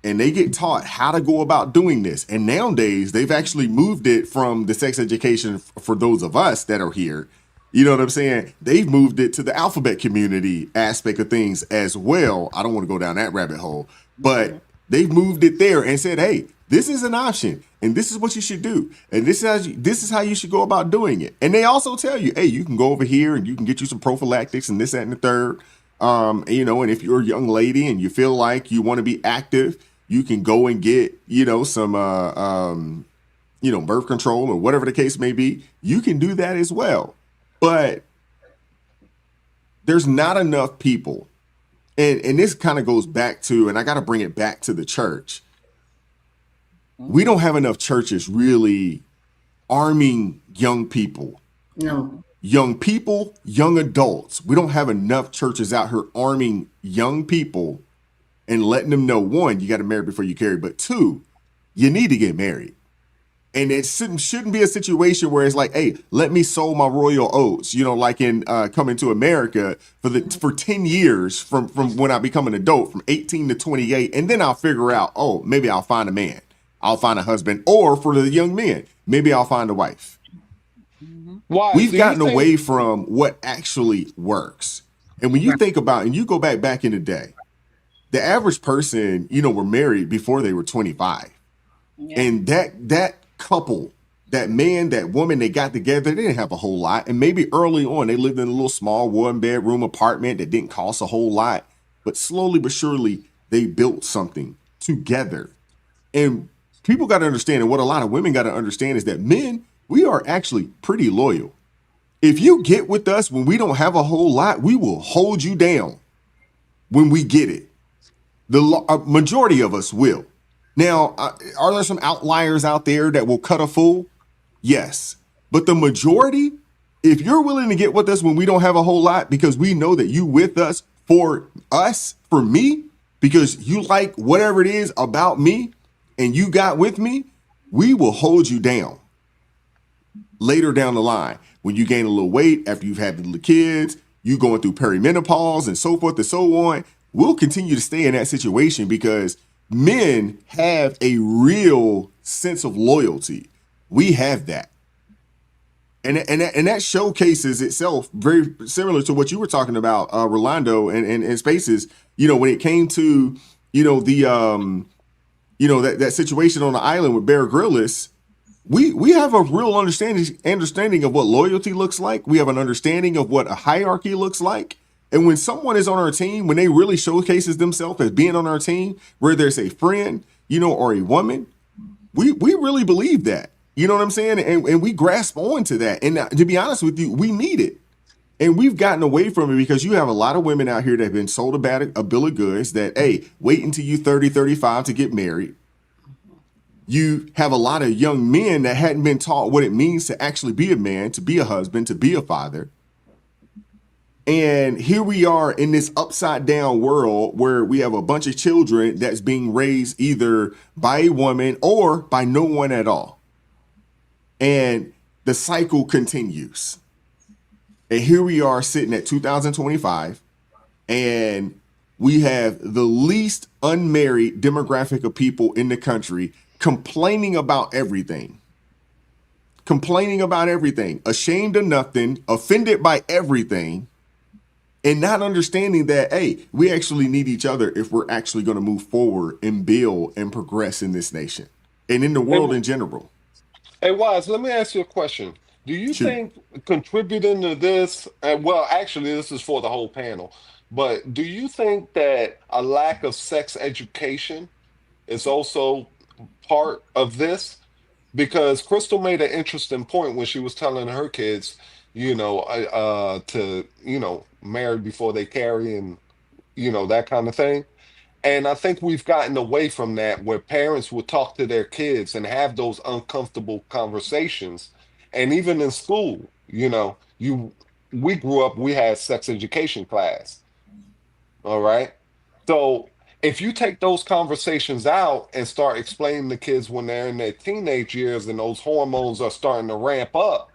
and they get taught how to go about doing this. And nowadays, they've actually moved it from the sex education for those of us that are here. You know what I'm saying? They've moved it to the alphabet community aspect of things as well. I don't want to go down that rabbit hole, but they've moved it there and said, hey, this is an option, and this is what you should do, and this is how you should go about doing it. And they also tell you, hey, you can go over here and you can get you some prophylactics and this, that, and the third. And if you're a young lady and you feel like you want to be active, you can go and get, some, birth control or whatever the case may be. You can do that as well. But there's not enough people. And this kind of goes back to, and I got to bring it back to the church. We don't have enough churches really arming young people. No. Young people, young adults. We don't have enough churches out here arming young people and letting them know, one, you got to marry before you carry, but two, you need to get married. And it shouldn't be a situation where it's like, hey, let me sow my royal oats, like in Coming to America for 10 years from when I become an adult, from 18 to 28. And then I'll figure out, oh, maybe I'll find a man. I'll find a husband. Or for the young men, maybe I'll find a wife. Why? We've gotten away from what actually works. And when you think about, and you go back in the day, the average person, were married before they were 25. Yeah. And that couple, that man, that woman, they got together, they didn't have a whole lot. And maybe early on, they lived in a little small 1-bedroom apartment that didn't cost a whole lot. But slowly but surely, they built something together. And people got to understand, and what a lot of women got to understand is that men, we are actually pretty loyal. If you get with us when we don't have a whole lot, we will hold you down when we get it. The majority of us will. Now, are there some outliers out there that will cut a fool? Yes. But the majority, if you're willing to get with us when we don't have a whole lot, because we know that you with us, for me, because you like whatever it is about me and you got with me, we will hold you down later down the line. When you gain a little weight, after you've had the little kids, you going through perimenopause and so forth and so on, we'll continue to stay in that situation because men have a real sense of loyalty. We have that. And that showcases itself very similar to what you were talking about, Rolando, and Spaces, when it came to, that situation on the island with Bear Grylls. We have a real understanding of what loyalty looks like. We have an understanding of what a hierarchy looks like. And when someone is on our team, when they really showcases themselves as being on our team, whether it's a friend, or a woman, we really believe that. You know what I'm saying? And we grasp onto that. And to be honest with you, we need it. And we've gotten away from it because you have a lot of women out here that have been sold a bill of goods that, hey, wait until you 30, 35 to get married. You have a lot of young men that hadn't been taught what it means to actually be a man, to be a husband, to be a father. And here we are in this upside down world where we have a bunch of children that's being raised either by a woman or by no one at all. And the cycle continues. And here we are sitting at 2025, and we have the least unmarried demographic of people in the country complaining about everything, ashamed of nothing, offended by everything, and not understanding that, hey, we actually need each other if we're actually going to move forward and build and progress in this nation and in the world in general. Hey, Wise, let me ask you a question. Do you think contributing to this, and well, actually, this is for the whole panel, but do you think that a lack of sex education is also part of this? Because Crystal made an interesting point when she was telling her kids, to, marry before they carry and, that kind of thing. And I think we've gotten away from that where parents will talk to their kids and have those uncomfortable conversations. And even in school, we grew up, we had sex education class. All right. So if you take those conversations out and start explaining to kids when they're in their teenage years and those hormones are starting to ramp up,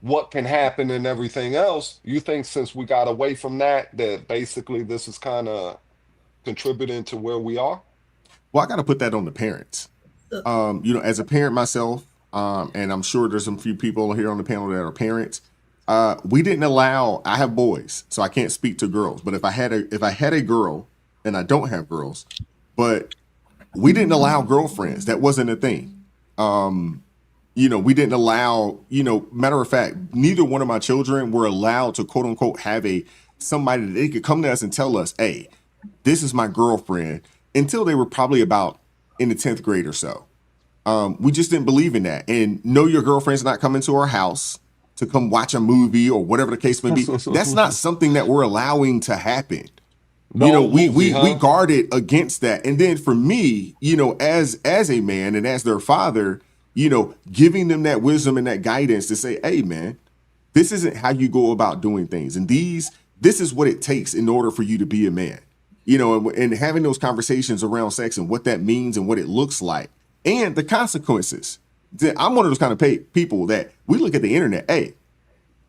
what can happen and everything else, you think since we got away from that basically this is kind of contributing to where we are? Well, I got to put that on the parents. As a parent myself, and I'm sure there's some few people here on the panel that are parents. We didn't allow. I have boys, so I can't speak to girls. But if I had a girl, and I don't have girls, but we didn't allow girlfriends. That wasn't a thing. We didn't allow. Matter of fact, neither one of my children were allowed to quote unquote have somebody that they could come to us and tell us, hey, this is my girlfriend, until they were probably about in the 10th grade or so. We just didn't believe in that. And no, your girlfriend's not coming to our house to come watch a movie or whatever the case may be. That's not something that we're allowing to happen. We guarded against that. And then for me, as a man and as their father, giving them that wisdom and that guidance to say, hey, man, this isn't how you go about doing things. And this is what it takes in order for you to be a man. And having those conversations around sex and what that means and what it looks like and the consequences. I'm one of those kind of people that we look at the internet. Hey,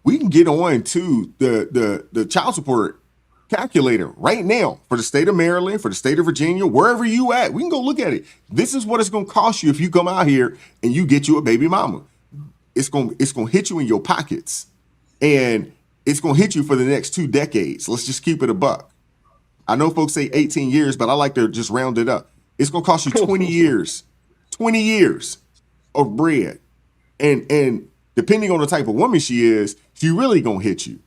we can get on to the child support calculator right now for the state of Maryland, for the state of Virginia, wherever you at. We can go look at it. This is what it's going to cost you if you come out here and you get you a baby mama. It's going to hit you in your pockets, and it's going to hit you for the next 2 decades. Let's just keep it a buck. I know folks say 18 years, but I like to just round it up. It's going to cost you 20 years, 20 years of bread. And depending on the type of woman she is, she really going to hit you.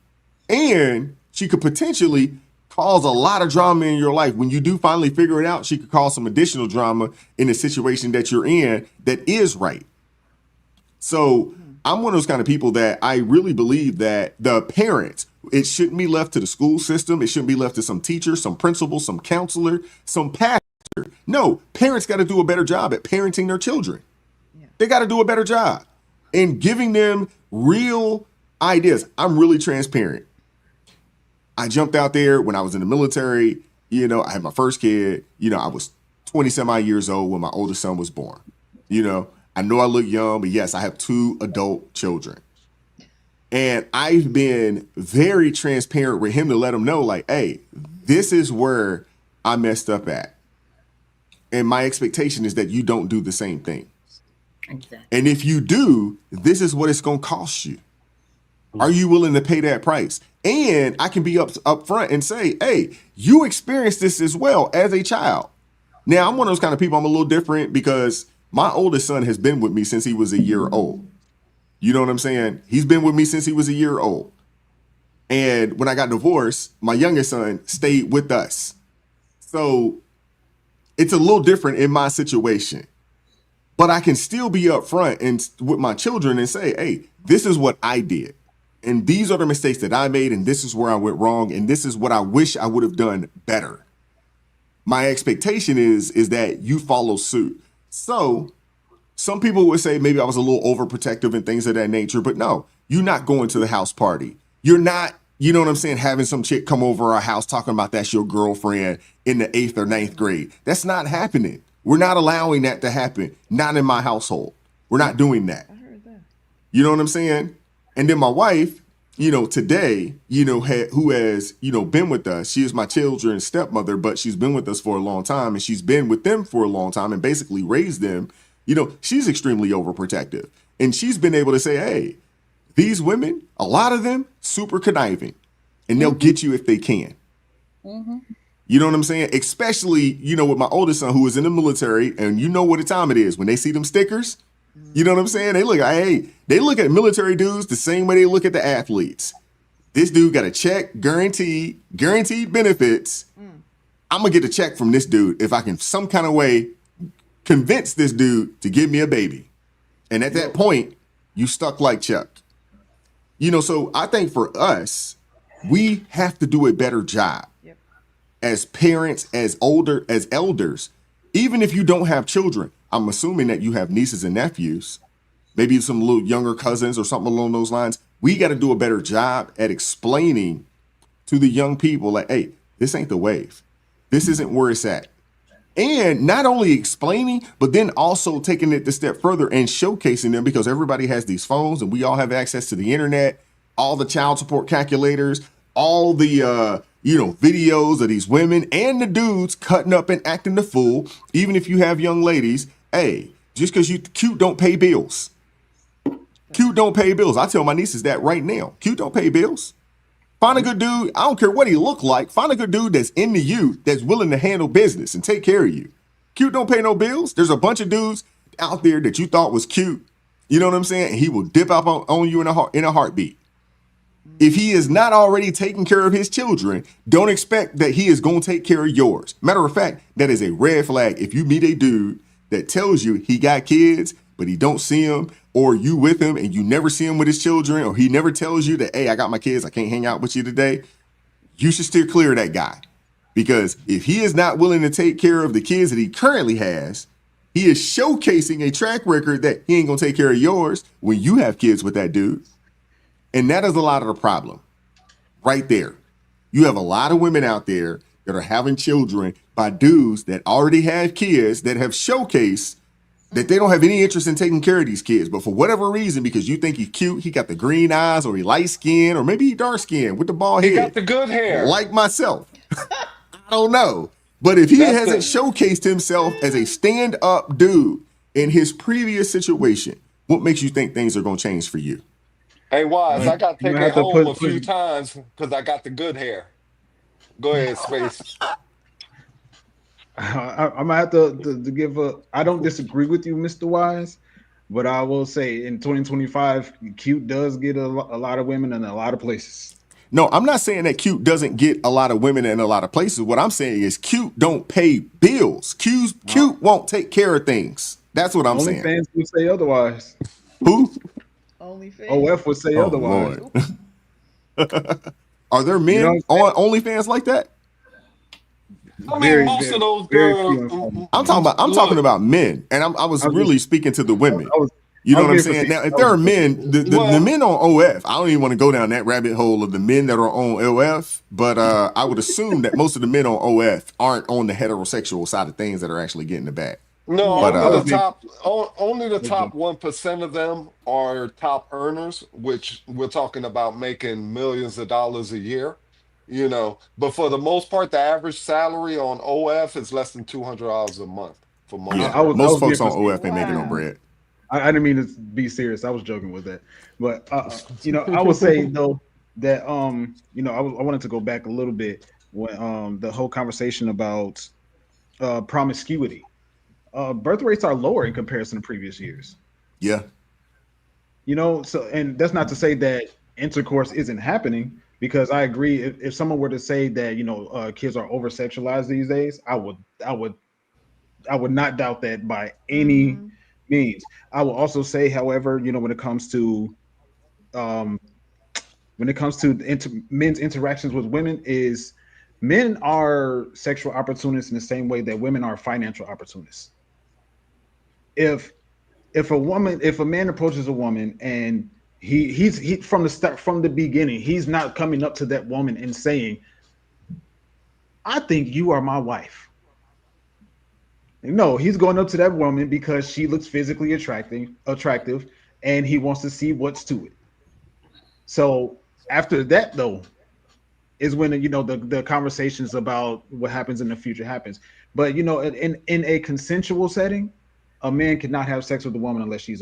And she could potentially cause a lot of drama in your life. When you do finally figure it out, she could cause some additional drama in the situation that you're in that is right. So I'm one of those kind of people that I really believe that the parents, it shouldn't be left to the school system. It shouldn't be left to some teacher, some principal, some counselor, some pastor No, parents got to do a better job at parenting their children. Yeah. They got to do a better job in giving them real ideas. I'm really transparent. I jumped out there when I was in the military. You know, I had my first kid. You know, I was 20 some odd years old when my oldest son was born. You know, I know I look young, but yes, I have 2 adult children. And I've been very transparent with him to let him know, like, hey, this is where I messed up at. And my expectation is that you don't do the same thing. Exactly. And if you do, this is what it's going to cost you. Are you willing to pay that price? And I can be up front and say, hey, you experienced this as well as a child. Now, I'm one of those kind of people. I'm a little different because my oldest son has been with me since he was a year old. You know what I'm saying? He's been with me since he was a year old. And when I got divorced, my youngest son stayed with us. So it's a little different in my situation. But I can still be upfront and with my children and say, hey, this is what I did. And these are the mistakes that I made. And this is where I went wrong. And this is what I wish I would have done better. My expectation is that you follow suit. So some people would say maybe I was a little overprotective and things of that nature. But no, you're not going to the house party. You're not, you know what I'm saying, having some chick come over our house talking about that's your girlfriend in the 8th or 9th grade. That's not happening. We're not allowing that to happen. Not in my household. We're not doing that. I heard that. You know what I'm saying? And then my wife, you know, today, you know, who has, you know, been with us. She is my children's stepmother, but she's been with us for a long time and she's been with them for a long time and basically raised them. You know, she's extremely overprotective and she's been able to say, hey, these women, a lot of them, super conniving and they'll get you if they can. Mm-hmm. You know what I'm saying? Especially, you know, with my oldest son who is in the military and you know what the time it is when they see them stickers. You know what I'm saying? They look at military dudes the same way they look at the athletes. This dude got a check, guaranteed benefits. I'm going to get a check from this dude if I can some kind of way convince this dude to give me a baby. And at that point, you stuck like Chuck. You know, so I think for us, we have to do a better job as parents, as elders, even if you don't have children. I'm assuming that you have nieces and nephews, maybe some little younger cousins or something along those lines. We got to do a better job at explaining to the young people like, hey, this ain't the wave. This isn't where it's at. And not only explaining, but then also taking it a step further and showcasing them because everybody has these phones and we all have access to the internet, all the child support calculators, all the, videos of these women and the dudes cutting up and acting the fool. Even if you have young ladies, hey, just because you cute don't pay bills. Cute don't pay bills. I tell my nieces that right now. Cute don't pay bills. Find a good dude. I don't care what he look like. Find a good dude that's into you, that's willing to handle business and take care of you. Cute don't pay no bills. There's a bunch of dudes out there that you thought was cute. You know what I'm saying? And he will dip up on you in a heartbeat. If he is not already taking care of his children, don't expect that he is going to take care of yours. Matter of fact, that is a red flag. If you meet a dude that tells you he got kids, but he don't see them, or you with him and you never see him with his children, or he never tells you that, hey, I got my kids, I can't hang out with you today, you should steer clear of that guy. Because if he is not willing to take care of the kids that he currently has, he is showcasing a track record that he ain't going to take care of yours when you have kids with that dude. And that is a lot of the problem right there. You have a lot of women out there that are having children by dudes that already have kids that have showcased that they don't have any interest in taking care of these kids. But for whatever reason, because you think he's cute, he got the green eyes, or he light skin, or maybe he dark skin with the bald head. He got the good hair. Like myself. I don't know. But if he hasn't showcased himself as a stand-up dude in his previous situation, what makes you think things are going to change for you? Hey, Wise, I got taken home a few times because I got the good hair. Go ahead, Space. I'm gonna have to give I don't disagree with you, Mr. Wise, but I will say in 2025, cute does get a lot of women in a lot of places. No, I'm not saying that cute doesn't get a lot of women in a lot of places. What I'm saying is cute don't pay bills. Cute won't take care of things. That's what I'm saying. OnlyFans would say otherwise. Who? OnlyFans. OF would say otherwise. Are there men on OnlyFans like that? I mean, Very, most of very, those very girls. few and far between. I'm talking Look, about men, and I was I was just, really speaking to the women. I was, You I know was what I'm being saying? facetious. Now, if I there was are just being men, facetious. the well, men on OF, I don't even want to go down that rabbit hole of the men that are on OF, but I would assume that most of the men on OF aren't on the heterosexual side of things that are actually getting the bag. no, But only I the was being, top, only the I was top joking. 1% of them are top earners, which we're talking about making millions of dollars a year. But for the most part, the average salary on OF is less than $200 a month for most yeah, of them. I most was being folks on facetious. OF ain't making no Wow. bread. I didn't mean to be serious. I was joking with that. But I would say though that I wanted to go back a little bit when the whole conversation about promiscuity. Birth rates are lower in comparison to previous years. Yeah, So and that's not to say that intercourse isn't happening, because I agree. If someone were to say that kids are over sexualized these days, I would I would not doubt that by any Mm-hmm. means. I will also say, however, um, when it comes to men's interactions with women, is men are sexual opportunists in the same way that women are financial opportunists. If if a man approaches a woman and he from the start, from the beginning, he's not coming up to that woman and saying, "I think you are my wife." No, he's going up to that woman because she looks physically attractive, and he wants to see what's to it. So after that, though, is when the conversations about what happens in the future happens. But in a consensual setting, a man cannot have sex with a woman unless she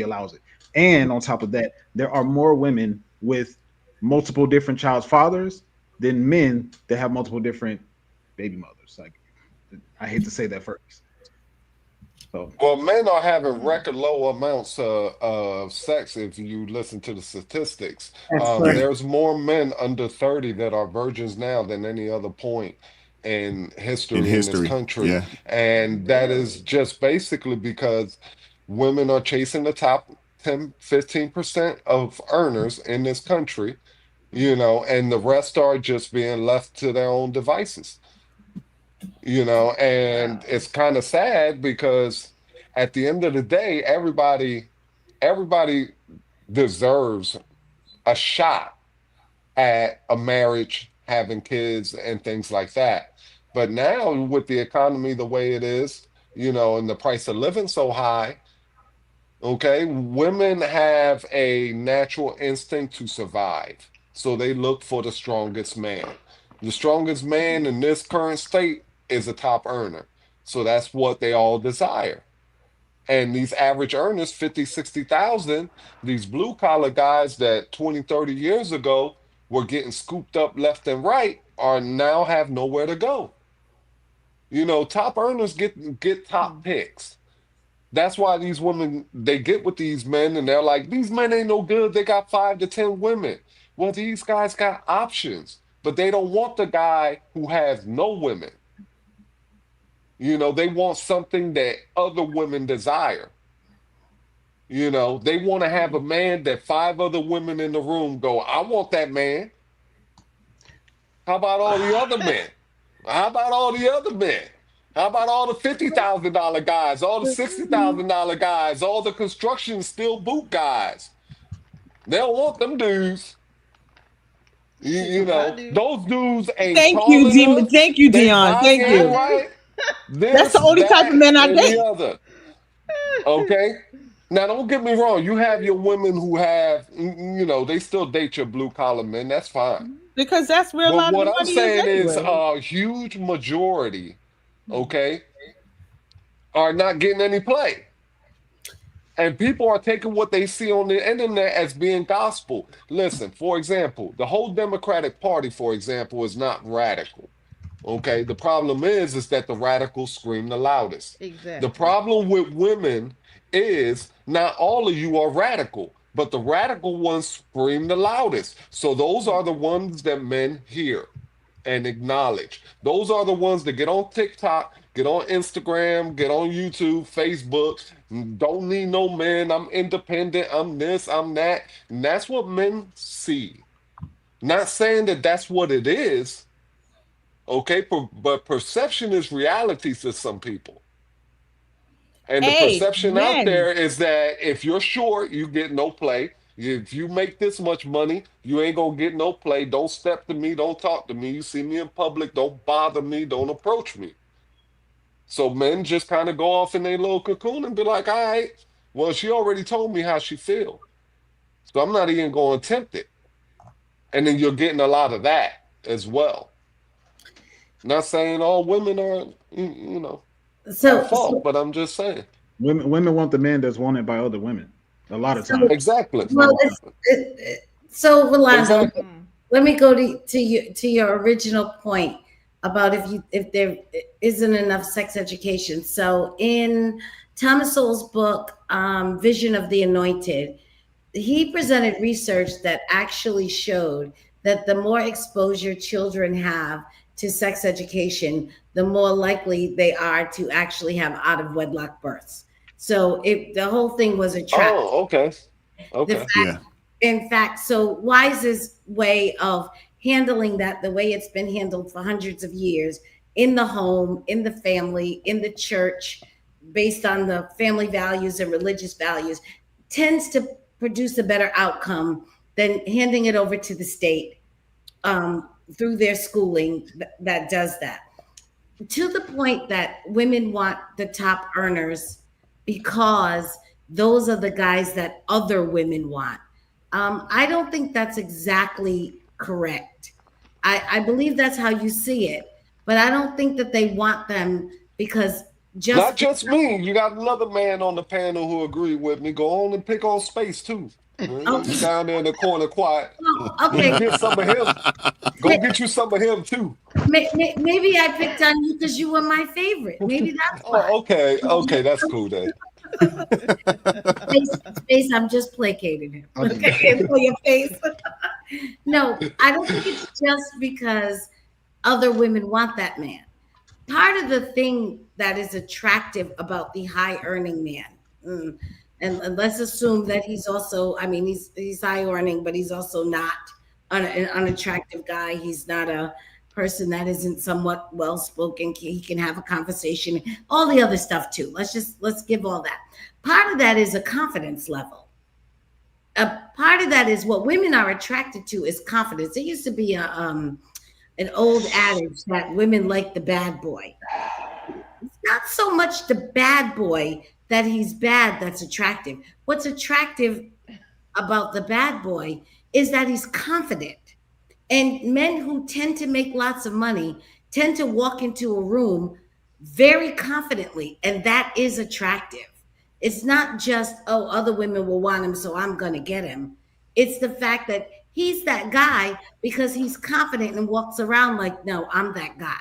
allows it. And on top of that, there are more women with multiple different child fathers than men that have multiple different baby mothers. Like, I hate to say that first. So Well, men are having record low amounts of sex if you listen to the statistics. That's right. There's more men under 30 that are virgins now than any other point in in history in this history. country. Yeah, And that is Really? just basically because women are chasing the top 10, 15% of earners in this country, and the rest are just being left to their own devices. And Wow. it's kind of sad because at the end of the day, everybody deserves a shot at a marriage, having kids and things like that. But now with the economy the way it is, and the price of living so high, okay, women have a natural instinct to survive. So they look for the strongest man. The strongest man in this current state is a top earner. So that's what they all desire. And these average earners, 50, 60,000, these blue collar guys that 20, 30 years ago were getting scooped up left and right are now have nowhere to go. Top earners get top picks. That's why these women they get with these men and they're like, these men ain't no good. They got 5 to 10 women. Well, these guys got options, but they don't want the guy who has no women. They want something that other women desire. They want to have a man that 5 other women in the room go, I want that man. How about all the other men? How about all the other men? How about all the $50,000 guys, all the $60,000 guys, all the construction steel boot guys? They don't want them dudes. Shoot, I do. Those dudes ain't Thank tall you, Demon. enough. Thank you, They Dion. body Thank ain't I you. do. right. That's This, the only type of that, men I and the date. other. Okay. Now, don't get me wrong. You have your women who have, they still date your blue collar men. That's fine. Because that's where a But lot of what the I'm money is saying is anyway. a huge majority, okay, are not getting any play. And people are taking what they see on the internet as being gospel. Listen, for example, the whole Democratic Party, for example, is not radical. Okay, the problem is that the radicals scream the loudest. The Exactly. problem with women is not all of you are radical, but the radical ones scream the loudest. So those are the ones that men hear and acknowledge. Those are the ones that get on TikTok, get on Instagram, get on YouTube, Facebook. Don't need no man. I'm independent. I'm this, I'm that. And that's what men see. Not saying that that's what it is, Okay, but perception is reality to some people. And the Hey, perception out men. there is that if you're short, you get no play. If you make this much money, you ain't gonna get no play. Don't step to me, don't talk to me. You see me in public, don't bother me, don't approach me. So men just kind of go off in their little cocoon and be like, all right, well, she already told me how she feel. So I'm not even going to attempt it. And then you're getting a lot of that as well. Not saying all women are, at fault, but I'm just saying. Women want the man that's wanted by other women. A lot of So, times. Exactly. well, so Rolando, Exactly. let me go to your original point about if there isn't enough sex education. So in Thomas Sowell's book, Vision of the Anointed, he presented research that actually showed that the more exposure children have to sex education, the more likely they are to actually have out of wedlock births. So the whole thing was a trap. Oh, okay. Okay. In fact, so Wise's way of handling that, the way it's been handled for hundreds of years, in the home, in the family, in the church, based on the family values and religious values, tends to produce a better outcome than handing it over to the state through their schooling that does that. To the point that women want the top earners because those are the guys that other women want. I don't think that's exactly correct. I believe that's how you see it, but I don't think that they want them because not just me. You got another man on the panel who agreed with me. Go on and pick on Space too. He's down there in the corner quiet. Okay. Get some of him. Go get you some of him too. Maybe I picked on you because you were my favorite. Maybe that's why. Oh, okay. Okay, that's cool then. Space, I'm just placating him. Okay, for your face. No, I don't think it's just because other women want that man. Part of the thing that is attractive about the high earning man, and let's assume that he's also, I mean, he's high earning, but he's also not an unattractive guy. He's not a person that isn't somewhat well spoken. He can have a conversation, all the other stuff too. Let's give all that. Part of that is a confidence level. A part of that is what women are attracted to is confidence. There used to be an old adage that women like the bad boy. It's not so much the bad boy that he's bad that's attractive. What's attractive about the bad boy is that he's confident. And men who tend to make lots of money tend to walk into a room very confidently, and that is attractive. It's not just, oh, other women will want him, so I'm going to get him. It's the fact that he's that guy because he's confident and walks around like, no, I'm that guy.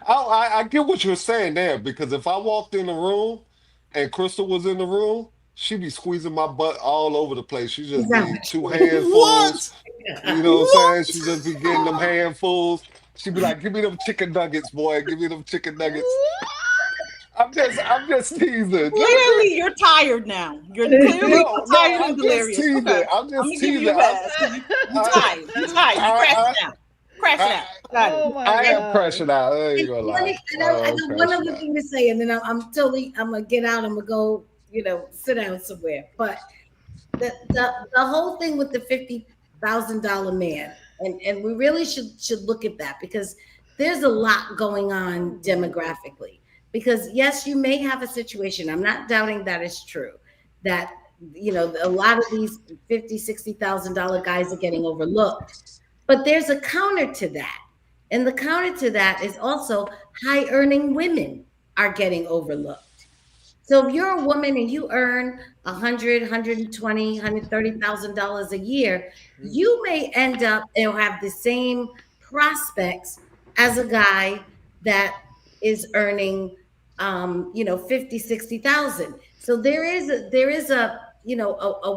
I get what you're saying there, because if I walked in the room and Crystal was in the room, she'd be squeezing my butt all over the place. She'd just be two handfuls. You know what I'm saying? She'd just be getting them handfuls. She'd be like, give me them chicken nuggets, boy. Give me them chicken nuggets. I'm just teasing. Clearly, you're tired now. You're clearly tired and delirious. Okay. I'm just teasing. You're tired. You're tired. Crash it out. Oh my I am God. crashing out. I ain't gonna lie. I got one other thing to say, and then I'm gonna get out. I'm gonna go, sit down somewhere. But the whole thing with the $50,000 man, and we really should look at that because there's a lot going on demographically. Because yes, you may have a situation. I'm not doubting that is true. That a lot of these $50,000, $60,000 guys are getting overlooked. But there's a counter to that. And the counter to that is also high earning women are getting overlooked. So if you're a woman and you earn $100,000, $120,000, $130,000 a year, you may end up and have the same prospects as a guy that is earning, 50,000, 60,000. So there is a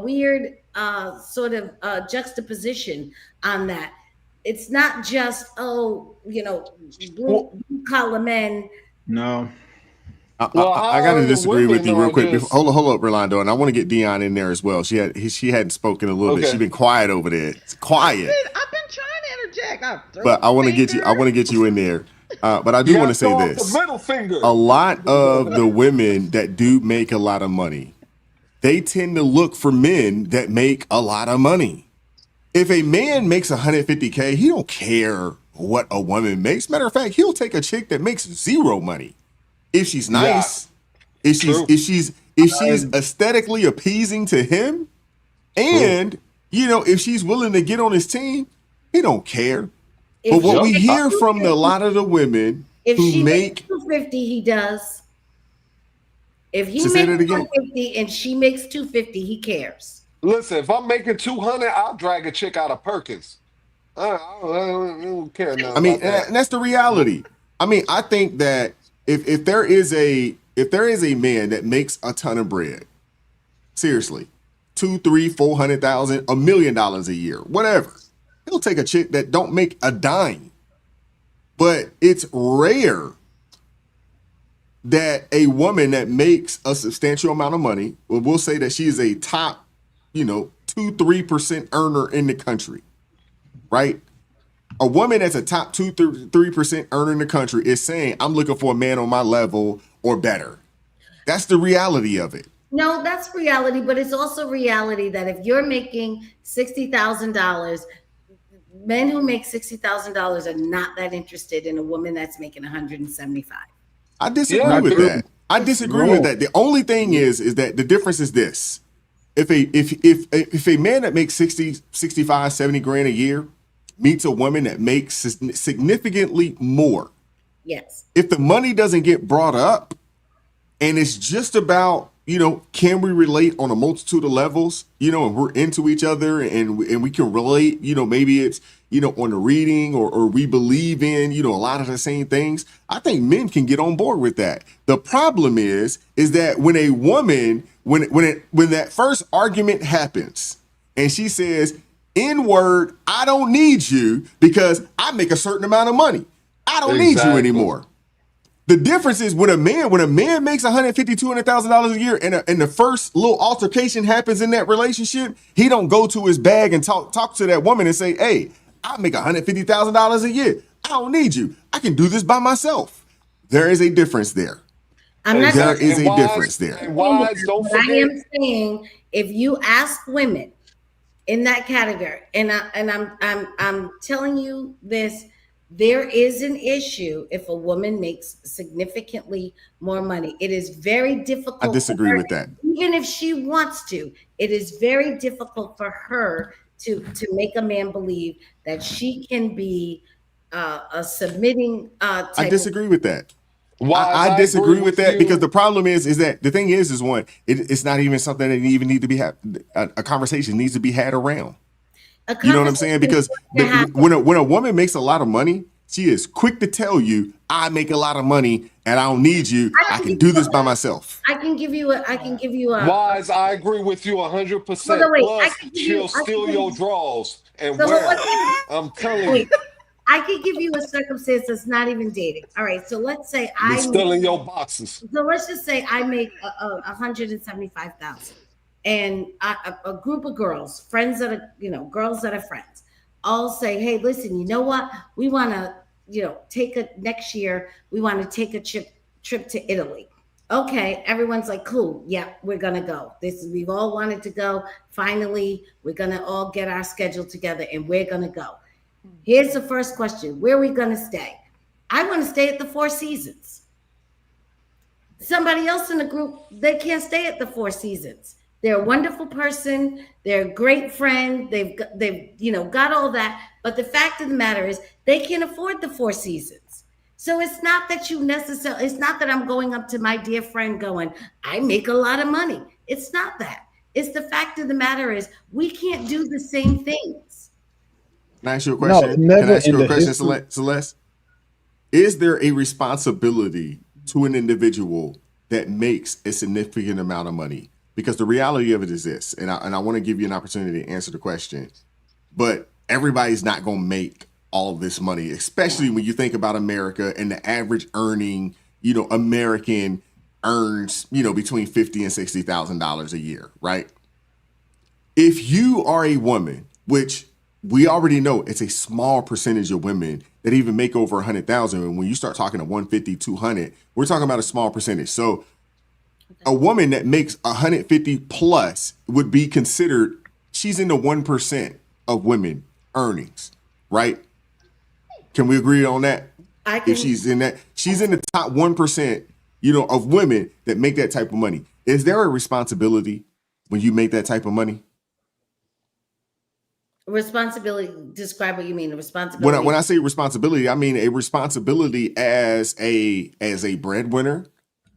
weird sort of juxtaposition on that. It's not just, blue collar men. No. I got to disagree with you real quick. Hold up, Rolando, and I want to get Dion in there as well. She hadn't spoken a little bit. She's been quiet over there. It's quiet. I've been trying to check. But I want to get you. I want to get you in there. But I do want to say this: the middle finger. a lot of the women that do make a lot of money, they tend to look for men that make a lot of money. If a man makes 150K, he don't care what a woman makes. Matter of fact, he'll take a chick that makes zero money if she's nice, if she's aesthetically appeasing to him, and if she's willing to get on his team, he don't care. But what we hear from a lot of the women who make 250, he does. If he makes 250 and she makes 250, he cares. Listen, if I'm making 200, I'll drag a chick out of Perkins. I don't care now. I mean, and that's the reality. I mean, I think that if there is a man that makes a ton of bread, seriously, 200,000, 300,000, 400,000, $1 million a year, whatever, he'll take a chick that don't make a dime. But it's rare that a woman that makes a substantial amount of money, we'll say that she is a top 2-3% earner in the country, right? A woman that's a top 2-3% earner in the country is saying, I'm looking for a man on my level or better. That's the reality of it. No, that's reality, but it's also reality that if you're making $60,000, men who make $60,000 are not that interested in a woman that's making 175. I disagree with that. I disagree with that. The only thing is that the difference is this. If a man that makes 60, 65, 70 grand a year meets a woman that makes significantly more. Yes. If the money doesn't get brought up and it's just about, can we relate on a multitude of levels, and we're into each other and we can relate, maybe it's, on the reading or we believe in, a lot of the same things. I think men can get on board with that. The problem is that when a woman, when that first argument happens and she says, N-word, I don't need you because I make a certain amount of money. I don't need you anymore. The difference is when a man makes $150,000, $200,000 a year and the first little altercation happens in that relationship, he don't go to his bag and talk to that woman and say, hey, I make $150,000 a year. I don't need you. I can do this by myself. There is a difference there. There is a difference there. Don't forget. I am saying if you ask women in that category, and I'm telling you this, there is an issue if a woman makes significantly more money. It is very difficult. I disagree with that. Even if she wants to, it is very difficult for her to make a man believe that she can be a submitting type. I disagree with that. I disagree with that because the problem is that the thing is one, it's not even something that even need to be a conversation needs to be had around. You know what I'm saying? Because when a woman makes a lot of money, she is quick to tell you, I make a lot of money and I don't need you. I can do this by myself. I can give you a Wise, I agree with you 100%. Plus, she'll steal your drawers and wear them. I'm telling you. I could give you a circumstance that's not even dating. All right, so let's say I'm stealing your boxes. So let's just say I make 175,000, and a group of girls, friends that are girls that are friends, all say, "Hey, listen, you know what? We want to, next year we want to take a trip to Italy." Okay, everyone's like, "Cool, yeah, we're gonna go. We've all wanted to go. Finally, we're gonna all get our schedule together, and we're gonna go." Here's the first question. Where are we going to stay? I want to stay at the Four Seasons. Somebody else in the group, they can't stay at the Four Seasons. They're a wonderful person. They're a great friend. They've got all that. But the fact of the matter is they can't afford the Four Seasons. So it's not that it's not that I'm going up to my dear friend going, I make a lot of money. It's not that. It's the fact of the matter is we can't do the same things. Can I ask you a question? Can I ask you a question, Celeste? Is there a responsibility to an individual that makes a significant amount of money? Because the reality of it is this, and I want to give you an opportunity to answer the question, but everybody's not going to make all this money, especially when you think about America and the average earning, American earns, between $50,000 and $60,000 a year, right? If you are a woman, which we already know it's a small percentage of women that even make over 100,000. And when you start talking to 150, 200, we're talking about a small percentage. So a woman that makes 150 plus would be considered, she's in the 1% of women earnings, right? Can we agree on that? If she's in the top 1%, of women that make that type of money. Is there a responsibility when you make that type of money? Responsibility. Describe what you mean. Responsibility. When I say responsibility, I mean a responsibility as a breadwinner,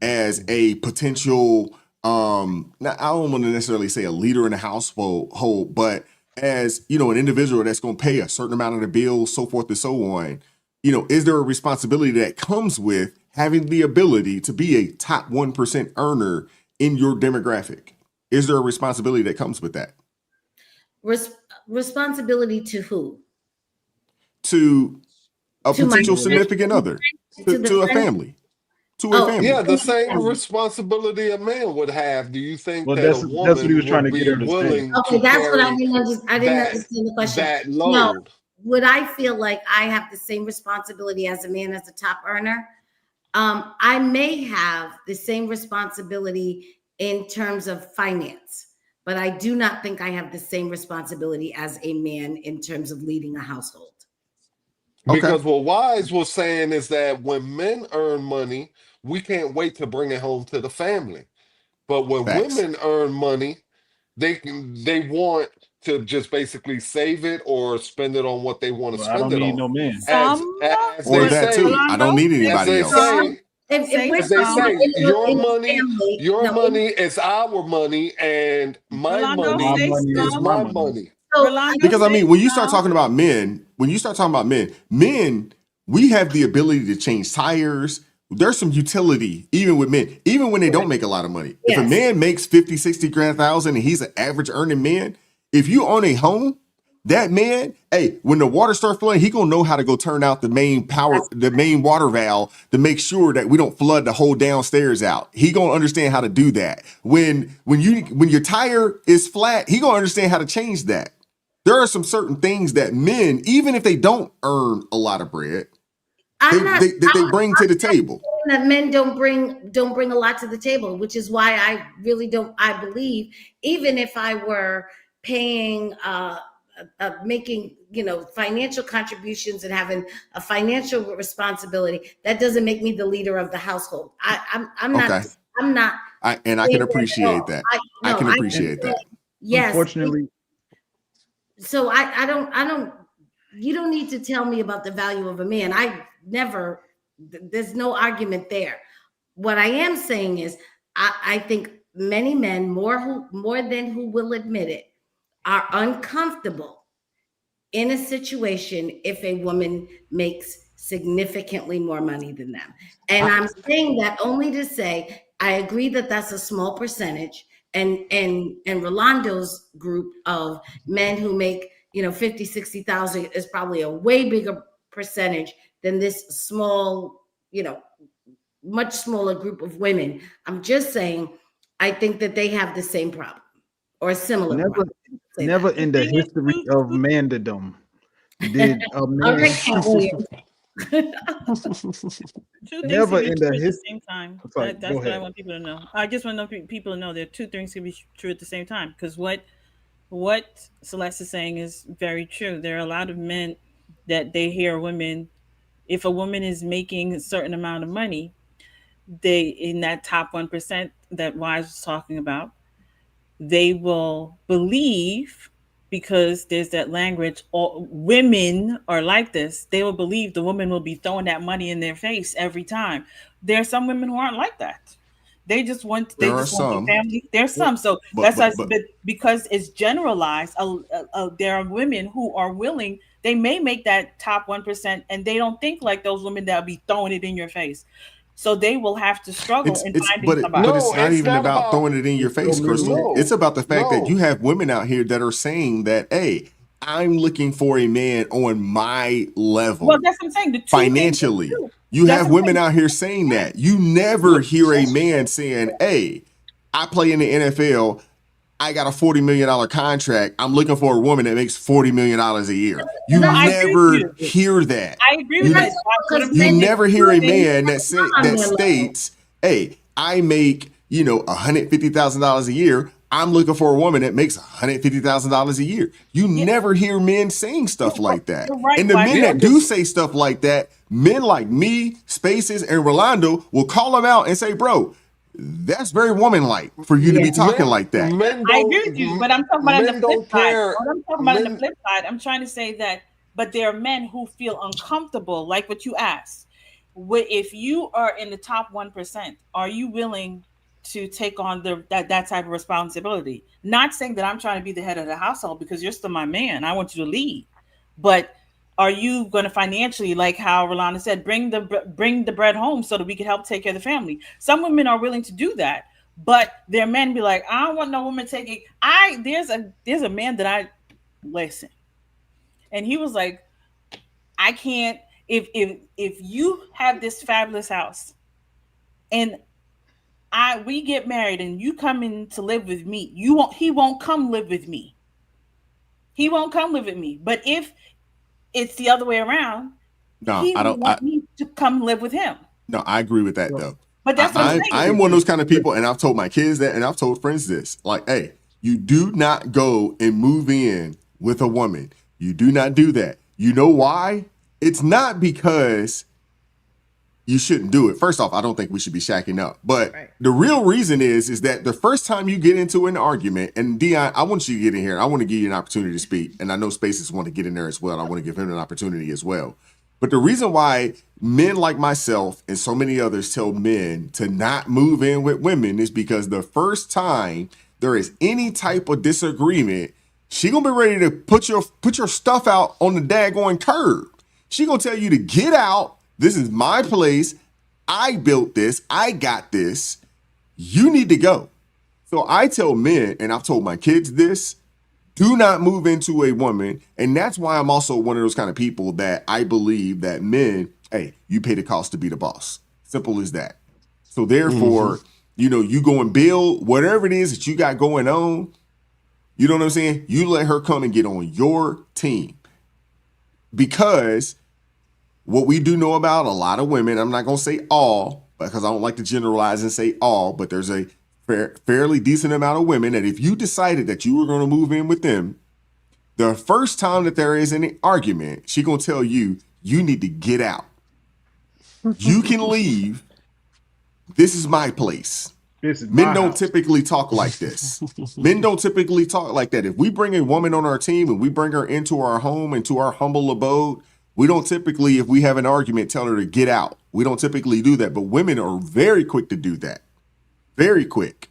as a potential. I don't want to necessarily say a leader in the household, but as an individual that's going to pay a certain amount of the bills, so forth and so on. Is there a responsibility that comes with having the ability to be a top 1% earner in your demographic? Is there a responsibility that comes with that? Responsibility to who? To a potential significant other, to a family. To a family. Yeah, the same responsibility a man would have. Do you think that a woman that's what he was trying to would get be her to say. willing Okay, to that's what I carry didn't understand. I didn't understand the question. that load? No, would I feel like I have the same responsibility as a man as a top earner? I may have the same responsibility in terms of finance, but I do not think I have the same responsibility as a man in terms of leading a household. Because what Wise was saying is that when men earn money, we can't wait to bring it home to the family. But when women earn money, they want to just basically save it or spend it on what they want to I don't spend it need on. no man. As Or they that say, too. I don't need anybody else. As they say, your money is our money, and my money is my money. Because when you start talking about men, men, we have the ability to change tires. There's some utility even with men, even when they don't make a lot of money. If a man makes 50, 60 grand thousand and he's an average earning man, if you own a home, that man, when the water starts flowing, he gonna know how to go turn out the main water valve to make sure that we don't flood the whole downstairs out. He gonna understand how to do that. When your tire is flat, he gonna understand how to change that. There are some certain things that men, even if they don't earn a lot of bread, they bring to the table. That men don't bring a lot to the table, which is why I really don't. I believe even if I were paying, making financial contributions and having a financial responsibility, that doesn't make me the leader of the household. I'm not. I can appreciate that. I can appreciate that. Yes. Unfortunately. So I don't. You don't need to tell me about the value of a man. There's no argument there. What I am saying is I think many men, more than who will admit it, are uncomfortable in a situation if a woman makes significantly more money than them. And I'm saying that only to say, I agree that that's a small percentage. And Rolando's group of men who make 50, 60,000 is probably a way bigger percentage than this small, much smaller group of women. I'm just saying, I think that they have the same problem or a similar problem. Never in the history of mandadom did a man. Two things Never can be in true the at the same time. Sorry, That's go what I ahead. want people to know. I just want people to know that two things can be true at the same time. Because what Celeste is saying is very true. There are a lot of men that they hear women. If a woman is making a certain amount of money, they in that top 1% that Wise was talking about, they will believe, because there's that language, all women are like this, they will believe the woman will be throwing that money in their face every time. There are some women who aren't like that. They just want the family. There's some. So but because it's generalized, there are women who are willing, they may make that top 1% and they don't think like those women that'll be throwing it in your face. So they will have to struggle in finding somebody. But it's not even about throwing it in your face, Crystal. It's about the fact that you have women out here that are saying that, hey, I'm looking for a man on my level. Well, that's what I'm saying. Financially. You have women out here saying that. You never hear a man saying, hey, I play in the NFL. I got a $40 million contract. I'm looking for a woman that makes $40 million a year. You never hear that. I agree with that. You never hear a man that states, hey, I make, $150,000 a year. I'm looking for a woman that makes $150,000 a year. You never hear men saying stuff like that. Right, and the men that do say stuff like that, men like me, Spaces, and Rolando will call them out and say, bro, that's very woman-like for you to be talking like that. I agree with you, but I'm talking about on the flip side. What I'm talking about on the flip side, I'm trying to say that, but there are men who feel uncomfortable, like what you asked. If you are in the top 1%, are you willing to take on that type of responsibility? Not saying that I'm trying to be the head of the household, because you're still my man. I want you to lead, but are you going to financially, like how Rolanda said, bring the bread home so that we can help take care of the family? Some women are willing to do that, but their men be like, I don't want no woman taking. There's a man that I listen, and he was like, I can't. If you have this fabulous house, and we get married, and you come in to live with me, he won't come live with me. He won't come live with me. But if it's the other way around, he want me to come live with him. No, I agree with that though. But that's what I'm saying. I am one of those kind of people, and I've told my kids that, and I've told friends this. Like, hey, you do not go and move in with a woman. You do not do that. You know why? It's not because you shouldn't do it. First off, I don't think we should be shacking up. But the real reason is that the first time you get into an argument, and Dion, I want you to get in here. I want to give you an opportunity to speak. And I know Spaces want to get in there as well. I want to give him an opportunity as well. But the reason why men like myself and so many others tell men to not move in with women is because the first time there is any type of disagreement, she gonna be ready to put your stuff out on the daggone curb. She gonna tell you to get out. This is my place. I built this. I got this. You need to go. So I tell men, and I've told my kids this, do not move into a woman. And that's why I'm also one of those kind of people that I believe that men, hey, you pay the cost to be the boss. Simple as that. So therefore, you go and build whatever it is that you got going on. You know what I'm saying? You let her come and get on your team. Because what we do know about a lot of women, I'm not going to say all, because I don't like to generalize and say all, but there's a fairly decent amount of women that if you decided that you were going to move in with them, the first time that there is any argument, she going to tell you, you need to get out. You can leave. This is my place. Men don't typically talk like this. Men don't typically talk like that. If we bring a woman on our team and we bring her into our home, into our humble abode, we don't typically, if we have an argument, tell her to get out. We don't typically do that. But women are very quick to do that. Very quick.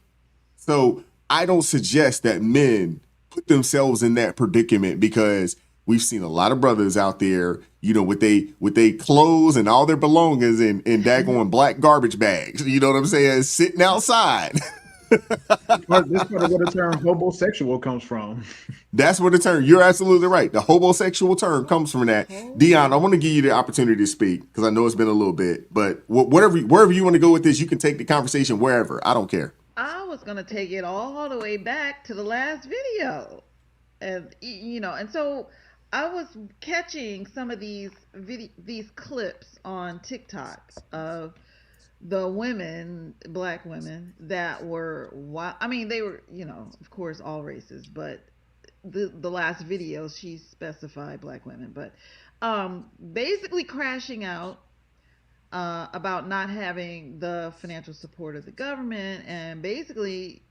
So I don't suggest that men put themselves in that predicament, because we've seen a lot of brothers out there, with they clothes and all their belongings in daggone black garbage bags. You know what I'm saying? Sitting outside. That's where the term homosexual comes from. That's where the term, you're absolutely right. The homosexual term comes from that. Dion, I want to give you the opportunity to speak, because I know it's been a little bit, but wherever you want to go with this, you can take the conversation wherever. I don't care. I was going to take it all the way back to the last video. And so I was catching some of these clips on TikTok of the women, black women, that were they were, of course, all races, but the last video she specified black women, but basically crashing out about not having the financial support of the government, and basically,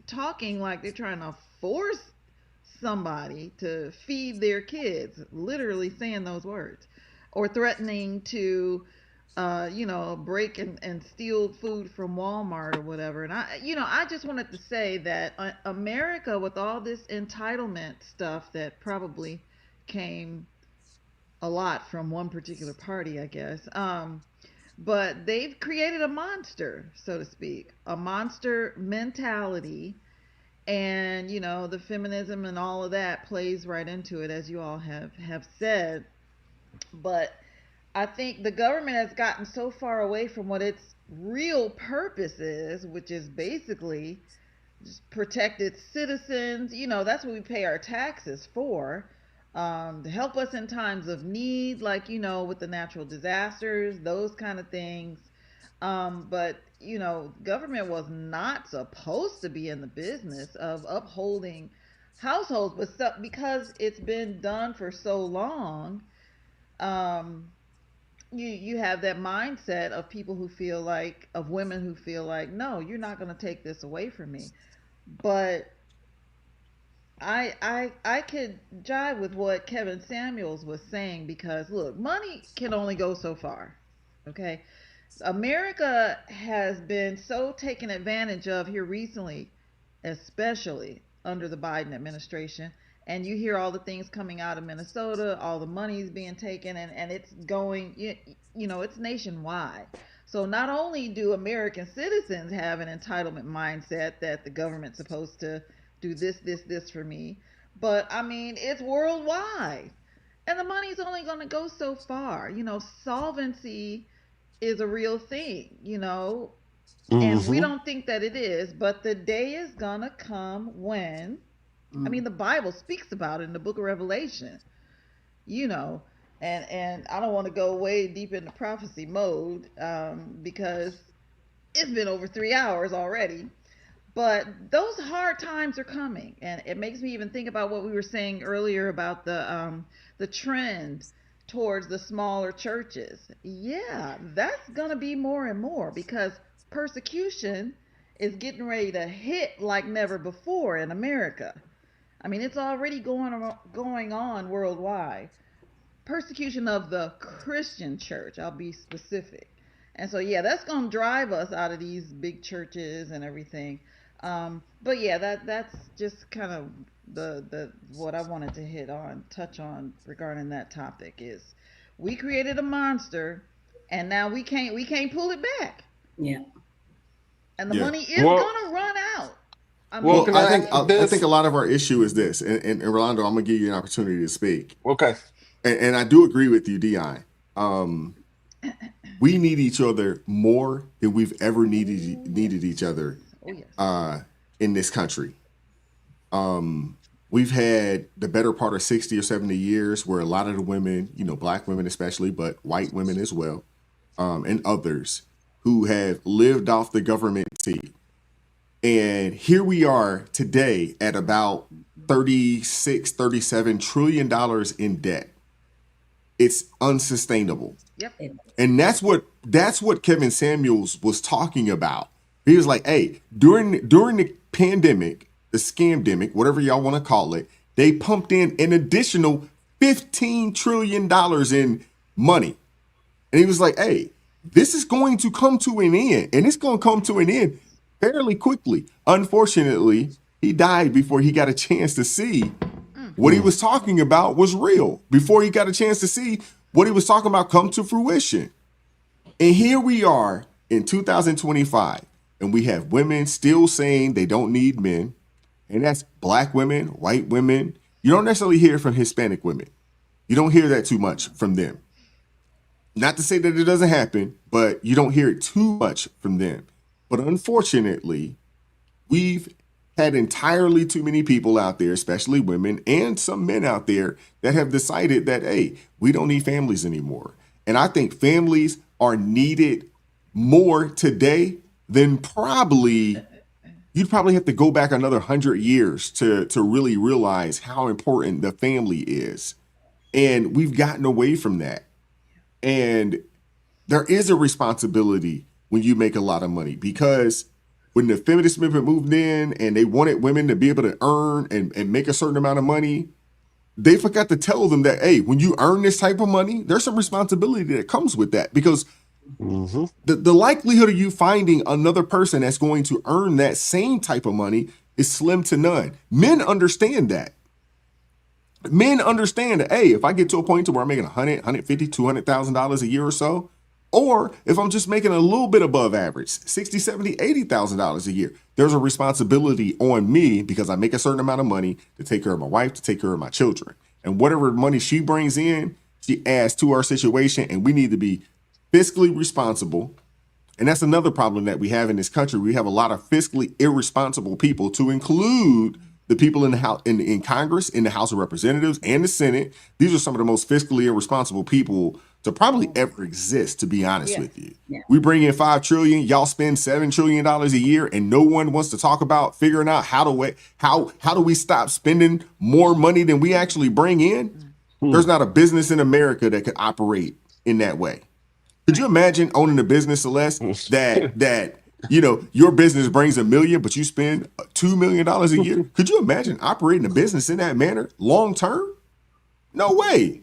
talking like they're trying to force somebody to feed their kids, literally saying those words, or threatening to break and steal food from Walmart or whatever. And I just wanted to say that America, with all this entitlement stuff that probably came a lot from one particular party, I guess, but they've created a monster, so to speak, a monster mentality. And, the feminism and all of that plays right into it, as you all have said. But I think the government has gotten so far away from what its real purpose is, which is basically protect its citizens. That's what we pay our taxes for, to help us in times of need, like, with the natural disasters, those kind of things. But, government was not supposed to be in the business of upholding households, but because it's been done for so long, um, you have that mindset of women who feel like, no, you're not going to take this away from me. But I could jive with what Kevin Samuels was saying, because look, money can only go so far. Okay? America has been so taken advantage of here recently, especially under the Biden administration. And you hear all the things coming out of Minnesota, all the money is being taken, and it's going, it's nationwide. So not only do American citizens have an entitlement mindset that the government's supposed to do this for me, but I mean, it's worldwide. And the money's only going to go so far. Solvency is a real thing, and we don't think that it is, but the day is going to come when, I mean, the Bible speaks about it in the book of Revelation, and I don't want to go way deep into prophecy mode, because it's been over 3 hours already. But those hard times are coming, and it makes me even think about what we were saying earlier about the trend towards the smaller churches. Yeah, that's gonna be more and more, because persecution is getting ready to hit like never before in America. I mean, it's already going on worldwide. Persecution of the Christian church, I'll be specific. And so, yeah, that's going to drive us out of these big churches and everything. But yeah, that's just kind of the what I wanted to touch on regarding that topic is, we created a monster, and now we can't pull it back. Yeah. And the money is gonna run out. I think a lot of our issue is this, and Rolando, I'm gonna give you an opportunity to speak. Okay. And I do agree with you, Dion. We need each other more than we've ever needed each other. Oh, yes. In this country. We've had the better part of 60 or 70 years where a lot of the women, black women especially, but white women as well, and others who have lived off the government tea. And here we are today at about $37 trillion in debt. It's unsustainable. Yep. And that's what Kevin Samuels was talking about. He was like, hey, during the pandemic, the scamdemic, whatever y'all want to call it, they pumped in an additional $15 trillion in money. And he was like, hey, this is going to come to an end, and it's going to come to an end fairly quickly. Unfortunately, he died before he got a chance to see what he was talking about was real, before he got a chance to see what he was talking about come to fruition. And here we are in 2025, and we have women still saying they don't need men. And that's black women, white women. You don't necessarily hear it from Hispanic women. You don't hear that too much from them. Not to say that it doesn't happen, but you don't hear it too much from them. But unfortunately, we've had entirely too many people out there, especially women and some men out there, that have decided that, hey, we don't need families anymore. And I think families are needed more today than you'd probably have to go back another 100 years to really realize how important the family is. And we've gotten away from that. And there is a responsibility when you make a lot of money, because when the feminist movement moved in and they wanted women to be able to earn and make a certain amount of money, they forgot to tell them that, hey, when you earn this type of money, there's some responsibility that comes with that, because the likelihood of you finding another person that's going to earn that same type of money is slim to none. Men understand that. Men understand that, hey, if I get to a point to where I'm making $100,000, $150,000, $200,000 a year or so, or if I'm just making a little bit above average, $60,000, $70,000, $80,000 a year, there's a responsibility on me, because I make a certain amount of money to take care of my wife, to take care of my children. And whatever money she brings in, she adds to our situation, and we need to be fiscally responsible And that's another problem that we have in this country. We have a lot of fiscally irresponsible people, to include the people in the House, in Congress, in the House of Representatives and the Senate. These are some of the most fiscally irresponsible people to probably ever exist, to be honest with you. Yeah. We bring in $5 trillion, y'all spend $7 trillion a year, and no one wants to talk about figuring out how do we stop spending more money than we actually bring in? There's not a business in America that could operate in that way. Could you imagine owning a business, Celeste, that your business brings $1 million, but you spend $2 million a year? Could you imagine operating a business in that manner long term? No way.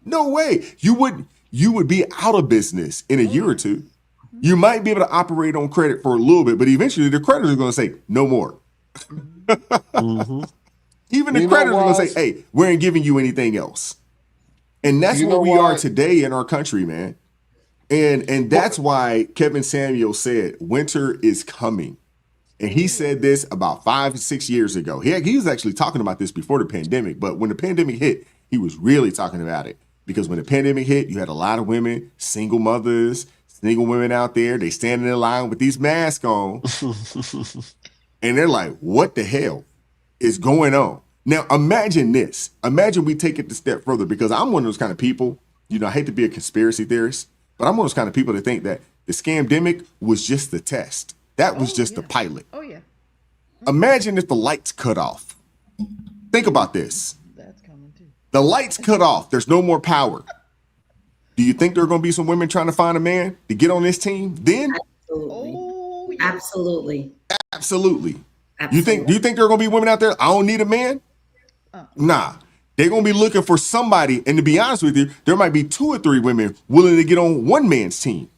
No way. You would be out of business in a year or two. You might be able to operate on credit for a little bit, but eventually the creditors are going to say no more. Even the creditors are going to say, hey, we ain't giving you anything else. And that's where we are today in our country, man. And that's why Kevin Samuel said winter is coming. And he said this about 5 to 6 years ago. He was actually talking about this before the pandemic, but when the pandemic hit, he was really talking about it. Because when the pandemic hit, you had a lot of women, single mothers, single women out there. They standing in line with these masks on. And they're like, what the hell is going on? Now, imagine this. Imagine we take it a step further, because I'm one of those kind of people, I hate to be a conspiracy theorist, but I'm one of those kind of people that think that the scamdemic was just the test. That was just the pilot. Oh, yeah. Imagine if the lights cut off. Think about this. That's coming too. The lights cut off. There's no more power. Do you think there are going to be some women trying to find a man to get on this team then? Absolutely. Oh, yeah. Absolutely. Absolutely. Do you think there are going to be women out there? I don't need a man. Nah. They're going to be looking for somebody. And to be honest with you, there might be 2 or 3 women willing to get on one man's team.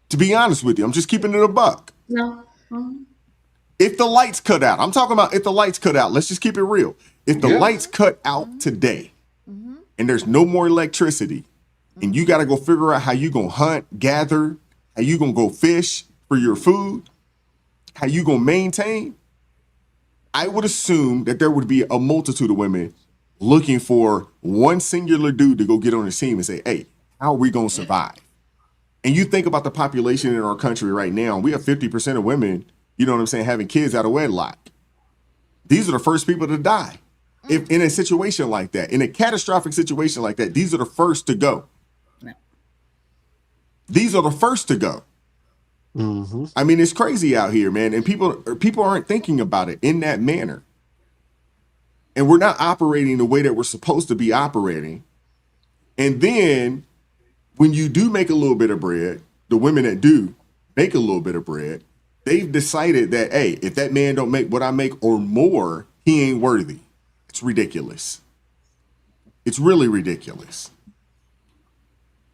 To be honest with you, I'm just keeping it a buck. No. If the lights cut out, I'm talking about if the lights cut out, let's just keep it real. If the lights cut out today and there's no more electricity and you got to go figure out how you going to hunt, gather, how you going to go fish for your food, how you going to maintain, I would assume that there would be a multitude of women looking for one singular dude to go get on the team and say, hey, how are we going to survive? And you think about the population in our country right now, we have 50% of women, having kids out of wedlock. These are the first people to die. If in a situation like that, in a catastrophic situation like that, these are the first to go. These are the first to go. Mm-hmm. I mean, it's crazy out here, man. And people aren't thinking about it in that manner. And we're not operating the way that we're supposed to be operating. And then when you do make a little bit of bread, the women that do make a little bit of bread, they've decided that, hey, if that man don't make what I make or more, he ain't worthy. It's ridiculous. It's really ridiculous.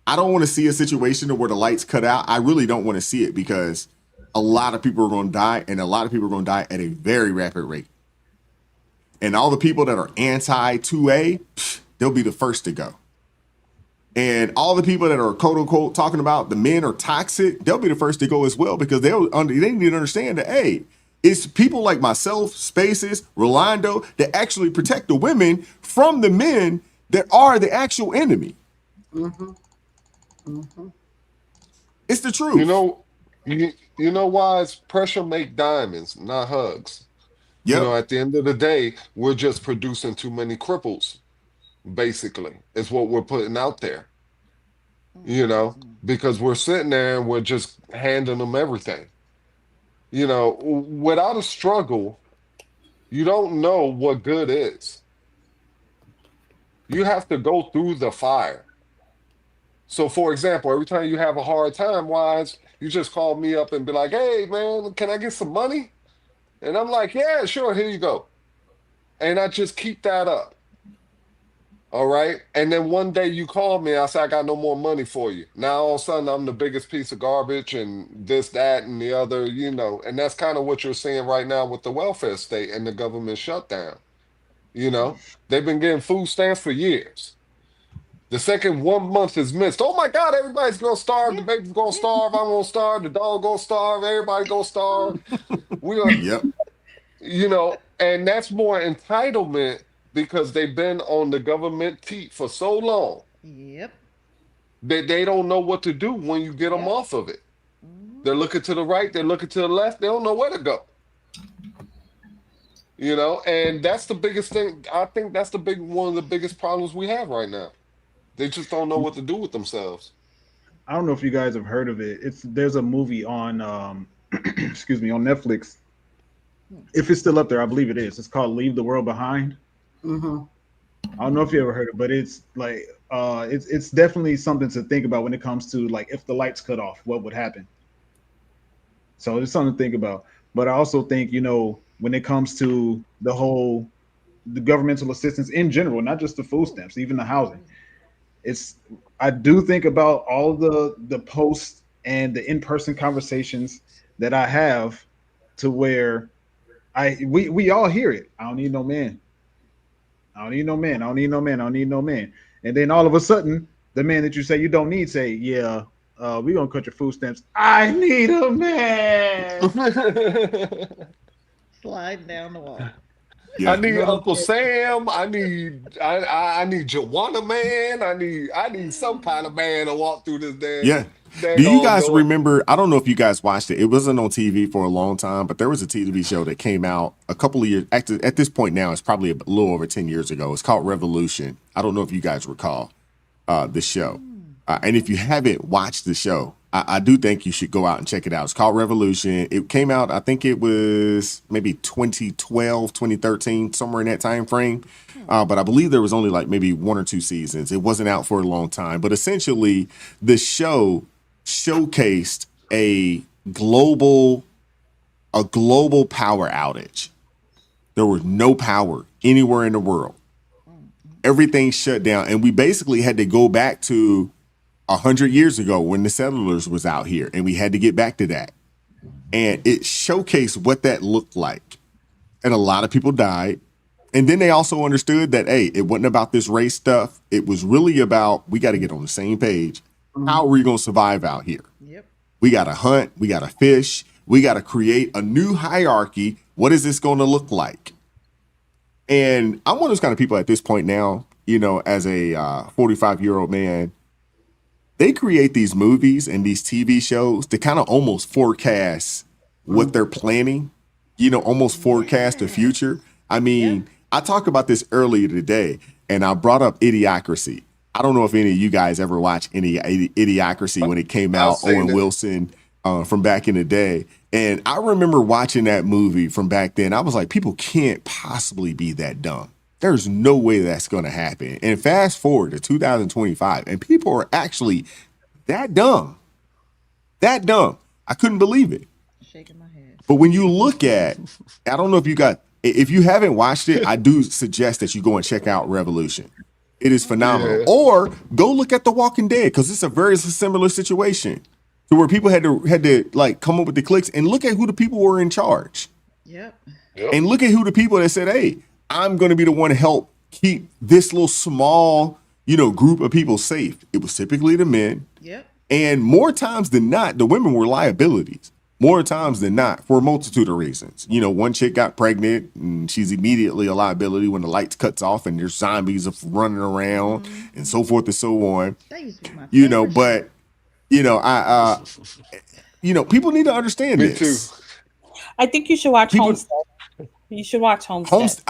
I don't want to see a situation where the lights cut out. I really don't want to see it, because a lot of people are going to die, and a lot of people are going to die at a very rapid rate. And all the people that are anti-2A, they'll be the first to go. And all the people that are quote unquote talking about the men are toxic, they'll be the first to go as well, because they need to understand that, hey, it's people like myself, Spaces, Rolando, that actually protect the women from the men that are the actual enemy. Mm-hmm. Mm-hmm. It's the truth. You know why? It's pressure make diamonds, not hugs. Yep. At the end of the day, we're just producing too many cripples. Basically, is what we're putting out there, because we're sitting there and we're just handing them everything. Without a struggle, you don't know what good is. You have to go through the fire. So, for example, every time you have a hard time, Wise, you just call me up and be like, hey, man, can I get some money? And I'm like, yeah, sure, here you go. And I just keep that up. All right. And then one day you call me, I say, I got no more money for you. Now all of a sudden I'm the biggest piece of garbage and this, that, and the other, and that's kind of what you're seeing right now with the welfare state and the government shutdown. They've been getting food stamps for years. The second 1 month is missed. Oh my God, everybody's going to starve. The baby's going to starve. I'm going to starve. The dog going to starve. Everybody going to starve. We are, yep. And that's more entitlement, because they've been on the government teat for so long. Yep. They don't know what to do when you get them off of it. They're looking to the right, they're looking to the left, they don't know where to go. And that's the biggest thing. I think that's one of the biggest problems we have right now. They just don't know what to do with themselves. I don't know if you guys have heard of it. There's a movie on excuse me, on Netflix. If it's still up there, I believe it is. It's called Leave the World Behind. Mm-hmm. I don't know if you ever heard it, but it's like it's definitely something to think about when it comes to like if the lights cut off, what would happen. So it's something to think about. But I also think, when it comes to the governmental assistance in general, not just the food stamps, even the housing, I do think about all the posts and the in-person conversations that I have to where we all hear it. I don't need no man. I don't need no man. I don't need no man. I don't need no man. And then all of a sudden, the man that you say you don't need say, yeah, we're going to cut your food stamps. I need a man. Slide down the wall. Yeah. I need Uncle Sam. I need Joanna man. I need some kind of man to walk through this day. Yeah. Do you guys remember? I don't know if you guys watched it. It wasn't on TV for a long time, but there was a TV show that came out a couple of years. At this point now, it's probably a little over 10 years ago. It's called Revolution. I don't know if you guys recall the show. And if you haven't watched the show, I do think you should go out and check it out. It's called Revolution. It came out, I think it was maybe 2012, 2013, somewhere in that time frame. But I believe there was only like maybe 1 or 2 seasons. It wasn't out for a long time. But essentially, the show showcased a global power outage. There was no power anywhere in the world. Everything shut down. And we basically had to go back to 100 years ago when the settlers was out here, and we had to get back to that. And it showcased what that looked like. And a lot of people died. And then they also understood that, hey, it wasn't about this race stuff. It was really about, we got to get on the same page. How are we going to survive out here? Yep. We got to hunt. We got to fish. We got to create a new hierarchy. What is this going to look like? And I'm one of those kind of people at this point now, as a 45-year-old man, they create these movies and these TV shows to kind of almost forecast what they're planning, almost forecast the future. I mean, I talked about this earlier today, and I brought up Idiocracy. I don't know if any of you guys ever watched any Idiocracy when it came out, Owen Wilson from back in the day. And I remember watching that movie from back then. I was like, people can't possibly be that dumb. There's no way that's going to happen. And fast forward to 2025, and people are actually that dumb. That dumb. I couldn't believe it. Shaking my head. But when you look at, I don't know if you haven't watched it, I do suggest that you go and check out Revolution. It is phenomenal. Yeah. Or go look at The Walking Dead, because it's a very similar situation to where people had to like come up with the clicks and look at who the people were in charge. Yep. And look at who the people that said, hey, I'm going to be the one to help keep this little small, group of people safe. It was typically the men. Yep. And more times than not, the women were liabilities. More times than not, for a multitude of reasons. One chick got pregnant and she's immediately a liability when the lights cuts off and there's zombies running around and so forth and so on. That used to be my favorite. But people need to understand Me this. too. I think you should watch Homestead. You should watch Homestead.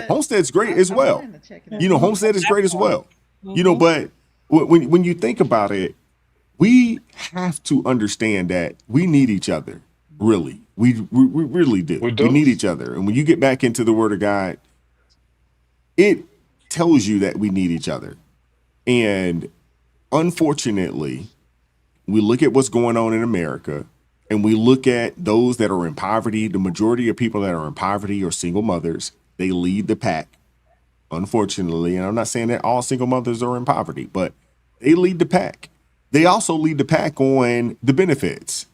Homestead's great as well. Homestead is great as well. But when you think about it, we have to understand that we need each other. Really, we really do. We need each other. And when you get back into the Word of God, it tells you that we need each other. And unfortunately, we look at what's going on in America, and we look at those that are in poverty. The majority of people that are in poverty are single mothers. They lead the pack, unfortunately. And I'm not saying that all single mothers are in poverty, but they lead the pack. They also lead the pack on the benefits.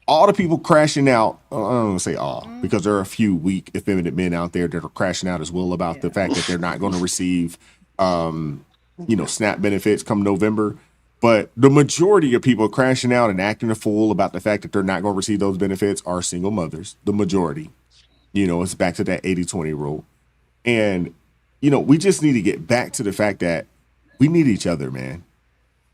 All the people crashing out, I don't want to say all, because there are a few weak, effeminate men out there that are crashing out as well about the fact that they're not going to receive, SNAP benefits come November. But the majority of people crashing out and acting a fool about the fact that they're not going to receive those benefits are single mothers. The majority. It's back to that 80-20 rule. And, we just need to get back to the fact that we need each other, man.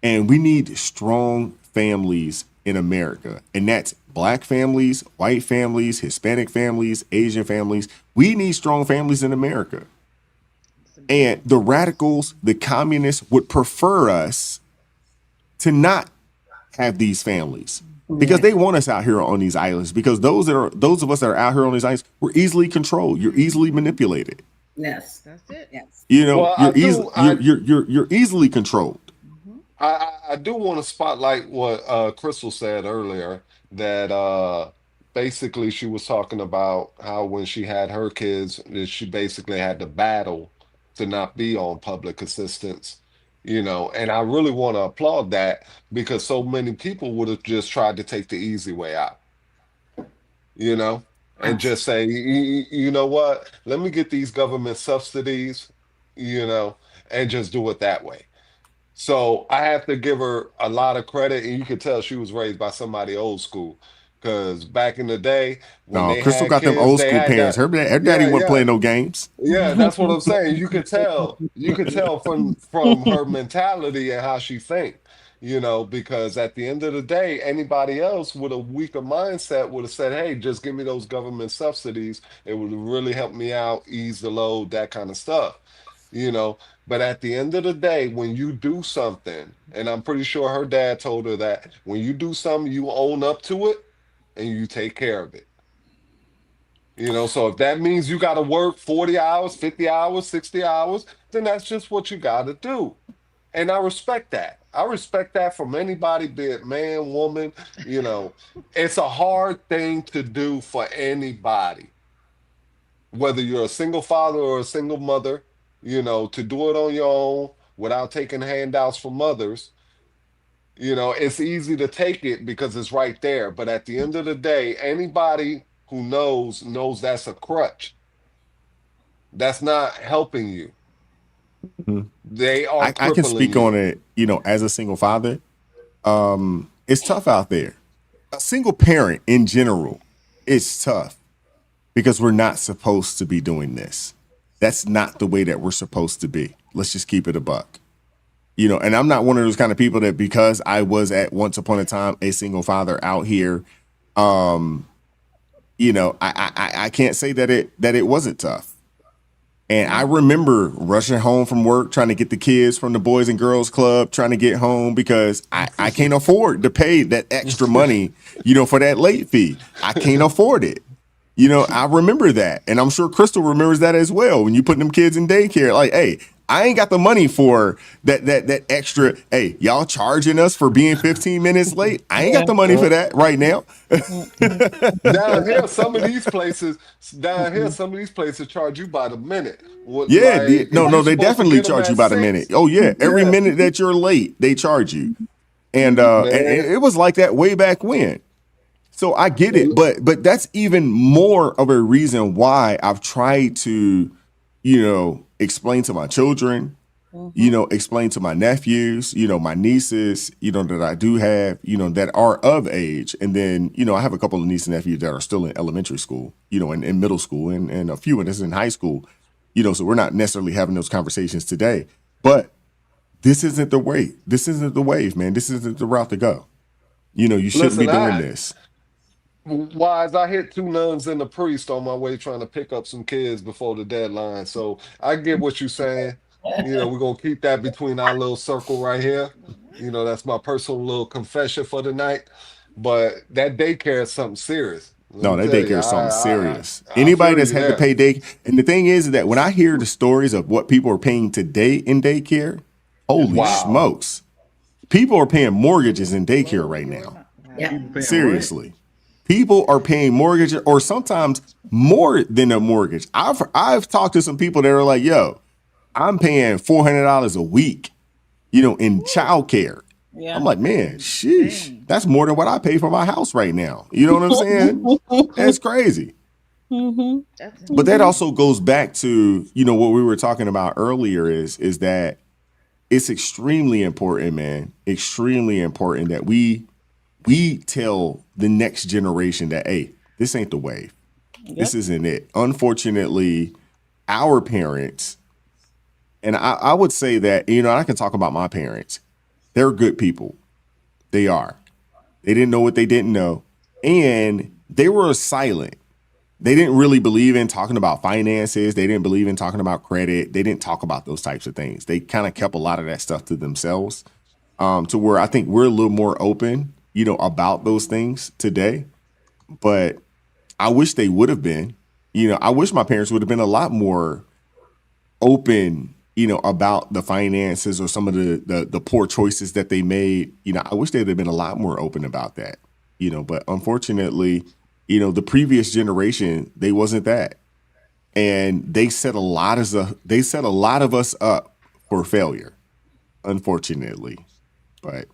And we need strong families in America. And that's black families, white families, Hispanic families, Asian families. We need strong families in America. And the radicals, the communists would prefer us to not have these families because they want us out here on these islands, because those of us that are out here on these islands, we're easily controlled. You're easily manipulated. Yes. That's it. Yes. You know, Well, you're easily controlled. I do want to spotlight what Crystal said earlier, that basically she was talking about how when she had her kids, that she basically had to battle to not be on public assistance, and I really want to applaud that, because so many people would have just tried to take the easy way out, you know, and just say, you know what, let me get these government subsidies, you know, and just do it that way. So I have to give her a lot of credit, and you can tell she was raised by somebody old school. Because back in the day, when No, they Crystal had got them kids, old they school had parents. that. Her daddy Yeah, wasn't yeah, playing no games. yeah. That's what I'm saying. You could tell. You could tell from her mentality and how she think. Because at the end of the day, anybody else with a weaker mindset would have said, "Hey, just give me those government subsidies. It would really help me out, ease the load, that kind of stuff." you know. But at the end of the day, when you do something, and I'm pretty sure her dad told her that when you do something, you own up to it and you take care of it. So if that means you got to work 40 hours, 50 hours, 60 hours, then that's just what you got to do. And I respect that. I respect that from anybody, be it man, woman. It's a hard thing to do for anybody, whether you're a single father or a single mother, to do it on your own without taking handouts from others. It's easy to take it because it's right there. But at the end of the day, anybody who knows that's a crutch. That's not helping you. Mhm. They are I can crippling speak on you. it, as a single father. It's tough out there. A single parent in general, it's tough because we're not supposed to be doing this. That's not the way that we're supposed to be. Let's just keep it a buck. And I'm not one of those kind of people that, because I was at once upon a time a single father out here, I can't say that it wasn't tough. And I remember rushing home from work, trying to get the kids from the Boys and Girls Club, trying to get home because I can't afford to pay that extra money, for that late fee. I can't afford it. I remember that. And I'm sure Crystal remembers that as well. When you put them kids in daycare, like, hey, I ain't got the money for that extra. Hey, y'all charging us for being 15 minutes late? I ain't got the money for that right now. Down here, some of these places charge you by the minute. Yeah, Like if no, you're they supposed to definitely get them charge you at by the minute. 6, Oh yeah, every yeah, minute that you're late, they charge you. And man. it was like that way back when. So I get it, but that's even more of a reason why I've tried to, explain to my children, explain to my nephews, my nieces, that I do have, that are of age. And then, I have a couple of nieces and nephews that are still in elementary school, and in middle school, and a few of us in high school, so we're not necessarily having those conversations today. But this isn't the way. This isn't the wave, man. This isn't the route to go. You shouldn't be Listen, doing this. Wise, I hit 2 nuns and a priest on my way trying to pick up some kids before the deadline. So I get what you're saying. We're gonna keep that between our little circle right here. That's my personal little confession for the night. But that daycare is something serious. Let No, me that tell you, daycare is something serious. I Anybody feel that's you had to there. pay day, and the thing is that when I hear the stories of what people are paying today in daycare, holy Wow. smokes. People are paying mortgages in daycare right now. Yeah. Seriously. People are paying mortgage or sometimes more than a mortgage. I've talked to some people that are like, yo, I'm paying $400 a week, in childcare. Yeah. I'm like, man, sheesh. That's more than what I pay for my house right now. You know what I'm saying? That's crazy. But that also goes back to, what we were talking about earlier is that it's extremely important, man. Extremely important that we tell the next generation that, hey, this ain't the wave. This isn't it. Unfortunately, our parents, and I would say that, I can talk about my parents. They're good people. They are. They didn't know what they didn't know. And they were silent. They didn't really believe in talking about finances. They didn't believe in talking about credit. They didn't talk about those types of things. They kind of kept a lot of that stuff to themselves, to where I think we're a little more open, about those things today. But I wish they would have been. I wish my parents would have been a lot more open, about the finances or some of the poor choices that they made. I wish they'd have been a lot more open about that. But unfortunately, the previous generation, they wasn't that. And they set a lot of us up for failure, unfortunately. But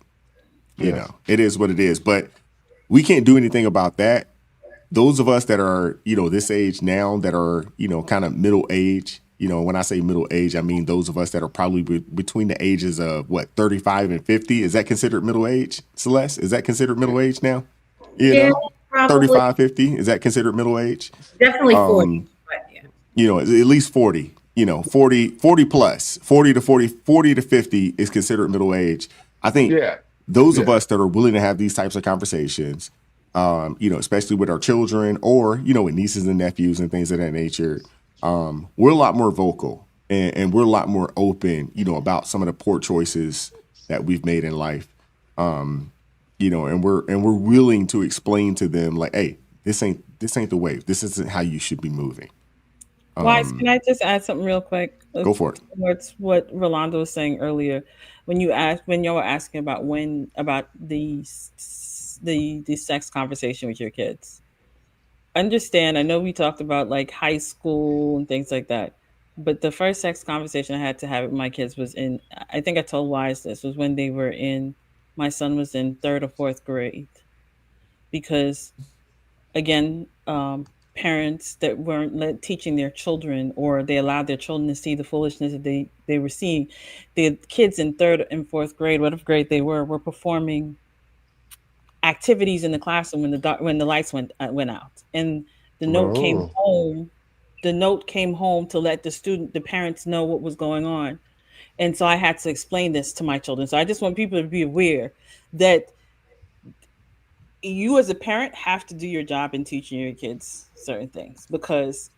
it is what it is. But we can't do anything about that. Those of us that are, this age now, that are, kind of middle age, when I say middle age, I mean those of us that are probably between the ages of 35 and 50. Is that considered middle age, Celeste? Is that considered middle age now? Yeah, probably. 35, 50. Is that considered middle age? Definitely 40. But yeah. At least 40, 40 plus, 40 to 50 is considered middle age. I think those of us that are willing to have these types of conversations, especially with our children or, with nieces and nephews and things of that nature, we're a lot more vocal and we're a lot more open, about some of the poor choices that we've made in life. And we're willing to explain to them like, hey, this ain't the way. This isn't how you should be moving. Wise, can I just add something real quick? Go for it. What's what Rolando was saying earlier when you were asking about the sex conversation with your kids. Understand, I know we talked about like high school and things like that, but the first sex conversation I had to have with my kids was I think I told Wise this was when my son was in 3rd or 4th grade, because again, parents that weren't teaching their children, or they allowed their children to see the foolishness that they were seeing. The kids in 3rd and 4th grade, whatever grade they were performing activities in the classroom when the lights went out, and the note came home. The note came home to let the parents know what was going on. And so I had to explain this to my children. So I just want people to be aware that you as a parent have to do your job in teaching your kids certain things, because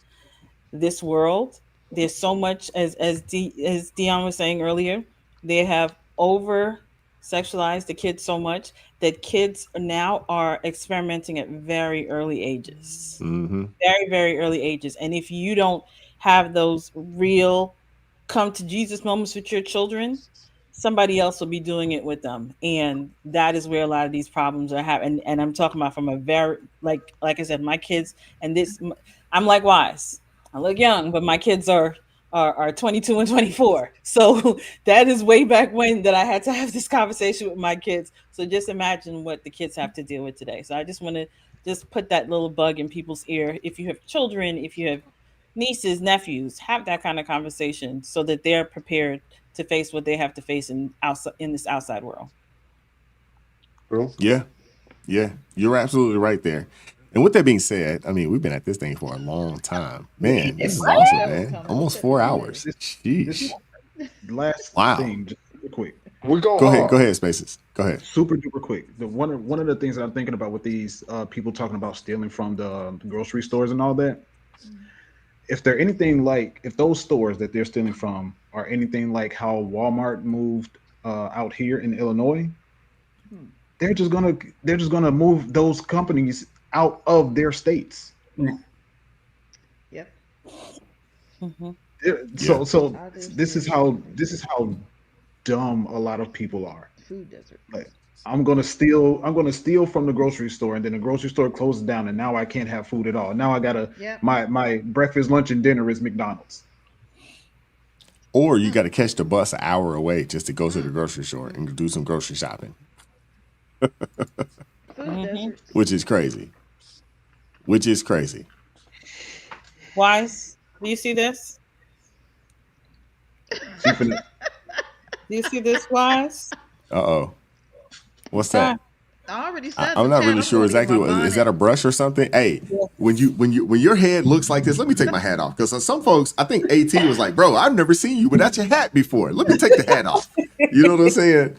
this world, there's so much, as Dion was saying earlier, they have over sexualized the kids so much that kids now are experimenting at very early ages, very, very early ages. And if you don't have those real come to Jesus moments with your children, somebody else will be doing it with them. And that is where a lot of these problems are happening. And I'm talking about from a very, like I said, my kids, and I'm like Wise. I look young, but my kids are 22 and 24. So that is way back when that I had to have this conversation with my kids. So just imagine what the kids have to deal with today. So I just want to just put that little bug in people's ear. If you have children, if you have nieces, nephews, have that kind of conversation so that they're prepared to face what they have to face in this outside world. Yeah, you're absolutely right there. And with that being said, I mean, we've been at this thing for a long time, man. This is awesome, man. Almost 4 hours. Sheesh. Last thing, just super quick. Go ahead, Spaces. Go ahead. Super duper quick. One of the things that I'm thinking about with these people talking about stealing from the grocery stores and all that. If they're anything like, if those stores that they're stealing from are anything like how Walmart moved out here in Illinois, they're just gonna move those companies out of their states. Yep. So this is how dumb a lot of people are. Food desert. Like, I'm gonna steal from the grocery store, and then the grocery store closes down, and now I can't have food at all. Now I gotta my breakfast, lunch, and dinner is McDonald's. Or you gotta catch the bus an hour away just to go to the grocery store and do some grocery shopping. Which is crazy. Wise, do you see this? Do you see this, Wise? Uh-oh. What's that? I already said. I'm not really sure exactly what is that, a brush or something? Hey, when your head looks like this, let me take my hat off, because some folks, I think AT was like, bro, I've never seen you without your hat before. Let me take the hat off. You know what I'm saying?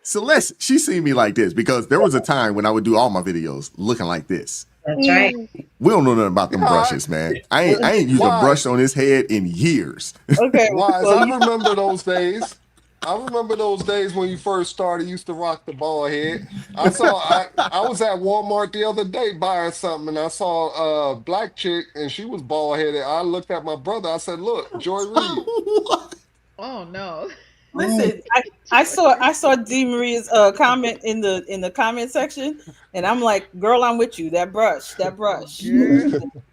Celeste, she seen me like this because there was a time when I would do all my videos looking like this. That's right. We don't know nothing about them brushes, man. I ain't used a brush on his head in years. Okay. Wise, I remember those days. I remember those days when you first started. Used to rock the bald head. I was at Walmart the other day buying something, and I saw a black chick, and she was bald headed. I looked at my brother. I said, "Look, Joy Reid." Oh no. Listen, I saw D Maria's comment in the comment section, and I'm like, girl, I'm with you. That brush.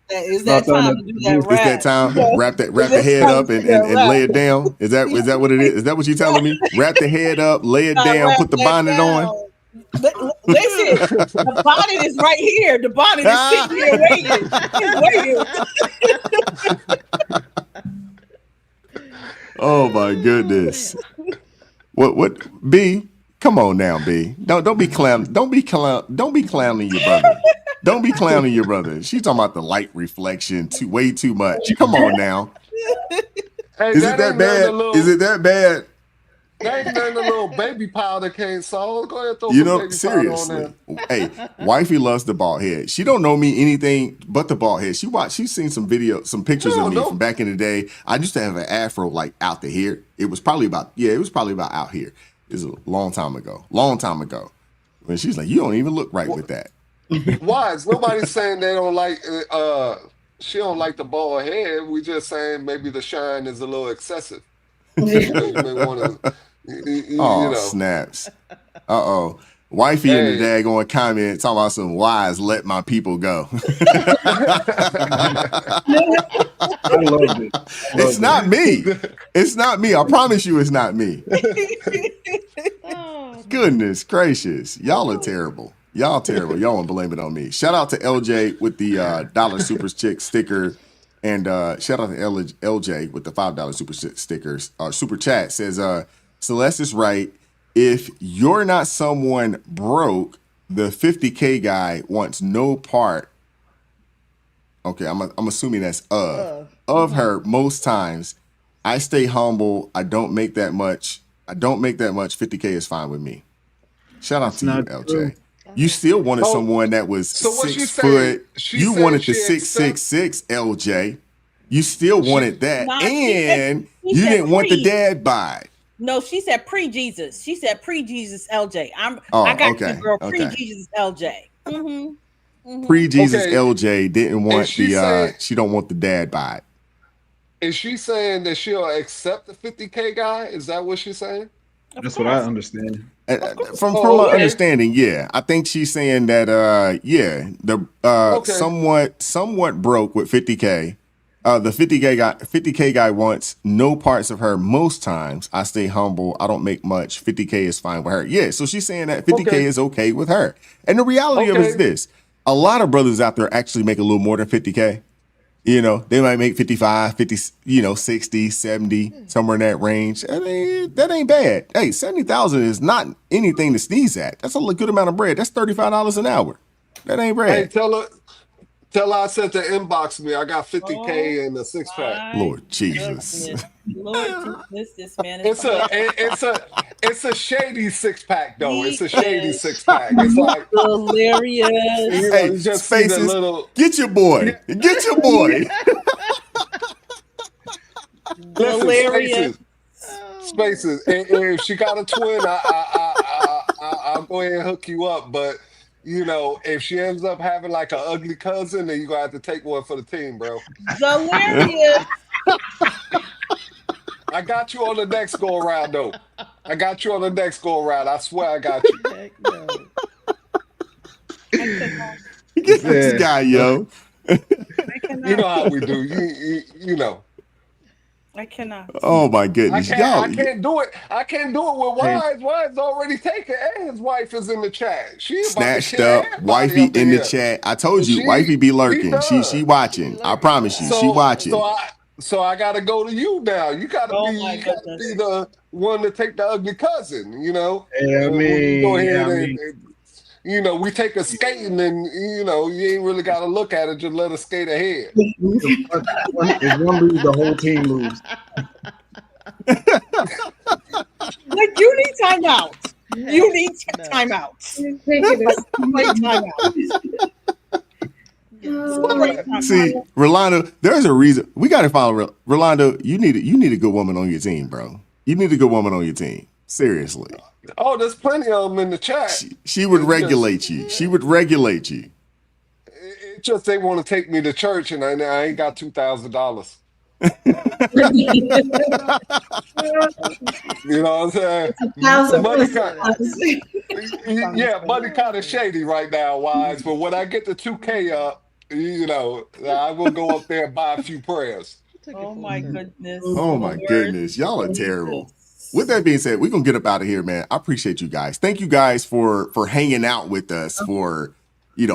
Is that time to do that It's rap? that time. Wrap the head up and lay it down. Is that what it is? Is that what you're telling me? Wrap the head up, lay it down, put the bonnet on. Listen, the bonnet is right here. The bonnet is sitting here waiting. Oh my goodness. What B? Come on now, B. Don't be clowning your brother. Don't be clowning your brother. She's talking about the light reflection way too much. Come on now. Hey, Is it that bad? Is it that bad? That ain't nothing a little baby powder can't solve. Go ahead and throw some baby seriously. powder on there. Hey, wifey loves the bald head. She don't know me anything but the bald head. She's seen some pictures of me from back in the day. I used to have an afro like out the here. It was probably about out here. It was a long time ago. When she's like, you don't even look right with that. Wise, nobody's saying they don't like she don't like the bald head. We just saying maybe the shine is a little excessive. You may want to, you know. Snaps. Uh-oh. Wifey in the daggone comment talking about some Wise, let my people go. I loved it. It's not me. It's not me. I promise you it's not me. Goodness gracious. Y'all are terrible. Y'all terrible. Y'all want to blame it on me. Shout out to LJ with the Dollar Super Chick sticker. And shout out to LJ with the $5 super stickers. Super chat says, Celeste is right. If you're not someone broke, the 50K guy wants no part. Okay, I'm assuming that's of her most times. I stay humble. I don't make that much. 50K is fine with me. Shout out to you, LJ. True. You still wanted someone that was 6 foot. You wanted the 6'6", LJ. You still wanted that, and you didn't want the dad bod. No, she said pre-Jesus. She said pre-Jesus LJ. I got you, girl. Pre-Jesus LJ. Pre-Jesus LJ didn't want she don't want the dad bod. Is she saying that she'll accept the 50K guy? Is that what she's saying? That's what I understand. From my understanding, yeah. I think she's saying that somewhat broke with 50K. The 50K guy wants no parts of her most times. I stay humble. I don't make much. 50K is fine with her. Yeah, so she's saying that 50K is okay with her. And the reality of it is this. A lot of brothers out there actually make a little more than 50K. You know, they might make 55, 50, 60, 70, somewhere in that range. I mean, that ain't bad. Hey, 70,000 is not anything to sneeze at. That's a good amount of bread. That's $35 an hour. That ain't bread. Hey, tell her I said to inbox me. I got 50K in the 6-pack. Lord Jesus. Lord Jesus, this man is it's a shady 6-pack though. It's a shady 6-pack. It's like hilarious. Hey, just Spaces, get your boy. Get your boy. Hilarious. Spaces. And if she got a twin, I'll go ahead and hook you up. But if she ends up having like an ugly cousin, then you're gonna have to take one for the team, bro. Hilarious. I got you on the next go around, though. I swear I got you. Get this guy, yo. You know how we do. You know. I cannot. Oh my goodness, I can't do it. I can't do it with Wise. Wise already taken, and his wife is in the chat. She snatched up, wifey in the chat. I told you, wifey be lurking. She watching. I promise you, she watching. So I gotta go to you now. You gotta be the one to take the ugly cousin. Yeah, we take her skating, and you ain't really gotta look at it. Just let her skate ahead. If one lose, the whole team lose. Like, you need time out. You need timeouts. Like timeout. See, Rolando, there's a reason we got to follow. Rolando, you need a good woman on your team, bro. You need a good woman on your team. Seriously. Oh, there's plenty of them in the chat. She would regulate you. She would regulate you. It just they want to take me to church, and I ain't got $2,000. You know what I'm saying? Money kind of shady right now, Wise. But when I get the 2K up, you know, I will go up there and buy a few prayers. Oh my goodness. Oh my goodness. Y'all are terrible. With that being said, we're gonna get up out of here, man. I appreciate you guys. Thank you guys for hanging out with us for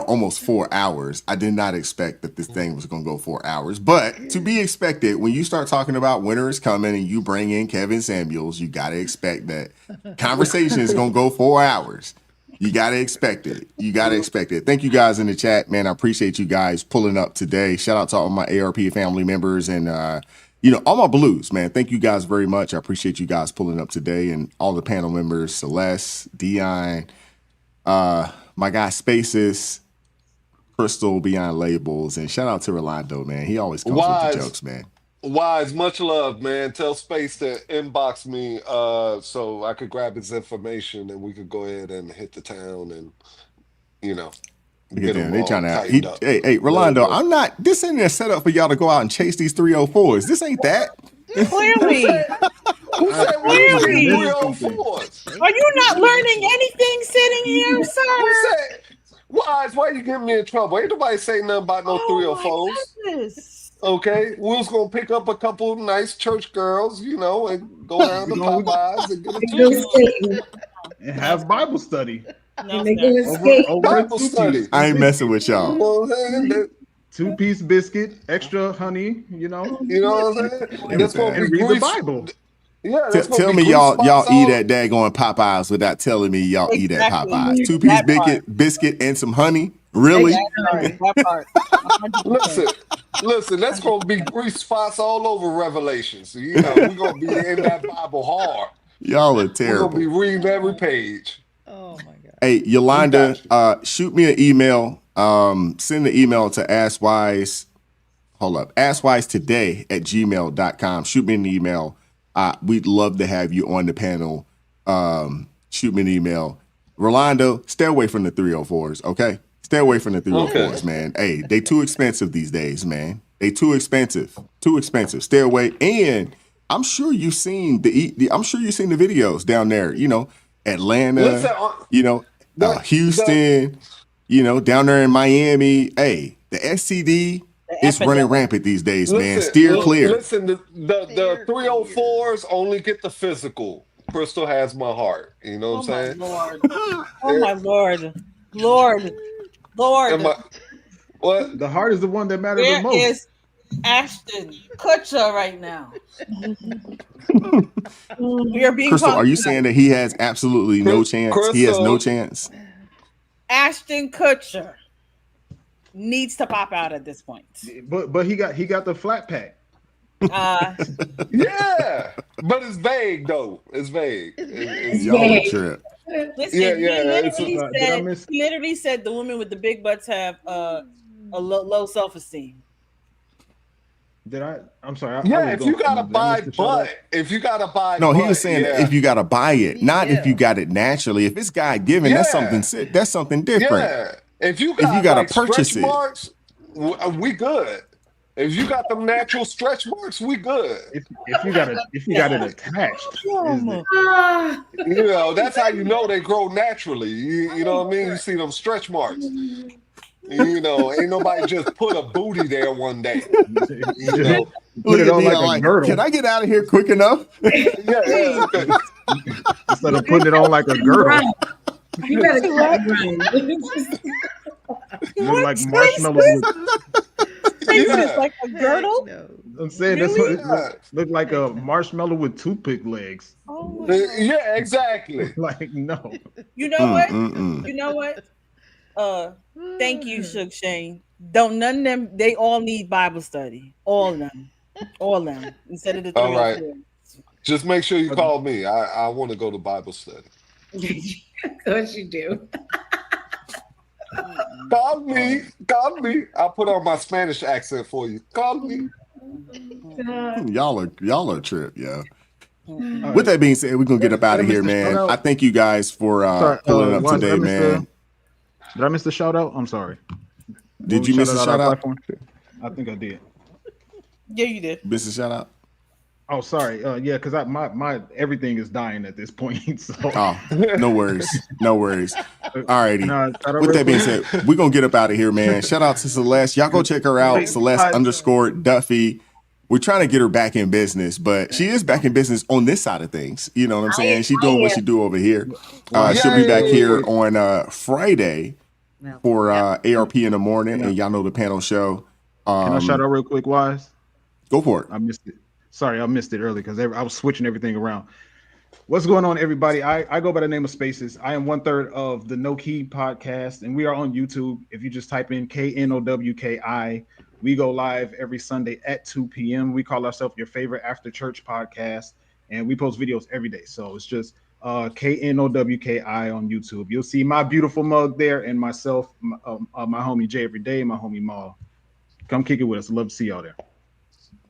almost 4 hours. I did not expect that this thing was gonna go 4 hours, but to be expected, when you start talking about winter is coming and you bring in Kevin Samuels, you gotta expect that conversation is gonna go 4 hours. You got to expect it. You got to expect it. Thank you guys in the chat, man. I appreciate you guys pulling up today. Shout out to all my ARP family members and, all my blues, man. Thank you guys very much. I appreciate you guys pulling up today and all the panel members, Celeste, Dion, my guy Spaces, Crystal, Beyond Labels, and shout out to Rolando, man. He always comes with the jokes, man. Wise, much love, man. Tell Space to inbox me so I could grab his information and we could go ahead and hit the town and, get them all tightened up. Hey, Rolando, I'm not. This ain't a setup for y'all to go out and chase these 304s. This ain't that. Clearly. Who said Clearly. 304s? Are you not learning anything sitting here, sir? Who said? Wise, why you getting me in trouble? Ain't nobody saying nothing about no 304s. Okay, we was gonna pick up a couple nice church girls, and go down to Popeyes and get a and have Bible study. Bible study. I ain't messing with y'all. Two-piece biscuit, extra honey. You know what I'm saying? That's gonna be read the Bible. Yeah, tell me y'all eat at daggone Popeyes without telling me y'all eat at Popeyes. Two-piece biscuit and some honey. Really? That part. Listen, that's gonna be grease spots all over Revelations. We're gonna be in that Bible hard. Y'all are terrible. We're gonna be reading every page. Oh my God. Hey, Yolanda, shoot me an email. Send the email to AskWise. Hold up. AskWiseToday@gmail.com. Shoot me an email. We'd love to have you on the panel. Shoot me an email. Rolando, stay away from the 304s, okay? Stay away from the 304s, man. Hey, they too expensive these days, man. They too expensive. Too expensive. Stay away. And I'm sure you've seen the videos down there, Atlanta, Houston, down there in Miami. Hey, the STD is running rampant these days, man. Steer clear. Listen, the 304s only get the physical. Crystal has my heart. You know what I'm saying? Lord. Oh my Lord. Lord. What? The heart is the one that matters the most. Where is Ashton Kutcher right now? We are being Crystal, are you saying that he has absolutely no chance? Crystal. He has no chance. Ashton Kutcher needs to pop out at this point. But he got the flat pack. Yeah, but it's vague though. It's vague. It's vague. Trip. Listen, he literally said the women with the big butts have a low self-esteem. I'm sorry. If you gotta buy butt, No, he was saying if you gotta buy it, not if you got it naturally. If it's God given, that's something different. Yeah, if you gotta purchase it, marks, we good. If you got them natural stretch marks, we good. If you got it attached, that's how you know they grow naturally. You know what I mean? You see them stretch marks. Ain't nobody just put a booty there one day. Put it on like a girdle. Can I get out of here quick enough? Yeah. Instead of putting it on like a girdle. You better look like marshmallow. Like a girdle? I'm saying really? That's look like a marshmallow with toothpick legs. Oh yeah, exactly. Like no. You know what? You know what? Thank you, Suge Shane. Don't none of them. They all need Bible study. All of them. Instead of the 304. All right. Just make sure you call me. I want to go to Bible study. Of course you do. Call me. I'll put on my Spanish accent for you. Call me. Y'all are trip, yeah. With that being said, we're gonna get up out of here, man. I thank you guys for pulling up today, man. Did I miss the shout out? I'm sorry. Did you miss the shout out? I think I did. Yeah, you did. Miss the shout out? Oh, sorry. Yeah, because my everything is dying at this point. So. Oh, no worries. All righty. With that being said, we're gonna get up out of here, man. Shout out to Celeste. Y'all go check her out. Celeste_Duffy. We're trying to get her back in business, but she is back in business on this side of things. You know what I'm saying? She's doing what she do over here. She'll be back here on Friday for ARP in the morning, and y'all know the panel show. Can I shout out real quick, Wise? Go for it. I missed it. Sorry, I missed it early because I was switching everything around. What's going on, everybody? I go by the name of Spaces. I am 1/3 of the No Key podcast, and we are on YouTube. If you just type in KNOWKI, we go live every Sunday at 2 p.m. We call ourselves your favorite after church podcast, and we post videos every day. So it's just KNOWKI on YouTube. You'll see my beautiful mug there, and myself, my homie Jay every day, my homie Maul. Come kick it with us. Love to see y'all there.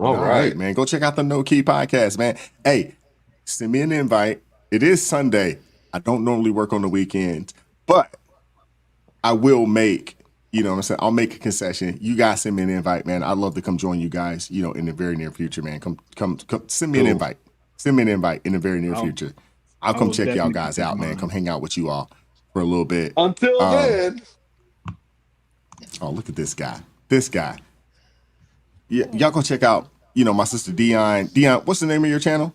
All right, man. Go check out the No Key podcast, man. Hey, send me an invite. It is Sunday. I don't normally work on the weekends, but I will make, you know what I'm saying? I'll make a concession. You guys send me an invite, man. I'd love to come join you guys, you know, in the very near future, man. Come send me an invite. Send me an invite in the very near future. I'll come check y'all guys out, man. Come hang out with you all for a little bit. Until then. Oh, look at this guy. Yeah, y'all go check out, you know, my sister Dion. Dion, what's the name of your channel?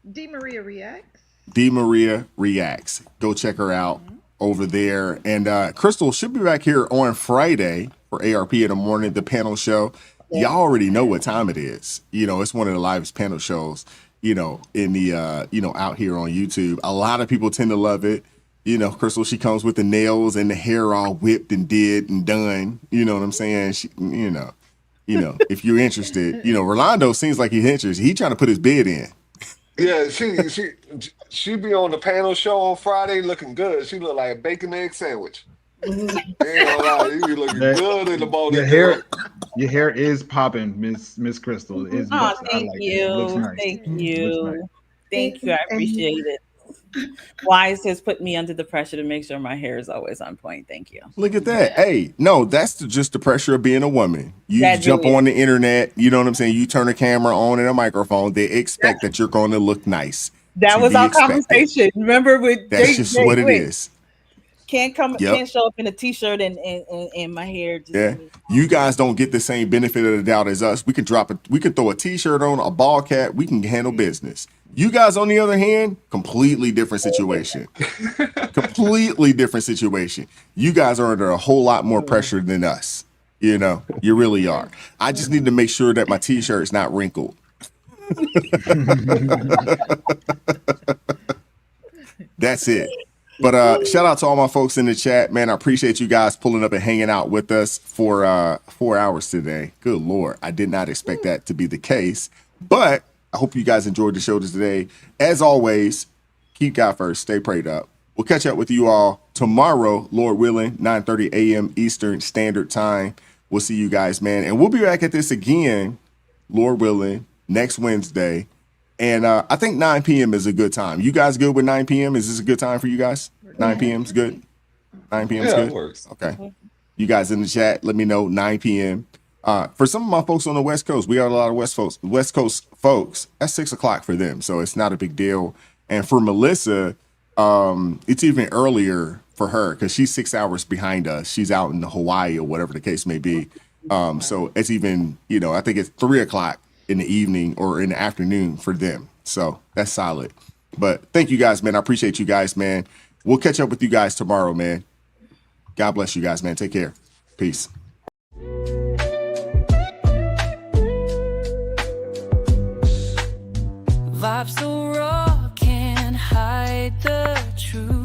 D Maria Reacts. D Maria Reacts. Go check her out over there. And Crystal should be back here on Friday for ARP in the morning, the panel show. Yeah. Y'all already know what time it is. You know, it's one of the livest panel shows, you know, in the, you know, out here on YouTube. A lot of people tend to love it. You know, Crystal, she comes with the nails and the hair all whipped and did and done. You know what I'm saying? She, you know, if you're interested, you know, Rolando seems like he's interested. He's trying to put his bid in. Yeah, she be on the panel show on Friday looking good. She look like a bacon egg sandwich. You be looking good in the morning. Your hair is popping, Miss Crystal. Thank you. Thank you. Thank you. I appreciate it. Wise has put me under the pressure to make sure my hair is always on point. Thank you. Look at that. Hey, no, that's just the pressure of being a woman. You jump on the internet, you know what I'm saying? You turn a camera on and a microphone. They expect that you're going to look nice. That was our conversation. Remember with that's just what it is. Can't show up in a t-shirt and my hair. You guys don't get the same benefit of the doubt as us. We could throw a t-shirt on, a ball cap. We can handle business. You guys, on the other hand, completely different situation. Completely different situation. You guys are under a whole lot more pressure than us. You know, you really are. I just need to make sure that my t-shirt is not wrinkled. That's it. But shout out to all my folks in the chat, man. I appreciate you guys pulling up and hanging out with us for 4 hours today. Good Lord. I did not expect that to be the case, but I hope you guys enjoyed the show today. As always, keep God first. Stay prayed up. We'll catch up with you all tomorrow, Lord willing, 9:30 a.m. Eastern Standard Time. We'll see you guys, man. And we'll be back at this again, Lord willing, next Wednesday. And I think 9 p.m. is a good time. You guys good with 9 p.m.? Is this a good time for you guys? 9 p.m. is good? 9 p.m. is good? It works. Okay. You guys in the chat, let me know, 9 p.m. For some of my folks on the West Coast, we got a lot of West Coast folks. That's 6 o'clock for them, so it's not a big deal. And for Melissa, it's even earlier for her because she's 6 hours behind us. She's out in Hawaii or whatever the case may be. So it's even, you know, I think it's 3 o'clock in the evening or in the afternoon for them. So that's solid. But thank you guys, man. I appreciate you guys, man. We'll catch up with you guys tomorrow, man. God bless you guys, man. Take care. Peace. Vibes so raw, can't hide the truth.